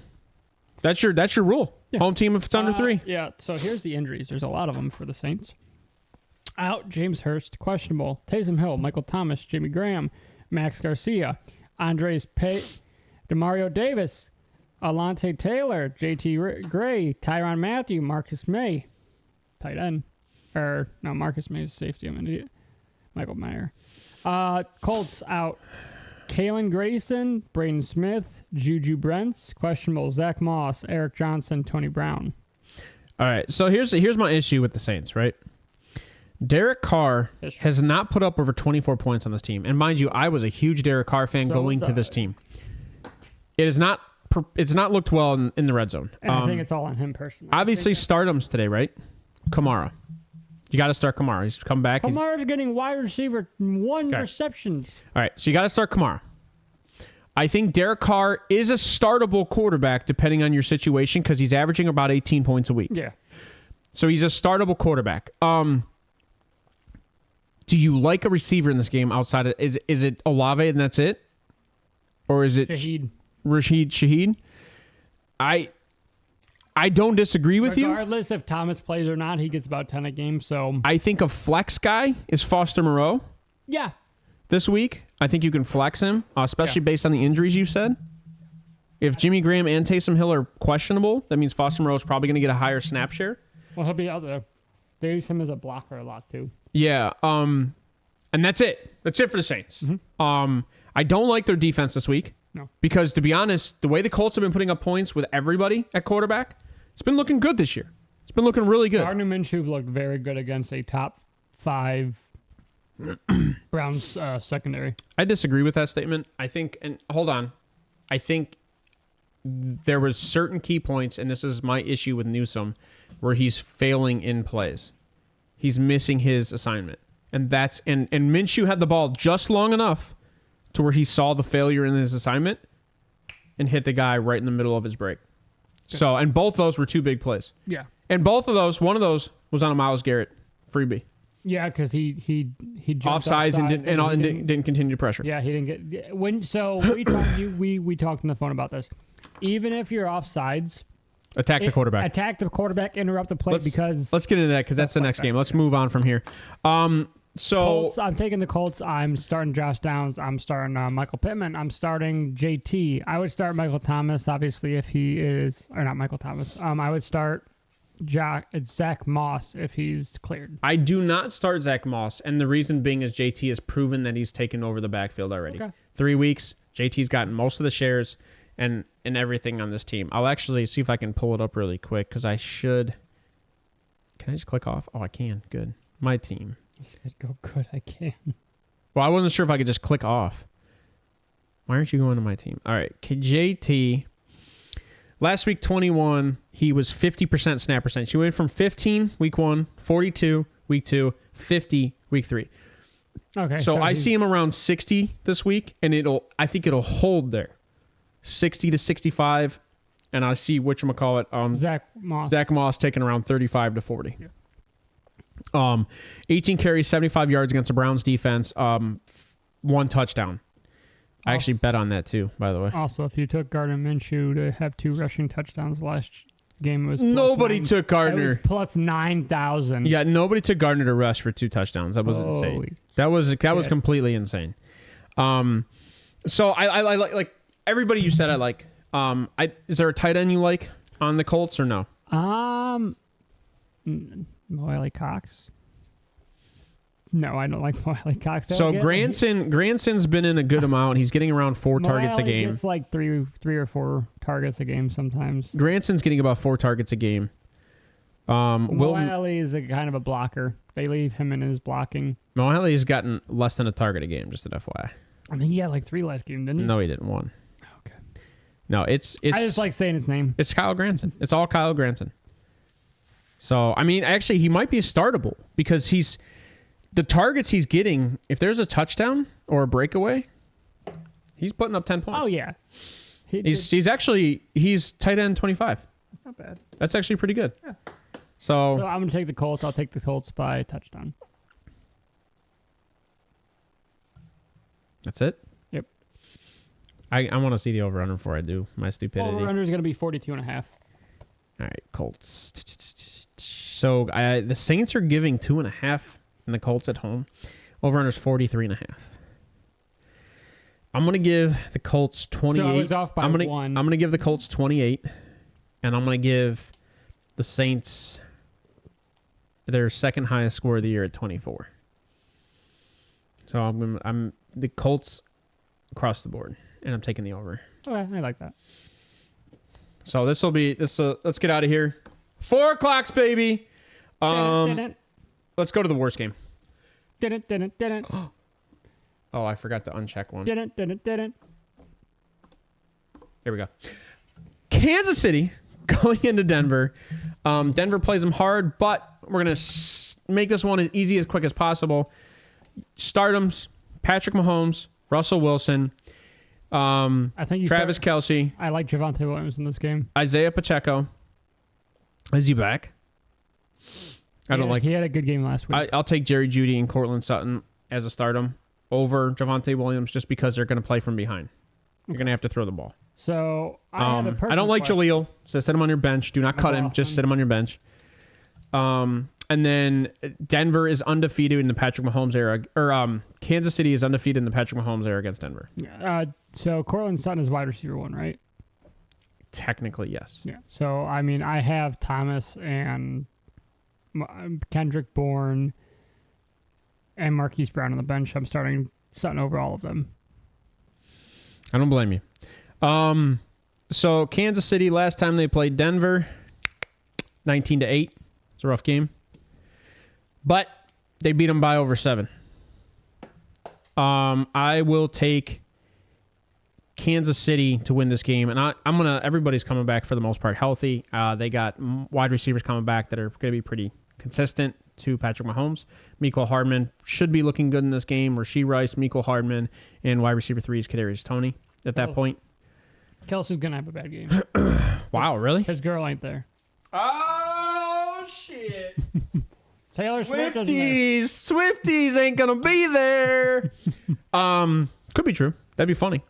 That's your rule. Yeah. Home team if it's under 3. Yeah. So here's the injuries. There's a lot of them for the Saints. Out, James Hurst, questionable. Taysom Hill, Michael Thomas, Jimmy Graham, Max Garcia, Andres Pate, Demario Davis, Alante Taylor, J.T. Gray, Tyrann Mathieu, Marcus May, tight end. Marcus May is safety. I'm an idiot. Michael Mayer. Colts out. Kalen Grayson, Braden Smith, Juju Brents, questionable. Zach Moss, Eric Johnson, Tony Brown. All right. So here's my issue with the Saints, right? Derek Carr has not put up over 24 points on this team. And mind you, I was a huge Derek Carr fan going to this team. It's not looked well in the red zone. And I think it's all on him personally. Obviously, stardom's today, right? Kamara. You got to start Kamara. He's come back. Kamara's getting wide receiver 1 receptions. All right, so you got to start Kamara. I think Derek Carr is a startable quarterback depending on your situation because he's averaging about 18 points a week. Yeah. So he's a startable quarterback. Do you like a receiver in this game outside of... Is it Olave and that's it? Or is it... Rashid Shaheed? I don't disagree with you. Regardless if Thomas plays or not, he gets about 10 a game, so... I think a flex guy is Foster Moreau. Yeah. This week, I think you can flex him, especially based on the injuries you said. If Jimmy Graham and Taysom Hill are questionable, that means Foster Moreau is probably going to get a higher snap share. Well, he'll be out there. They use him as a blocker a lot, too. Yeah, and that's it. That's it for the Saints. Mm-hmm. I don't like their defense this week. No. Because, to be honest, the way the Colts have been putting up points with everybody at quarterback, it's been looking good this year. It's been looking really good. Gardner Minshew looked very good against a top 5 Browns secondary. I disagree with that statement. I think, and hold on, I think there was certain key points, and this is my issue with Newsome, where he's failing in plays. He's missing his assignment. And Minshew had the ball just long enough to where he saw the failure in his assignment and hit the guy right in the middle of his break. So, and both those were 2 big plays. Yeah. And both of those, one of those was on a Myles Garrett freebie. Yeah, because he jumped offsides and didn't continue to pressure. Yeah, he didn't get we talked on the phone about this. Even if you're offsides, attack the quarterback. Interrupt the play let's get into that because that's the next game. Let's move on from here. Colts, I'm taking the Colts. I'm starting Josh Downs. I'm starting Michael Pittman. I'm starting JT. I would start Michael Thomas, obviously, if he is... Or not Michael Thomas. I would start Zach Moss if he's cleared. I do not start Zach Moss, and the reason being is JT has proven that he's taken over the backfield already. Okay. 3 weeks, JT's gotten most of the shares and everything on this team. I'll actually see if I can pull it up really quick, because I should... Can I just click off? Oh, I can. Good. My team. You said go good, I can. Well, I wasn't sure if I could just click off. Why aren't you going to my team? All right, JT. Last week, 21. He was 50% snap percentage. He went from 15 week 1, 42 week 2, 50 week 3. Okay. So I see him around 60 this week, and I think it'll hold there. 60 to 65, and I see whatchamacallit. Zach Moss taking around 35 to 40. Yeah. 18 carries, 75 yards against the Browns defense, 1 touchdown. I actually bet on that too, by the way. Also, if you took Gardner Minshew to have 2 rushing touchdowns last game, it was nobody took Gardner. It was plus 9,000. Yeah, nobody took Gardner to rush for 2 touchdowns. That was insane. That was completely insane. So I like everybody you said I like. Is there a tight end you like on the Colts or no? Wiley Cox. No, I don't like Wiley Cox. So Granson's been in a good amount. He's getting around 4 targets a game. It's like three or 4 targets a game sometimes. Granson's getting about 4 targets a game. Wiley is a kind of a blocker. They leave him in his blocking. Wiley's gotten less than a target a game, just an FYI. I think he had like 3 last game, didn't he? No, he didn't. 1. Okay. No, it's. I just like saying his name. It's Kyle Granson. It's all Kyle Granson. So, I mean, actually, he might be startable because the targets he's getting, if there's a touchdown or a breakaway, He's putting up 10 points. Oh yeah. He's tight end 25. That's not bad. That's actually pretty good. Yeah. So I'm gonna take the Colts. I'll take the Colts by a touchdown. That's it. Yep. I want to see the over-under before I do my stupidity. Over-under is gonna be 42.5. All right, Colts. So the Saints are giving 2.5 and the Colts at home. Over-under is 43.5. I'm gonna give the Colts 28. So I was off by one. I'm gonna give the Colts 28, and I'm gonna give the Saints their second highest score of the year at 24. So I'm the Colts across the board, and I'm taking the over. Okay, I like that. So let's get out of here. 4 o'clock, baby. Let's go to the worst game. Oh, I forgot to uncheck one. Here we go. Kansas City going into Denver. Denver plays them hard, but we're going to make this one as easy as quick as possible. Stardoms, Patrick Mahomes, Russell Wilson, I think Travis Kelce. I like Javonte Williams in this game. Isaiah Pacheco. Is he back? He had a good game last week. I'll take Jerry Jeudy and Cortland Sutton as a stardom over Javonte Williams just because they're going to play from behind. You're going to have to throw the ball. So I don't like Jaleel, so sit him on your bench. Do not cut him. Just sit him on your bench. And then Denver is undefeated in the Patrick Mahomes era, or Kansas City is undefeated in the Patrick Mahomes era against Denver. So Cortland Sutton is wide receiver 1, right? Technically, yes. Yeah. So I mean, I have Thomas and Kendrick Bourne and Marquise Brown on the bench. I'm starting Sutton over all of them. I don't blame you. So Kansas City, last time they played Denver, 19-8. It's a rough game. But they beat them by over 7. I will take Kansas City to win this game. And everybody's coming back for the most part healthy. They got wide receivers coming back that are going to be pretty consistent to Patrick Mahomes. Mecole Hardman should be looking good in this game. Rashee Rice, Mecole Hardman, and wide receiver 3 is Kadarius Toney at that point. Kelsey's going to have a bad game. Wow, really? His girl ain't there. Oh, shit. Taylor Swift isn't there. Swifties ain't going to be there. Could be true. That'd be funny.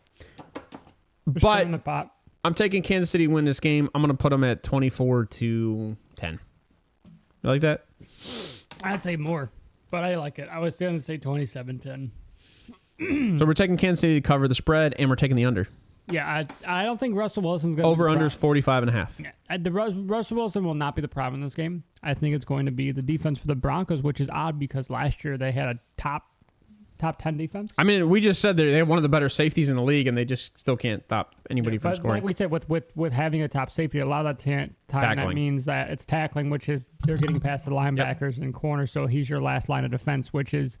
But in the pot. I'm taking Kansas City to win this game. I'm going to put them at 24-10. You like that? I'd say more, but I like it. I was going to say 27-10. So we're taking Kansas City to cover the spread, and we're taking the under. Yeah, I don't think Russell Wilson's going to over under is 45.5. Yeah, Russell Wilson will not be the problem in this game. I think it's going to be the defense for the Broncos, which is odd because last year they had a top 10 defense. I mean, we just said they have one of the better safeties in the league, and they just still can't stop anybody from scoring. Like we said, with having a top safety, a lot of that time that means that it's tackling, which is they're getting past the linebackers and corners, so he's your last line of defense, which is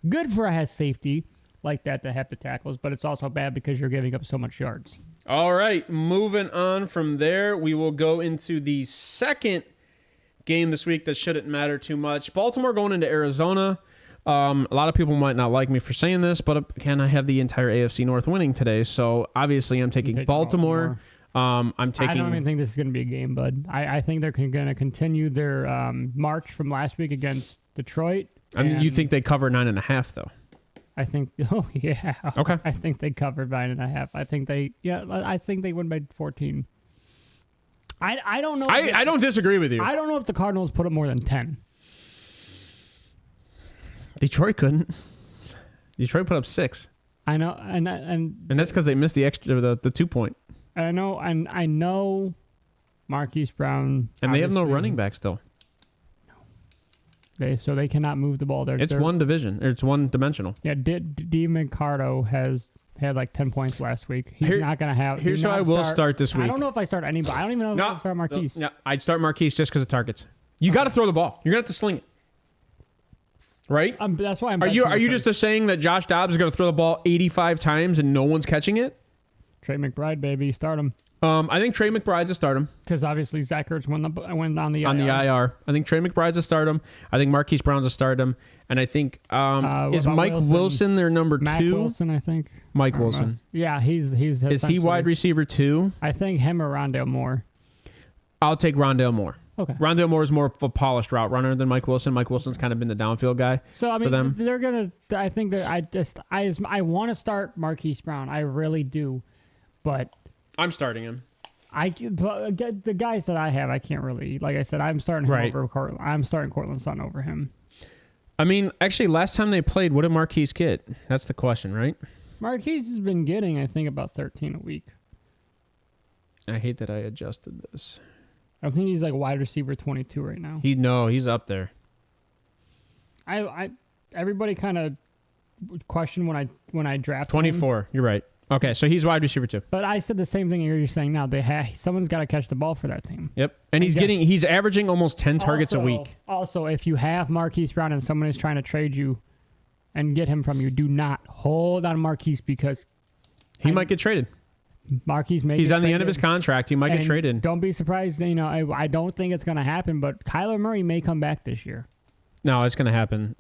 good for a safety like that to have the tackles, but it's also bad because you're giving up so much yards. All right, moving on from there, we will go into the second game this week that shouldn't matter too much. Baltimore going into Arizona. A lot of people might not like me for saying this, but again, I have the entire AFC North winning today, so obviously I'm taking Baltimore. I don't even think this is going to be a game, bud. I think they're going to continue their march from last week against Detroit. I mean, you think they cover 9.5 though? I think. Oh yeah. Okay. I think they covered 9.5. I think they win by 14. I don't know. I don't disagree with you. I don't know if the Cardinals put up more than 10. Detroit couldn't. Detroit put up 6. I know, and that's because they missed the extra the 2-point. I know, and I know Marquise Brown, and they have no running back still. So they cannot move the ball. It's one division. It's one dimensional. Yeah, D. Mercado has had like 10 points last week. He's not going to have. Here's who I will start this week. I don't know if I start anybody. I don't even know if I start Marquise. No, I'd start Marquise just because of targets. You got to throw the ball. You're going to have to sling it. Right? That's why I'm. Are you just saying that Josh Dobbs is going to throw the ball 85 times and no one's catching it? Trey McBride, baby, start him. I think Trey McBride's a stardom. Because obviously Zach Ertz went on the IR. On the IR. I think Trey McBride's a stardom. I think Marquise Brown's a stardom. And I think is Mike Wilson their number Matt 2? Wilson, I think. Mike Wilson. Yeah, he's Is he wide receiver 2? I think him or Rondale Moore. I'll take Rondale Moore. Okay. Rondale Moore is more of a polished route runner than Mike Wilson. Mike Wilson's kind of been the downfield guy. So I mean, for them. they're gonna. I think that I want to start Marquise Brown. I really do, but I'm starting him. But the guys that I have, I can't really. Like I said, I'm starting him over Cortland. I'm starting Cortland Sutton over him. I mean, actually, last time they played, what did Marquise get? That's the question, right? Marquise has been getting, I think, about 13 a week. I hate that I adjusted this. I think he's like wide receiver 22 right now. He's up there. Everybody kind of questioned when I drafted 24. him. You're right. Okay, so he's wide receiver 2. But I said the same thing you're saying now. Someone's got to catch the ball for that team. Yep, and he's averaging almost 10 targets a week. Also, if you have Marquise Brown and someone is trying to trade you and get him from you, do not hold on Marquise because he might get traded. Marquise may He's get on the end of traded. his contract. He might get traded. Don't be surprised. I don't think it's going to happen, but Kyler Murray may come back this year. No, it's going to happen.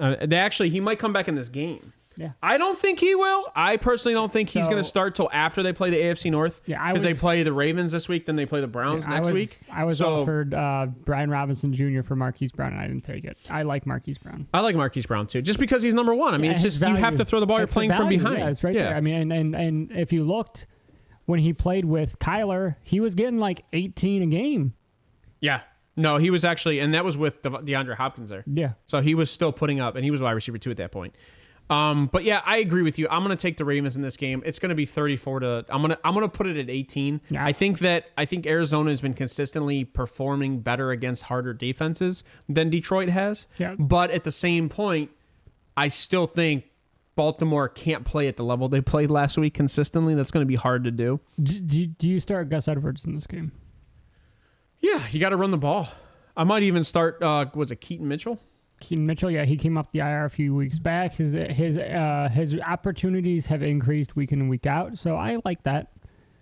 He might come back in this game. Yeah. I don't think he will. I personally don't think he's going to start till after they play the AFC North. Yeah, because they play the Ravens this week, then they play the Browns next week. I was offered Brian Robinson Jr. for Marquise Brown, and I didn't take it. I like Marquise Brown. I like Marquise Brown too, just because he's number 1. I mean, it's just value, you have to throw the ball. You're playing from behind. Yeah, it's right there. I mean, and if you looked when he played with Kyler, he was getting like 18 a game. Yeah. No, he was actually, and that was with DeAndre Hopkins there. Yeah. So he was still putting up, and he was wide receiver 2 at that point. But yeah, I agree with you. I'm going to take the Ravens in this game. It's going to be 34 to. I'm going to put it at 18. Yeah. I think Arizona has been consistently performing better against harder defenses than Detroit has. Yeah. But at the same point, I still think Baltimore can't play at the level they played last week consistently. That's going to be hard to do. Do you start Gus Edwards in this game? Yeah, you got to run the ball. I might even start. Was it Keaton Mitchell? Keaton Mitchell, yeah, he came off the IR a few weeks back. His opportunities have increased week in and week out, so I like that.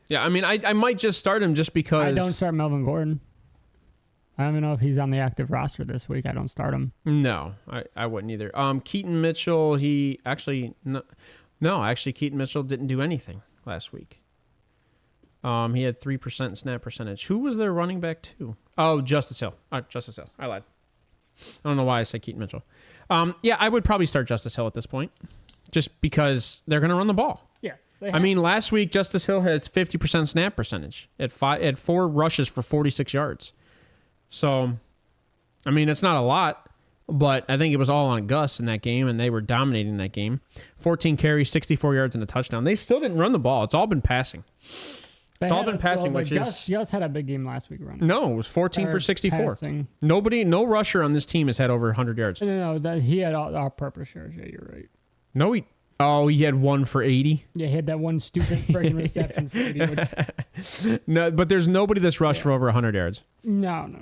Yeah, I mean, I might just start him just because. I don't start Melvin Gordon. I don't even know if he's on the active roster this week. I don't start him. No, I wouldn't either. Keaton Mitchell, he actually actually Keaton Mitchell didn't do anything last week. He had 3% snap percentage. Who was their running back too? Oh, Justice Hill. Justice Hill. I lied. I don't know why I said Keaton Mitchell. Yeah, I would probably start Justice Hill at this point, just because they're going to run the ball. Yeah. I mean, last week Justice Hill had 50% snap percentage at 4 rushes for 46 yards. So, I mean, it's not a lot, but I think it was all on Gus in that game, and they were dominating that game. 14 carries, 64 yards, and a touchdown. They still didn't run the ball. It's all been passing. It's all been passing, which is... Gus had a big game last week running. No, it was 14 for 64. Passing. No rusher on this team has had over 100 yards. No, he had all-purpose yards. Yeah, you're right. No, he had 1 for 80. Yeah, he had that one stupid friggin' reception for 80. No, but there's nobody that's rushed for over 100 yards. No.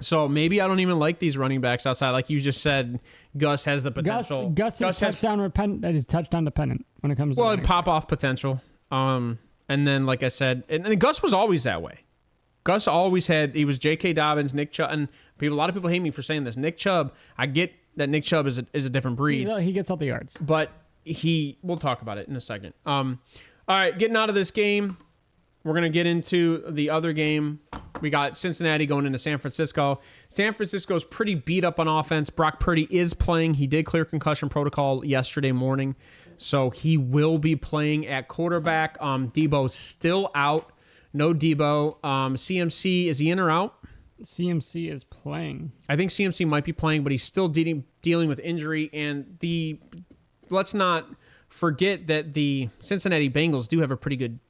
So maybe I don't even like these running backs outside. Like you just said, Gus has the potential. Gus is touchdown dependent when it comes to... Well, pop-off potential. And then, like I said, and Gus was always that way. Gus always he was J.K. Dobbins, Nick Chubb, and a lot of people hate me for saying this. Nick Chubb, I get that Nick Chubb is a different breed. He gets all the yards. But we'll talk about it in a second. All right, getting out of this game, we're going to get into the other game. We got Cincinnati going into San Francisco. San Francisco's pretty beat up on offense. Brock Purdy is playing. He did clear concussion protocol yesterday morning. So he will be playing at quarterback. Debo's still out. No Debo. CMC, is he in or out? CMC is playing. I think CMC might be playing, but he's still dealing with injury. And let's not forget that the Cincinnati Bengals do have a pretty good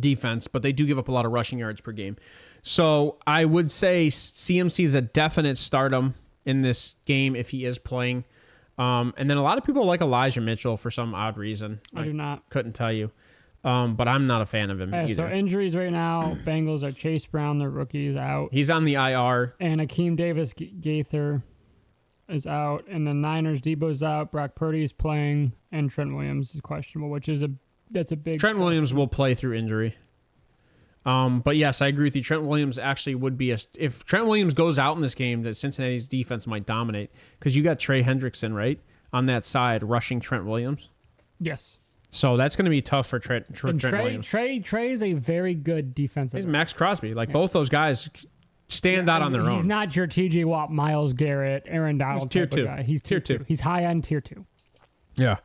defense, but they do give up a lot of rushing yards per game. So I would say CMC is a definite stardom in this game if he is playing. And then a lot of people like Elijah Mitchell for some odd reason. I do not. Couldn't tell you. But I'm not a fan of him either. So injuries right now, Bengals are Chase Brown, their rookie, is out. He's on the IR. And Akeem Davis Gaither is out. And the Niners, Debo's out. Brock Purdy is playing. And Trent Williams is questionable, that's a big... Trent Williams will play through injury. But yes, I agree with you. Trent Williams actually would be if Trent Williams goes out in this game, that Cincinnati's defense might dominate because you got Trey Hendrickson right on that side rushing Trent Williams. Yes. So that's going to be tough for Trent Williams. Trey is a very good defensive. He's Max Crosby. Both those guys stand out on their own. He's not your T.J. Watt, Miles Garrett, Aaron Donald Tier type of 2. guy. He's Tier 2. He's high-end Tier 2. Yeah.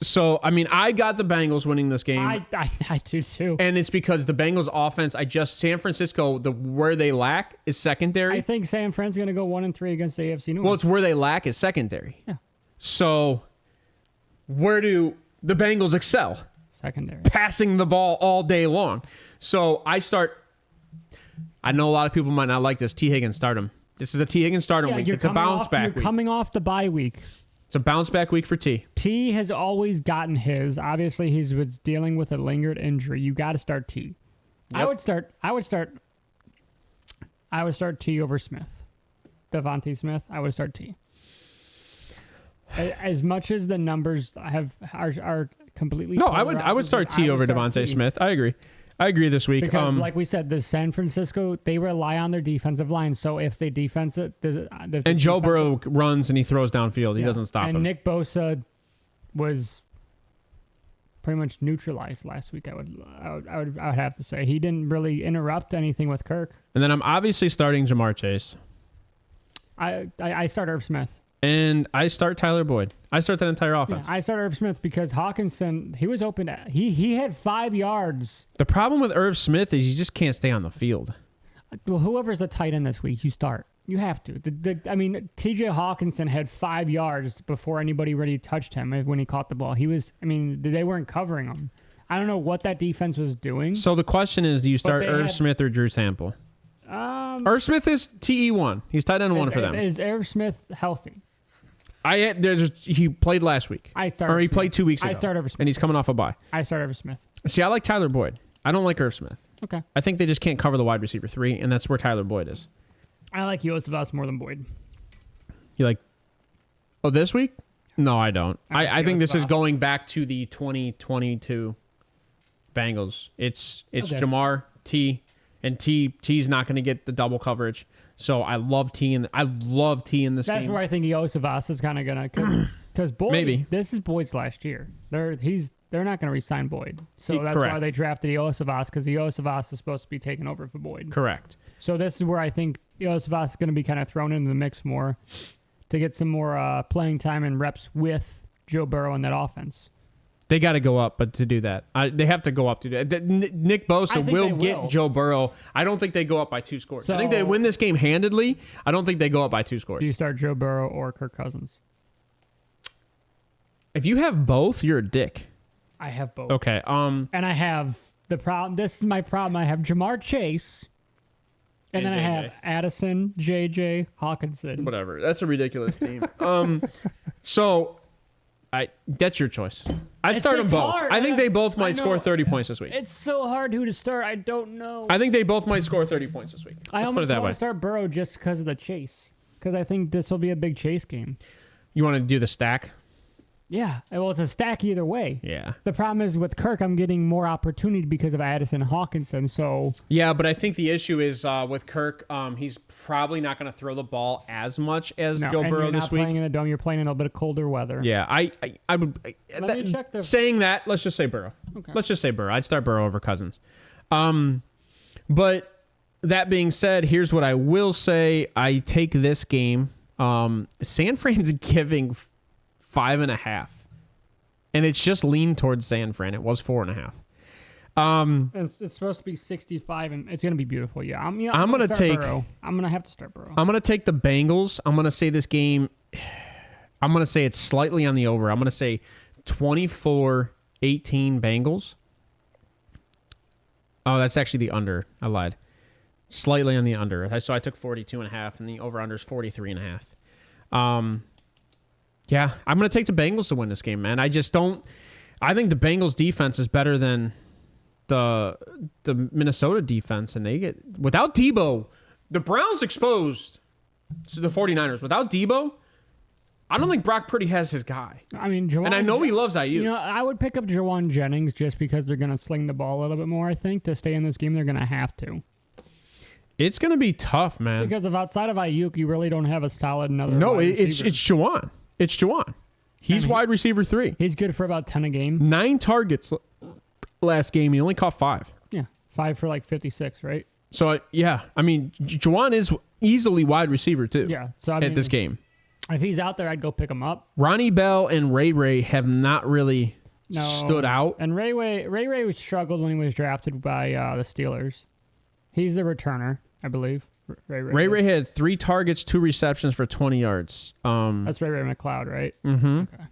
So, I mean, I got the Bengals winning this game. I do too. And it's because the Bengals offense, San Francisco, where they lack is secondary. I think San Fran's going to go 1-3 against the AFC North. Well, it's where they lack is secondary. Yeah. So, where do the Bengals excel? Secondary. Passing the ball all day long. So, I know a lot of people might not like this. T. Higgins, start him. This is a T. Higgins start week. It's a bounce back week. You're coming off the bye week. It's a bounce back week for T. T has always gotten his. Obviously, he was dealing with a lingered injury. You got to start T. Yep. I would start T over Smith. Devontae Smith. I would start T. As much as the numbers are completely. No, I would start T over Devontae Smith. I agree this week. Because, like we said, the San Francisco, they rely on their defensive line. So if they defense it... And Joe Burrow runs and he throws downfield. He doesn't stop him. And Nick Bosa was pretty much neutralized last week, I would have to say. He didn't really interrupt anything with Kirk. And then I'm obviously starting Jamar Chase. I start Irv Smith. And I start Tyler Boyd. I start that entire offense. Yeah, I start Irv Smith because Hawkinson, he was open. He had 5 yards. The problem with Irv Smith is he just can't stay on the field. Well, whoever's the tight end this week, you start. You have to. T.J. Hawkinson had 5 yards before anybody really touched him when he caught the ball. They weren't covering him. I don't know what that defense was doing. So the question is, do you start Irv Smith or Drew Sample? Irv Smith is TE1. He's tight end 1 for them. Is Irv Smith healthy? He played last week. He played 2 weeks ago. I start Irv Smith. And he's coming off a bye. I start Irv Smith. See, I like Tyler Boyd. I don't like Irv Smith. Okay. I think they just can't cover the wide receiver 3, and that's where Tyler Boyd is. I like Yosevas more than Boyd. You like... Oh, this week? No, I don't. I think this is going back to the 2022 Bengals. It's okay. Jamar, T, and T's not going to get the double coverage. So I love T in this game. That's where I think Yosevas is kind of going to... Because Boyd... Maybe. This is Boyd's last year. They're not going to re-sign Boyd. So that's correct. Why they drafted Yosevas, because Yosevas is supposed to be taking over for Boyd. Correct. So this is where I think Yosevas is going to be kind of thrown into the mix more to get some more playing time and reps with Joe Burrow in that offense. They got to go up, but to do that, they have to go up to do that. Nick Bosa will get Joe Burrow. I don't think they go up by 2 scores. I think they win this game handedly. I don't think they go up by 2 scores. Do you start Joe Burrow or Kirk Cousins? If you have both, you're a dick. I have both. Okay. And I have the problem. This is my problem. I have Jamar Chase. And then I have Addison, JJ, Hawkinson. Whatever. That's a ridiculous team. So that's your choice. I'd start them both. Hard. I think they both might score 30 points this week. It's so hard who to start. I don't know. I think they both might score 30 points this week. I almost want to start Burrow just because of the chase. Because I think this will be a big chase game. You want to do the stack? Yeah. Well, it's a stack either way. Yeah. The problem is with Kirk, I'm getting more opportunity because of Addison and Hawkinson. So yeah, but I think the issue is with Kirk, he's probably not going to throw the ball as much as Joe Burrow this week. You're not playing in the dome. You're playing in a little bit of colder weather. Yeah, I would. Let me check saying that, let's just say Burrow. Okay. Let's just say Burrow. I'd start Burrow over Cousins. But that being said, here's what I will say. I take this game. San Fran's giving 5.5, and it's just leaned towards San Fran. It was 4.5. It's supposed to be 65, and it's gonna be beautiful. Yeah, I'm gonna take Burrow. I'm gonna have to start Burrow. I'm gonna take the Bengals. I'm gonna say this game. I'm gonna say it's slightly on the over. I'm gonna say 24-18 Bengals. Oh, that's actually the under. I lied. Slightly on the under. So I took 42.5, and the over under is 43.5. Yeah, I'm going to take the Bengals to win this game, man. I just don't... I think the Bengals defense is better than the Minnesota defense, and they get... Without Debo, the Browns exposed to the 49ers. Without Debo, I don't think Brock Purdy has his guy. I mean, And I know he loves IU. You know, I would pick up Jawan Jennings just because they're going to sling the ball a little bit more, I think. To stay in this game, they're going to have to. It's going to be tough, man. Because if outside of Ayuk, you really don't have a solid another No, wide it's receiver. Jawan. It's Jawan. He's wide receiver 3. He's good for about 10 a game. 9 targets last game. He only caught 5. Yeah, 5 for like 56, right? So, yeah. I mean, Jawan is easily wide receiver, too. Yeah. So I mean, at this game. If he's out there, I'd go pick him up. Ronnie Bell and Ray have not really stood out. And Ray struggled when he was drafted by the Steelers. He's the returner, I believe. Ray had 3 targets, 2 receptions for 20 yards. That's Ray McLeod, right? Mm-hmm. Okay.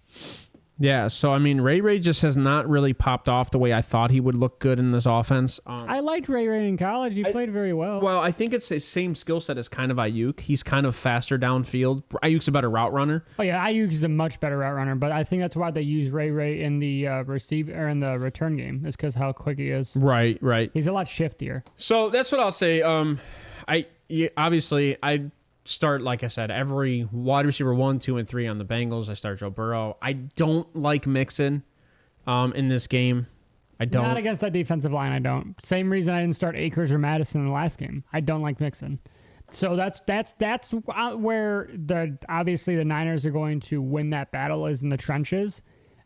Yeah, so I mean, Ray just has not really popped off the way I thought he would look good in this offense. I liked Ray in college. He played very well. Well, I think it's his same skill set as kind of Ayuk. He's kind of faster downfield. Ayuk's a better route runner. Oh yeah, Ayuk is a much better route runner, but I think that's why they use Ray in the in the return game. Is because how quick he is. Right. He's a lot shiftier. So that's what I'll say. Obviously I start, like I said, every wide receiver 1, 2, and 3 on the Bengals. I start Joe Burrow. I don't like Mixon in this game. I don't. Not against that defensive line, I don't. Same reason I didn't start Akers or Madison in the last game. I don't like Mixon. So that's where obviously the Niners are going to win that battle is in the trenches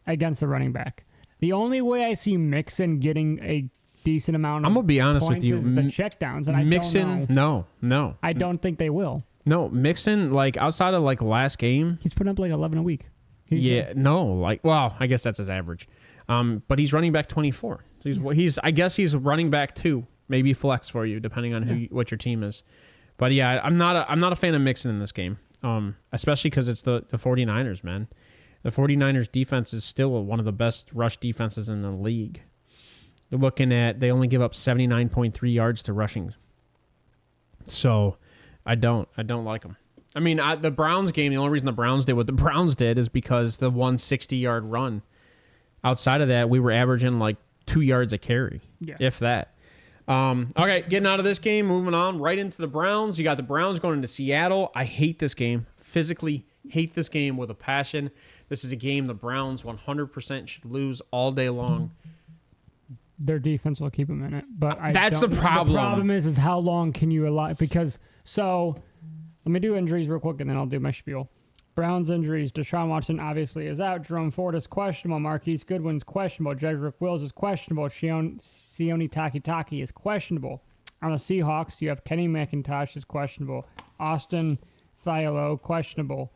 against the running back. The only way I see Mixon getting a decent amount of I'm going to be honest with points you. is the checkdowns, and Mixon, I don't know. no. I don't think they will. No, Mixon, like, outside of, like, last game. He's putting up, like, 11 a week. I guess that's his average. But he's running back 24. So I guess he's running back 2, maybe flex for you, depending on what your team is. But, yeah, I'm not a fan of Mixon in this game, especially because it's the 49ers, man. The 49ers defense is still one of the best rush defenses in the league. You're looking at, they only give up 79.3 yards to rushing. So I don't like them. I mean, the Browns game, the only reason the Browns did what the Browns did is because the 160-yard run. Outside of that, we were averaging like 2 yards a carry, if that. Okay, getting out of this game, moving on right into the Browns. You got the Browns going into Seattle. I hate this game. Physically hate this game with a passion. This is a game the Browns 100% should lose all day long. Their defense will keep them in it, but that's the problem. The problem is how long can you allow? Because let me do injuries real quick, and then I'll do my spiel. Browns injuries: Deshaun Watson obviously is out. Jerome Ford is questionable. Marquise Goodwin's questionable. Jedrick Wills is questionable. Sione Takitaki is questionable. On the Seahawks, you have Kenny McIntosh is questionable. Austin Thielo questionable.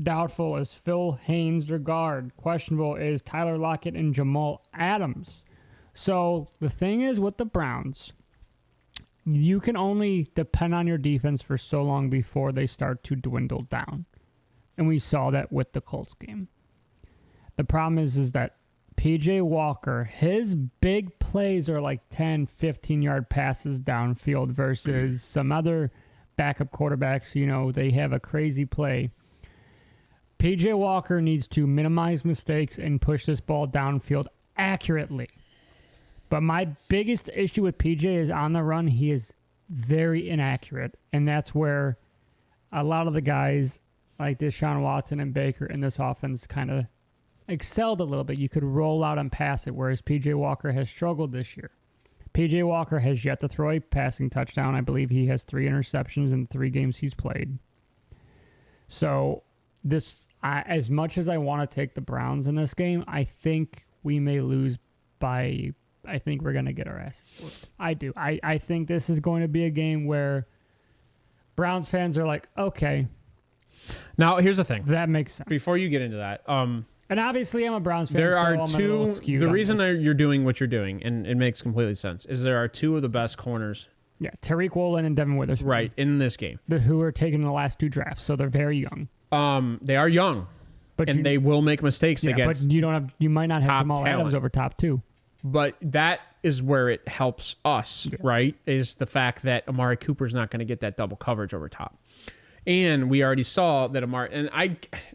Doubtful is Phil Haynes, their guard. Questionable is Tyler Lockett and Jamal Adams. So the thing is with the Browns, you can only depend on your defense for so long before they start to dwindle down. And we saw that with the Colts game. The problem is that PJ Walker, his big plays are like 10, 15-yard passes downfield versus some other backup quarterbacks, they have a crazy play. PJ Walker needs to minimize mistakes and push this ball downfield accurately. But my biggest issue with PJ is on the run, he is very inaccurate. And that's where a lot of the guys like Deshaun Watson and Baker in this offense kind of excelled a little bit. You could roll out and pass it, whereas PJ Walker has struggled this year. PJ Walker has yet to throw a passing touchdown. I believe he has 3 interceptions in 3 games he's played. So as much as I want to take the Browns in this game, I think we may lose by... I think we're going to get our asses whooped. I do. I think this is going to be a game where Browns fans are like, okay. Now, here's the thing. That makes sense. Before you get into that. And obviously, I'm a Browns fan. There are so two. The reason you're doing what you're doing, and it makes completely sense, is there are 2 of the best corners. Yeah, Tariq Woolen and Devin Witherspoon. Right, in this game. Who were taken in the last 2 drafts, so they're very young. They are young, and they will make mistakes against. But you might not have Jamal Adams over top 2. But that is where it helps us, right? Is the fact that Amari Cooper's not going to get that double coverage over top. And we already saw that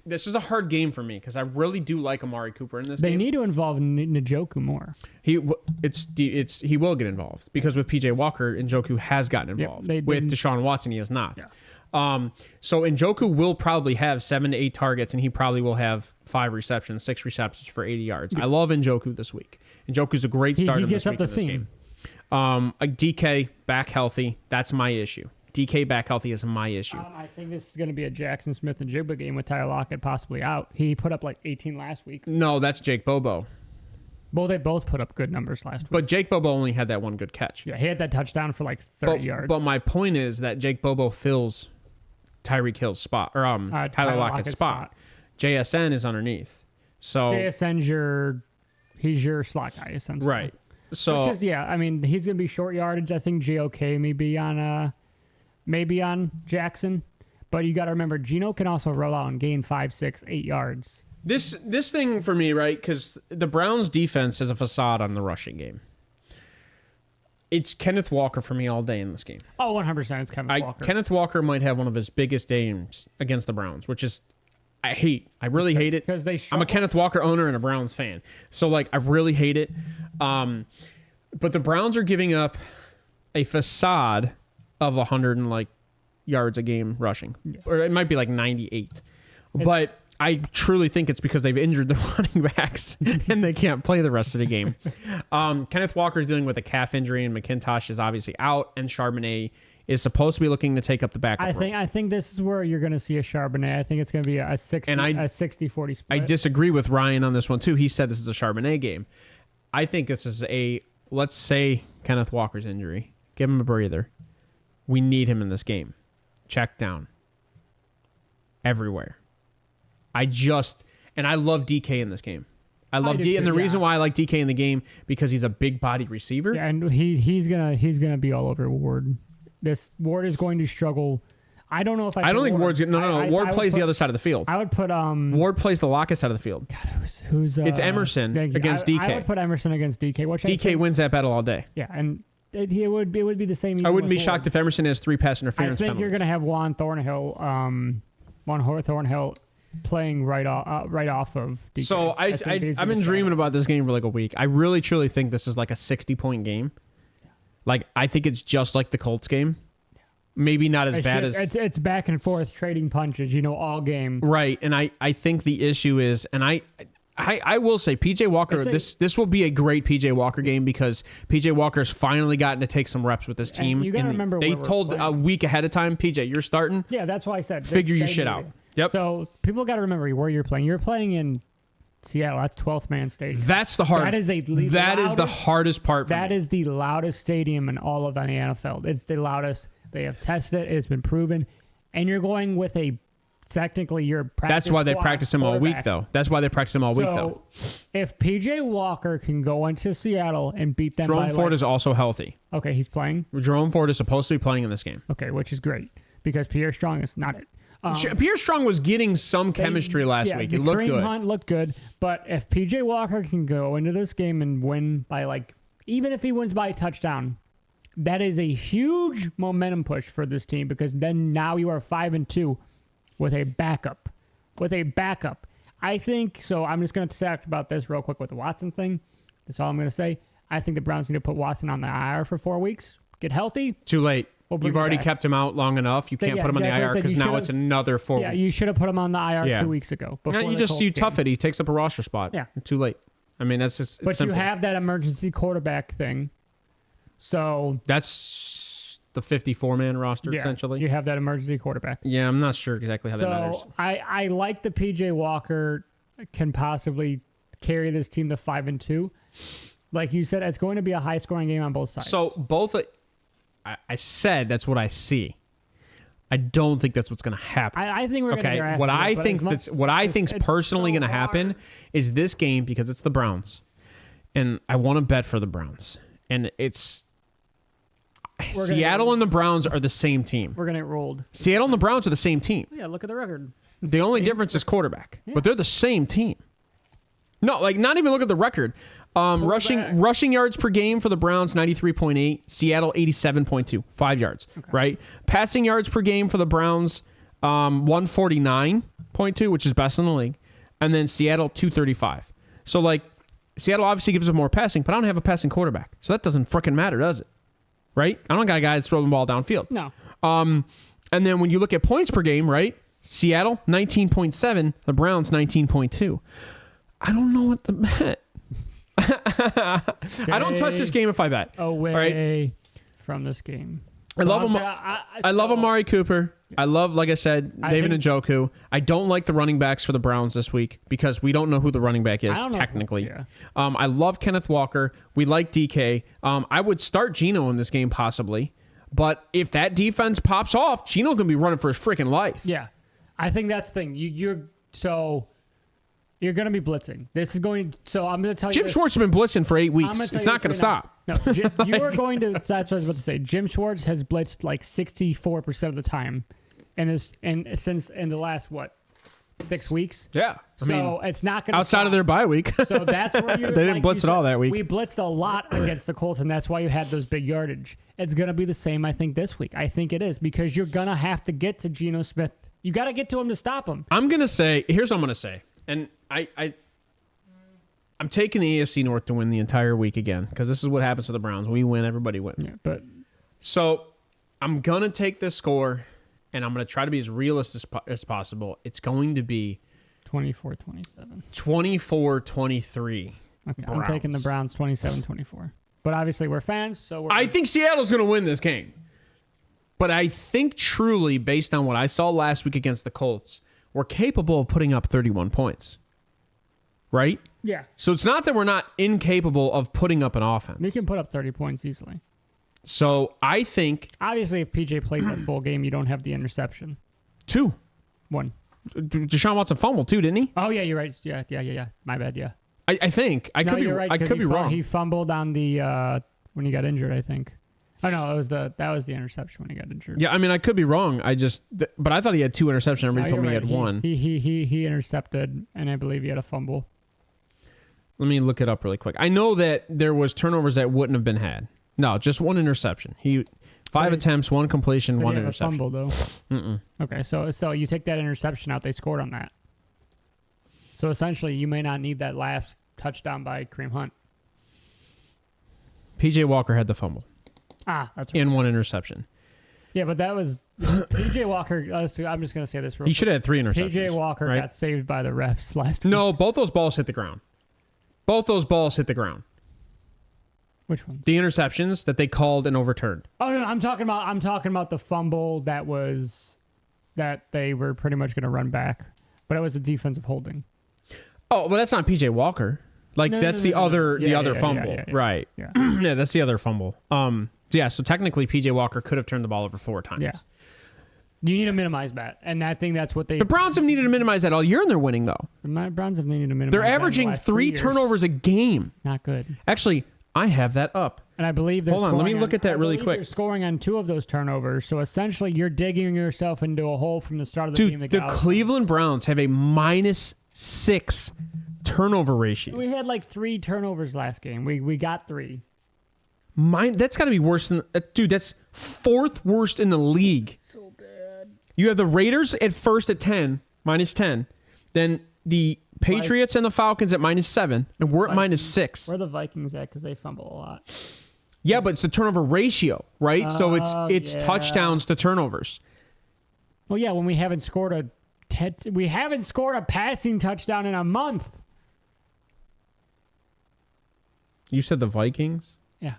this is a hard game for me because I really do like Amari Cooper in this game. They need to involve Njoku more. He will get involved because with PJ Walker, Njoku has gotten involved. With Deshaun Watson, he has not. So Njoku will probably have 7 to 8 targets, and he probably will have 5 receptions, 6 receptions for 80 yards. I love Njoku this week. Njoku's a great start he in gets this up week the in this seam. game. DK back healthy. That's my issue. DK back healthy is my issue. I think this is going to be a Jackson Smith and Jigba game with Tyler Lockett possibly out. He put up like 18 last week. No, that's Jake Bobo. Well, they both put up good numbers last week. But Jake Bobo only had that one good catch. Yeah, he had that touchdown for like 30 yards. But my point is that Jake Bobo fills Tyreek Hill's spot, or Tyler Lockett's spot. JSN is underneath. So JSN's he's your slot guy, essentially. Right. So he's going to be short yardage. I think JOK maybe on Jackson. But you got to remember, Geno can also roll out and gain 5, 6, 8 yards. This thing for me, right? Because the Browns' defense is a facade on the rushing game. It's Kenneth Walker for me all day in this game. Oh, 100%. It's Kenneth Walker. Kenneth Walker might have one of his biggest games against the Browns, which is I hate. I really hate it. Because I'm a Kenneth Walker owner and a Browns fan, so like I really hate it. But the Browns are giving up a facade of 100 and yards a game rushing, or it might be like 98, but I truly think it's because they've injured the running backs and they can't play the rest of the game. Kenneth Walker is dealing with a calf injury, and McIntosh is obviously out, and Charbonnet is supposed to be looking to take up the backup. I think this is where you're going to see a Charbonnet. I think it's going to be a 60-40 split. I disagree with Ryan on this one too. He said this is a Charbonnet game. I think this is let's say Kenneth Walker's injury. Give him a breather. We need him in this game. Check down. Everywhere. I love DK in this game. I love DK, and the reason why I like DK in the game because he's a big body receiver. Yeah, and he's gonna be all over Ward. Ward is going to struggle. I don't know if I don't think Ward's no. Ward plays the other side of the field. I would put Ward plays the Lockett side of the field. God, who's it's Emerson against DK. I would put Emerson against DK. DK wins that battle all day. Yeah, and it would be the same. I wouldn't be shocked if Emerson has 3 pass interference. I think you're gonna have Juan Thornhill playing right off of DK. So I've been dreaming about this game for like a week. I really truly think this is like a 60-point game. Like I think it's just like the Colts game. Maybe not as bad as it's back and forth trading punches, all game. Right. And I think the issue is, and I will say PJ Walker, this will be a great PJ Walker game because PJ Walker's finally gotten to take some reps with this team. You gotta remember they told a week ahead of time, PJ, you're starting. Yeah, that's why I said figure your shit out. Yep. So people got to remember where you're playing. You're playing in Seattle. That's 12th man stadium. That's the hard. That is the hardest part. That is the loudest stadium in all of the NFL. It's the loudest. They have tested it. It's been proven. And you're going with technically your practice. That's why they practice him all week, though. So if PJ Walker can go into Seattle and beat them, Jerome Ford is also healthy. Okay, he's playing. Jerome Ford is supposed to be playing in this game. Okay, which is great because Pierre Strong is not it. Pierre Strong was getting some chemistry last week. It looked Kareem good. Hunt looked good, but if PJ Walker can go into this game and win by even if he wins by a touchdown, that is a huge momentum push for this team because then now you are 5-2 with a backup. I think so. I'm just going to talk about this real quick with the Watson thing. That's all I'm going to say. I think the Browns need to put Watson on the IR for 4 weeks. Get healthy. Too late. You've already kept him out long enough. You can't put him on the IR because now it's another 4 weeks. Yeah, you should have put him on the IR 2 weeks ago. Now you tough it. He takes up a roster spot. Yeah. Too late. I mean, that's just. But simple. you have that emergency quarterback thing. So. That's the 54-man roster, essentially. You have that emergency quarterback. Yeah, I'm not sure exactly how that matters. So I like the PJ Walker can possibly carry this team to 5-2. Like you said, it's going to be a high-scoring game on both sides. So both. I said that's what I see. I don't think that's what's going to happen. I think we're going to get what I think's personally going to happen is this game because it's the Browns, and I want to bet for the Browns, and it's Seattle and the Browns are the same team. We're going to get rolled. Seattle and the Browns are the same team. Yeah, look at the record. The only difference is quarterback, but they're the same team. No, not even look at the record. Rushing yards per game for the Browns, 93.8. Seattle, 87.2. 5 yards, right? Passing yards per game for the Browns, 149.2, which is best in the league. And then Seattle, 235. So, Seattle obviously gives them more passing, but I don't have a passing quarterback. So that doesn't freaking matter, does it? Right? I don't got a guy that's throwing the ball downfield. No. And then when you look at points per game, right? Seattle, 19.7. The Browns, 19.2. I don't know what to bet. I don't touch this game if I bet. Away from this game. I love Amari Cooper. I love, like I said, David Njoku. I don't like the running backs for the Browns this week because we don't know who the running back is technically. I love Kenneth Walker. We like DK. I would start Geno in this game possibly. But if that defense pops off, Geno going to be running for his freaking life. Yeah. I think that's the thing. You're going to be blitzing. This is going. So I'm going to tell you. Jim Schwartz has been blitzing for 8 weeks. It's not going to stop. No, you are going to. That's what I was about to say. Jim Schwartz has blitzed like 64% of the time, since in the last 6 weeks. Yeah. I mean, it's not going to outside stop. of their bye week. So that's where you. They didn't blitz at all that week. We blitzed a lot against the Colts, and that's why you had those big yardage. It's going to be the same, I think, this week. I think it is because you're going to have to get to Geno Smith. You got to get to him to stop him. I'm going to say. Here's what I'm going to say, and I'm taking the AFC North to win the entire week again because this is what happens to the Browns. We win, everybody wins. Yeah, so I'm going to take this score, and I'm going to try to be as realistic as possible. It's going to be 24-27. 24-23. Okay, I'm taking the Browns 27-24. But obviously we're fans, so I think Seattle's going to win this game. But I think truly, based on what I saw last week against the Colts, we're capable of putting up 31 points. Right? Yeah. So it's not that we're not incapable of putting up an offense. We can put up 30 points easily. So I think... Obviously, if PJ plays that full game, you don't have the interception. 2. 1. Deshaun Watson fumbled too, didn't he? Oh, yeah, you're right. Yeah. My bad, yeah. I think. I could be right, I could be wrong. He fumbled on the... when he got injured, I think. Oh, no, that was the interception when he got injured. Yeah, I mean, I could be wrong. But I thought he had 2 interceptions. Everybody told me he had 1. He intercepted, and I believe he had a fumble. Let me look it up really quick. I know that there was turnovers that wouldn't have been had. No, just 1 interception. 5 attempts, 1 completion, 1 interception. A fumble though. Mm-mm. Okay, so you take that interception out, they scored on that. So essentially, you may not need that last touchdown by Kareem Hunt. PJ Walker had the fumble. That's right. And 1 interception. Yeah, but that was PJ Walker. I'm just going to say this real quick. He should have had 3 interceptions. PJ Walker got saved by the refs last week. No, both those balls hit the ground. Both those balls hit the ground. Which one? The interceptions that they called and overturned. Oh no, I'm talking about the fumble that they were pretty much going to run back, but it was a defensive holding. Oh, well, that's not PJ Walker. That's the other fumble, yeah. right? Yeah. Yeah, that's the other fumble. Yeah, so technically PJ Walker could have turned the ball over 4 times. Yeah. You need to minimize that, and I think that's what they. The Browns have needed to minimize that all year, and they're winning though. The Browns have needed to minimize. They're averaging 3 turnovers a game. It's not good. Actually, I have that up. And I believe they're hold on. Let me look at that really quick. They're scoring on 2 of those turnovers, so essentially you're digging yourself into a hole from the start of the game. Dude, the Cleveland Browns have a -6 turnover ratio. We had like 3 turnovers last game. We got 3. That's got to be worse than dude. That's 4th worst in the league. So bad. You have the Raiders at first at 10, -10. Then the Patriots and the Falcons at -7, and we're at -6. Where are the Vikings at? Because they fumble a lot. Yeah, but it's a turnover ratio, right? So it's touchdowns to turnovers. Well, yeah. When we haven't scored a passing touchdown in a month. You said the Vikings? Yeah.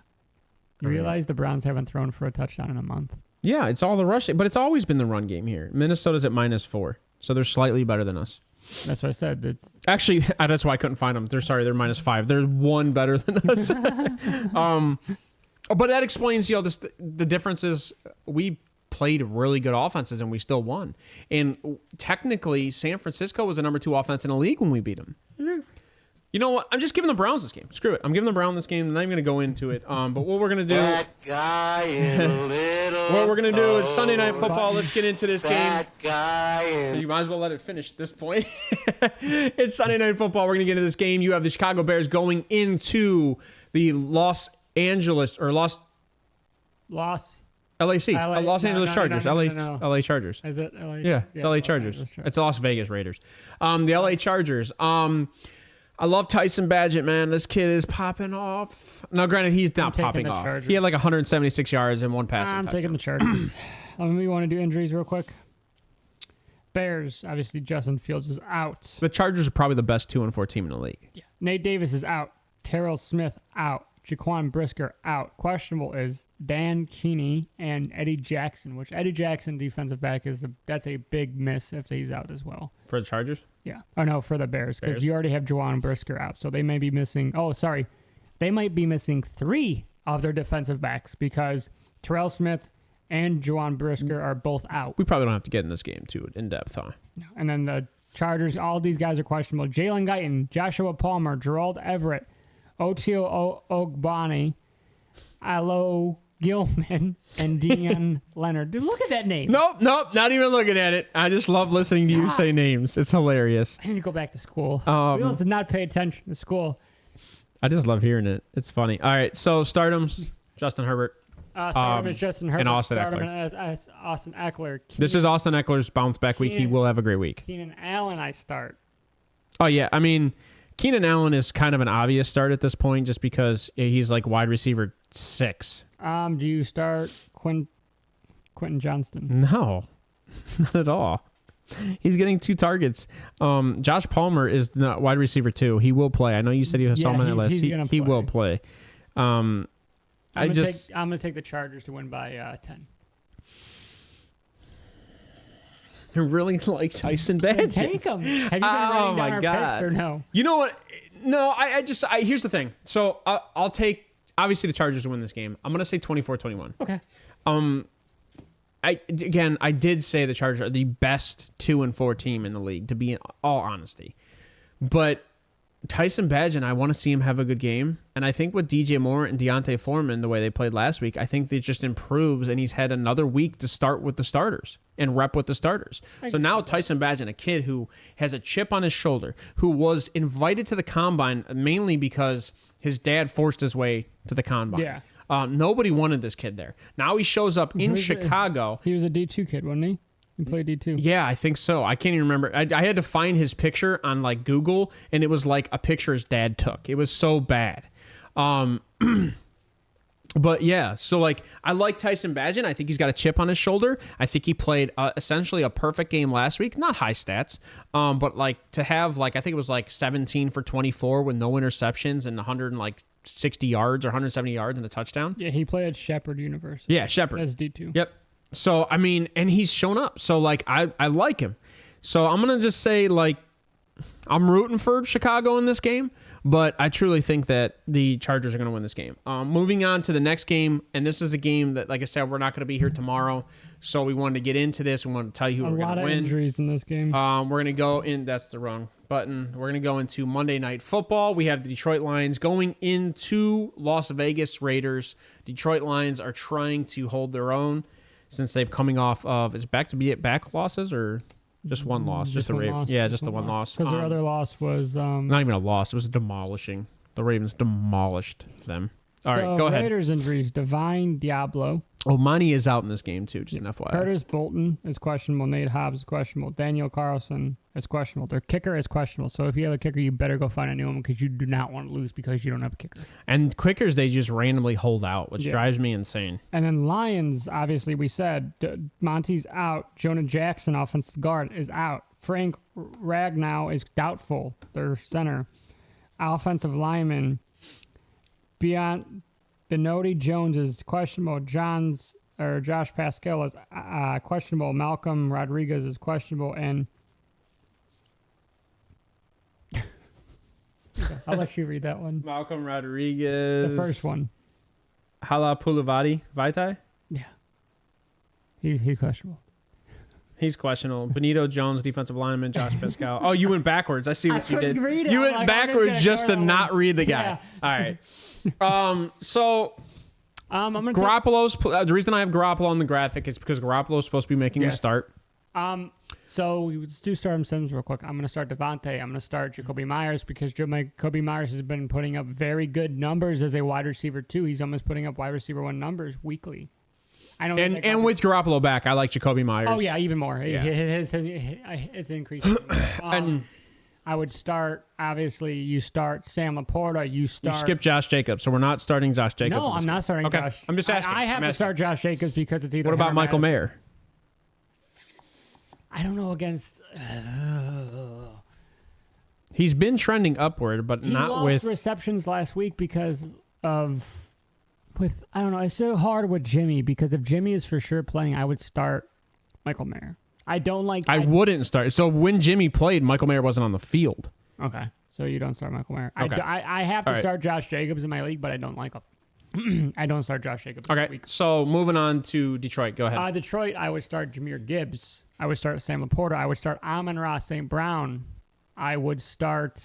You realize the Browns haven't thrown for a touchdown in a month? Yeah, it's all the rushing, but it's always been the run game here. Minnesota's at -4, so they're slightly better than us. That's what I said. Actually, that's why I couldn't find them. They're -5. They're 1 better than us. But that explains, the differences. We played really good offenses and we still won. And technically, San Francisco was the number 2 offense in the league when we beat them. You know what? I'm just giving the Browns this game. Screw it. I'm giving the Browns this game. I'm not even going to go into it. But what we're going to do... That guy is a little... What we're going to do is Sunday Night Football. Let's get into this game. That guy is... You might as well let it finish at this point. It's Sunday Night Football. We're going to get into this game. You have the Chicago Bears going into the Los Angeles Chargers. No. LA Chargers. Is it LA? Yeah, it's LA Chargers. It's the Las Vegas Raiders. The LA Chargers. I love Tyson Badgett, man. This kid is popping off. Now, granted, he's not popping off. Chargers. He had like 176 yards and 1 passing touchdown. I'm taking the Chargers. me want to do injuries real quick. Bears, obviously Justin Fields is out. The Chargers are probably the best 2-4 team in the league. Yeah. Nate Davis is out. Terrell Smith out. Jaquan Brisker out. Questionable is Dan Keeney and Eddie Jackson, which Eddie Jackson, defensive back, that's a big miss if he's out as well. For the Chargers? Yeah. Oh, no, for the Bears, because you already have Jaquan Brisker out. So they may be missing, they might be missing 3 of their defensive backs because Terrell Smith and Jaquan Brisker are both out. We probably don't have to get in this game too in depth, huh? And then the Chargers, all these guys are questionable. Jalen Guyton, Joshua Palmer, Gerald Everett, Otio Ogbani, Alo Gilman, and Deion Leonard. Dude, look at that name. Nope, not even looking at it. I just love listening to you say names. It's hilarious. I need to go back to school. Wheels did not pay attention to school. I just love hearing it. It's funny. All right, so stardoms, Justin Herbert. Stardom is Justin Herbert. And Austin Stardom Eckler. as Austin Eckler. This is Austin Eckler's bounce back week. He will have a great week. Keenan Allen, I start. Oh, yeah. I mean, Keenan Allen is kind of an obvious start at this point just because he's like wide receiver 6. Do you start Quentin Johnston? No, not at all. He's getting 2 targets. Josh Palmer is the wide receiver 2. He will play. I know you said you saw him on that list. He will play. I'm gonna take the Chargers to win by 10. I really like Tyson Badgett. Take him. Have you been writing down our picks or no? You know what? No, I here's the thing. So I'll take obviously the Chargers to win this game. I'm gonna say 24-21. Okay. I did say the Chargers are the best 2-4 team in the league, to be in all honesty. But Tyson Badgett, I want to see him have a good game. And I think with DJ Moore and Deontay Foreman, the way they played last week, I think it just improves, and he's had another week to start with the starters and rep with the starters. So now Tyson Badgett, a kid who has a chip on his shoulder, who was invited to the combine mainly because his dad forced his way to the combine. Yeah. Nobody wanted this kid there. Now he shows up in Chicago. He was a D2 kid, wasn't he? He played D2. Yeah, I think so. I can't even remember. I had to find his picture on like Google, and it was like a picture his dad took. It was so bad. But yeah, so like I like Tyson Badgett. I think he's got a chip on his shoulder. I think he played essentially a perfect game last week. Not high stats, but like to have like I think it was like 17 for 24 with no interceptions and 160 yards or 170 yards and a touchdown. Yeah, he played at Shepherd University. Yeah, Shepherd. As D2. Yep. So, I mean, and he's shown up. So, like, I like him. So, I'm going to just say, like, I'm rooting for Chicago in this game, but I truly think that the Chargers are going to win this game. Moving on to the next game, and this is a game that, like I said, we're not going to be here tomorrow. So, we wanted to get into this. We wanted to tell you who we're going to win. A lot of injuries in this game. We're going to go in. That's the wrong button. We're going to go into Monday Night Football. We have the Detroit Lions going into Las Vegas Raiders. Detroit Lions are trying to hold their own, since they've coming off of is back losses or just one loss, just the Ravens. Yeah, just the one loss. Because their other loss was not even a loss; it was demolishing. The Ravens demolished them. All right, go ahead. Raiders injuries: Divine Diablo. Oh, Monty is out in this game too. Just an FYI. Curtis Bolton is questionable. Nate Hobbs is questionable. Daniel Carlson is questionable. Their kicker is questionable. So if you have a kicker, you better go find a new one because you do not want to lose because you don't have a kicker. And kickers, they just randomly hold out, which drives me insane. And then Lions, obviously, we said Monty's out. Jonah Jackson, offensive guard, is out. Frank Ragnow is doubtful. Their center. Offensive lineman. Benody Jones is questionable. Josh Pascal is questionable. Malcolm Rodriguez is questionable. And I'll let you read that one. Malcolm Rodriguez. The first one. Hala Pulavati Vaitai? Yeah. He's questionable. He's questionable. Benito Jones, defensive lineman. Josh Pascal. Oh, you went backwards. I see what you did. Read it. You went backwards just to not read the guy. Yeah. All right. So I'm gonna Garoppolo's. The reason I have Garoppolo on the graphic is because Garoppolo's supposed to be making a start. So let's do start him Sims real quick. I'm going to start Devontae. I'm going to start Jacoby Myers because Jacoby Myers has been putting up very good numbers as a wide receiver too. He's almost putting up wide receiver 1 numbers weekly. I know. And with Garoppolo back, I like Jacoby Myers. Oh yeah, even more. Yeah. It's increasing. And I would start. Obviously, you start Sam Laporta. You skip Josh Jacobs, so we're not starting Josh Jacobs. No, I'm not starting Josh. I'm just asking. I have to start Josh Jacobs because it's either. What about Michael Mayer? I don't know against. He's been trending upward, but He not lost with receptions last week because of. I don't know. It's so hard with Jimmy because if Jimmy is for sure playing, I would start Michael Mayer. I don't like. I wouldn't start. So when Jimmy played, Michael Mayer wasn't on the field. Okay, so you don't start Michael Mayer. Okay. I have to All right. start Josh Jacobs in my league, but I don't like him. I don't start Josh Jacobs. This Okay, week. so moving on to Detroit. Go ahead. Detroit, I would start Jahmyr Gibbs. I would start Sam Laporta. I would start Amon-Ra St. Brown. I would start.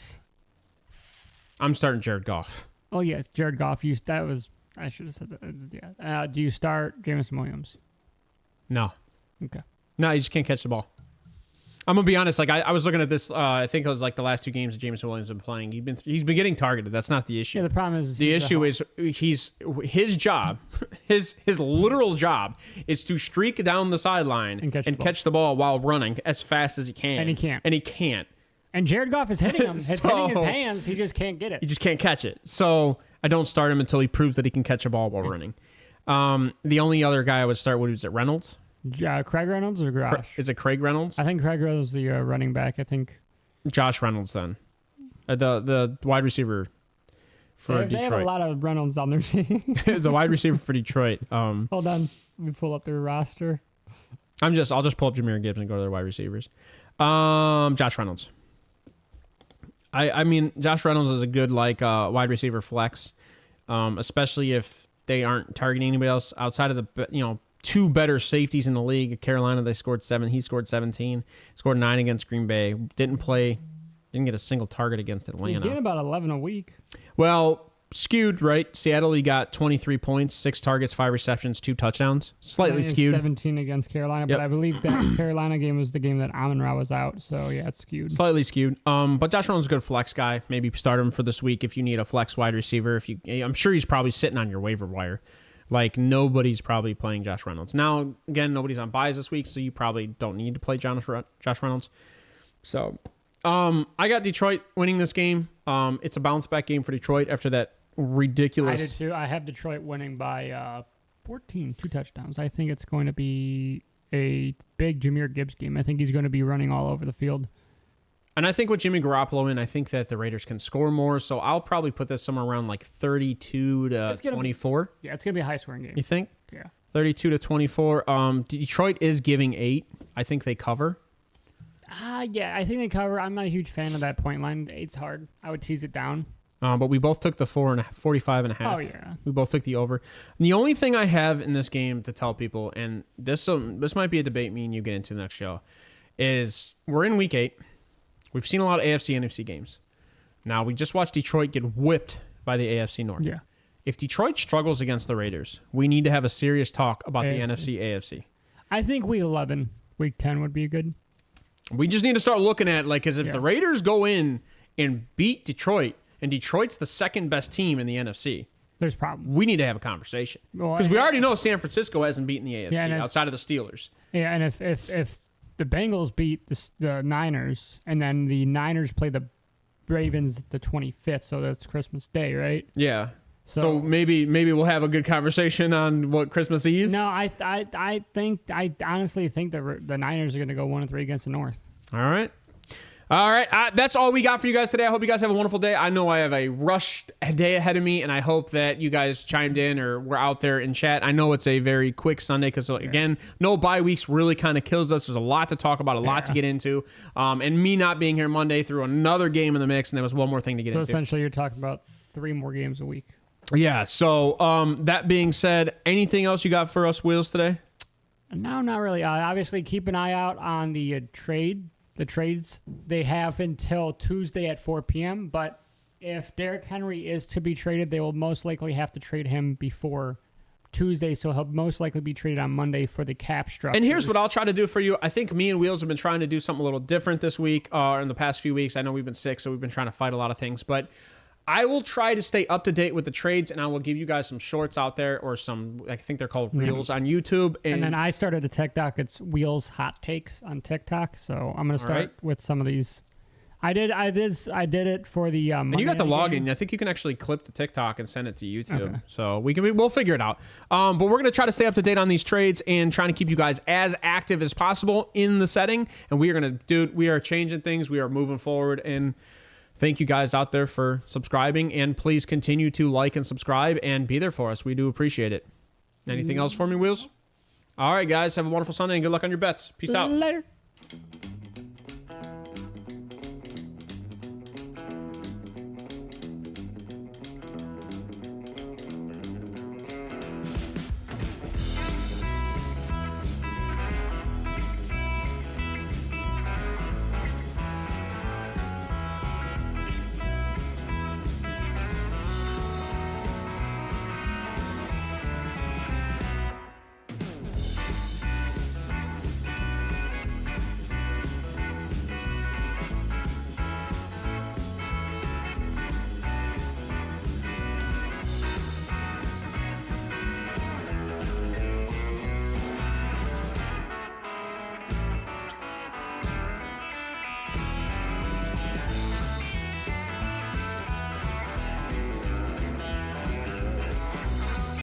I'm starting Jared Goff. Oh yes, Jared Goff. I should have said that. Yeah. Do you start Jameson Williams? No. Okay. No, he just can't catch the ball. I'm gonna be honest. Like I was looking at this. I think it was like the last 2 games that Jameson Williams has been playing. He's been getting targeted. That's not the issue. Yeah. The problem is The issue is his job, his literal job is to streak down the sideline And catch the ball. the ball while running as fast as he can. And he can't. And he can't. And Jared Goff is hitting him. It's hitting his So- hands. He just can't get it. He just can't catch it. So I don't start him until he proves that he can catch a ball while running. The only other guy I would start was it Reynolds. Craig Reynolds or Josh? Is it Craig Reynolds? I think Craig Reynolds is the running back. I think Josh Reynolds then. The wide receiver for they Detroit. have a lot of Reynolds on their team. It's a wide receiver for Detroit. Hold on, let me pull up their roster. I'll just pull up Jahmyr Gibbs and go to their wide receivers. Josh Reynolds. I mean Josh Reynolds is a good wide receiver flex, especially if they aren't targeting anybody else outside of the 2 better safeties in the league. Carolina, they scored 7. He scored 17. Scored 9 against Green Bay. Didn't get a single target against Atlanta. He's getting about 11 a week. Well, skewed, right? Seattle, he got 23 points, 6 targets, 5 receptions, 2 touchdowns. Slightly Only skewed. 17 against Carolina, Yep. but I believe that Carolina game was the game that Amon-Ra was out. So yeah, it's skewed. Slightly skewed. But Josh Reynolds is a good flex guy. Maybe start him for this week if you need a flex wide receiver. I'm sure he's probably sitting on your waiver wire. Like, nobody's probably playing Josh Reynolds. Now, again, nobody's on buys this week, so you probably don't need to play Josh Reynolds. So, I got Detroit winning this game. It's a bounce-back game for Detroit after that ridiculous... I did too. I have Detroit winning by 14, 2 touchdowns. I think it's going to be a big Jahmyr Gibbs game. I think he's going to be running all over the field. And I think with Jimmy Garoppolo in, I think that the Raiders can score more. So I'll probably put this somewhere around like 32 to 24. Yeah, it's going to be a high-scoring game. You think? Yeah. 32 to 24. Detroit is giving 8. I think they cover. Yeah, I think they cover. I'm not a huge fan of that point line. 8's hard. I would tease it down. But we both took the 45 and a half. Oh, yeah. We both took the over. And the only thing I have in this game to tell people, and this might be a debate me and you get into the next show, is we're in week 8. We've seen a lot of AFC, NFC games. Now, we just watched Detroit get whipped by the AFC North. Yeah. If Detroit struggles against the Raiders, we need to have a serious talk about the NFC, AFC. I think week 11, week 10 would be good. We just need to start looking at, because if the Raiders go in and beat Detroit, and Detroit's the second best team in the NFC, there's problems. we need to have a conversation. Because we already know San Francisco hasn't beaten the AFC outside of the Steelers. Yeah, and if the Bengals beat the Niners, and then the Niners play the Ravens the 25th, so that's Christmas Day, right? Yeah. So maybe we'll have a good conversation on what Christmas Eve. No, I honestly think the Niners are going to go 1-3 against the North. All right. That's all we got for you guys today. I hope you guys have a wonderful day. I know I have a rushed day ahead of me, and I hope that you guys chimed in or were out there in chat. I know it's a very quick Sunday because, again, no bye weeks really kind of kills us. There's a lot to talk about, a lot to get into. And me not being here Monday threw another game in the mix, and there was one more thing to get into. So essentially you're talking about 3 more games a week. Yeah, so that being said, anything else you got for us, Wheels, today? No, not really. Obviously, keep an eye out on the trades. They have until Tuesday at 4 p.m., but if Derrick Henry is to be traded, they will most likely have to trade him before Tuesday, so he'll most likely be traded on Monday for the cap structure. And here's what I'll try to do for you. I think me and Wheels have been trying to do something a little different this week or in the past few weeks. I know we've been sick, so we've been trying to fight a lot of things, but I will try to stay up to date with the trades, and I will give you guys some shorts out there or some, I think they're called reels on YouTube. And then I started a TikTok. It's Wheels Hot Takes on TikTok. So I'm going to start with some of these I did it for the. And you got the login. I think you can actually clip the TikTok and send it to YouTube. Okay. So we'll figure it out. But we're gonna try to stay up to date on these trades and trying to keep you guys as active as possible in the setting. And we are changing things. We are moving forward. And thank you guys out there for subscribing. And please continue to like and subscribe and be there for us. We do appreciate it. Anything else for me, Wheels? All right, guys. Have a wonderful Sunday and good luck on your bets. Peace out. Later.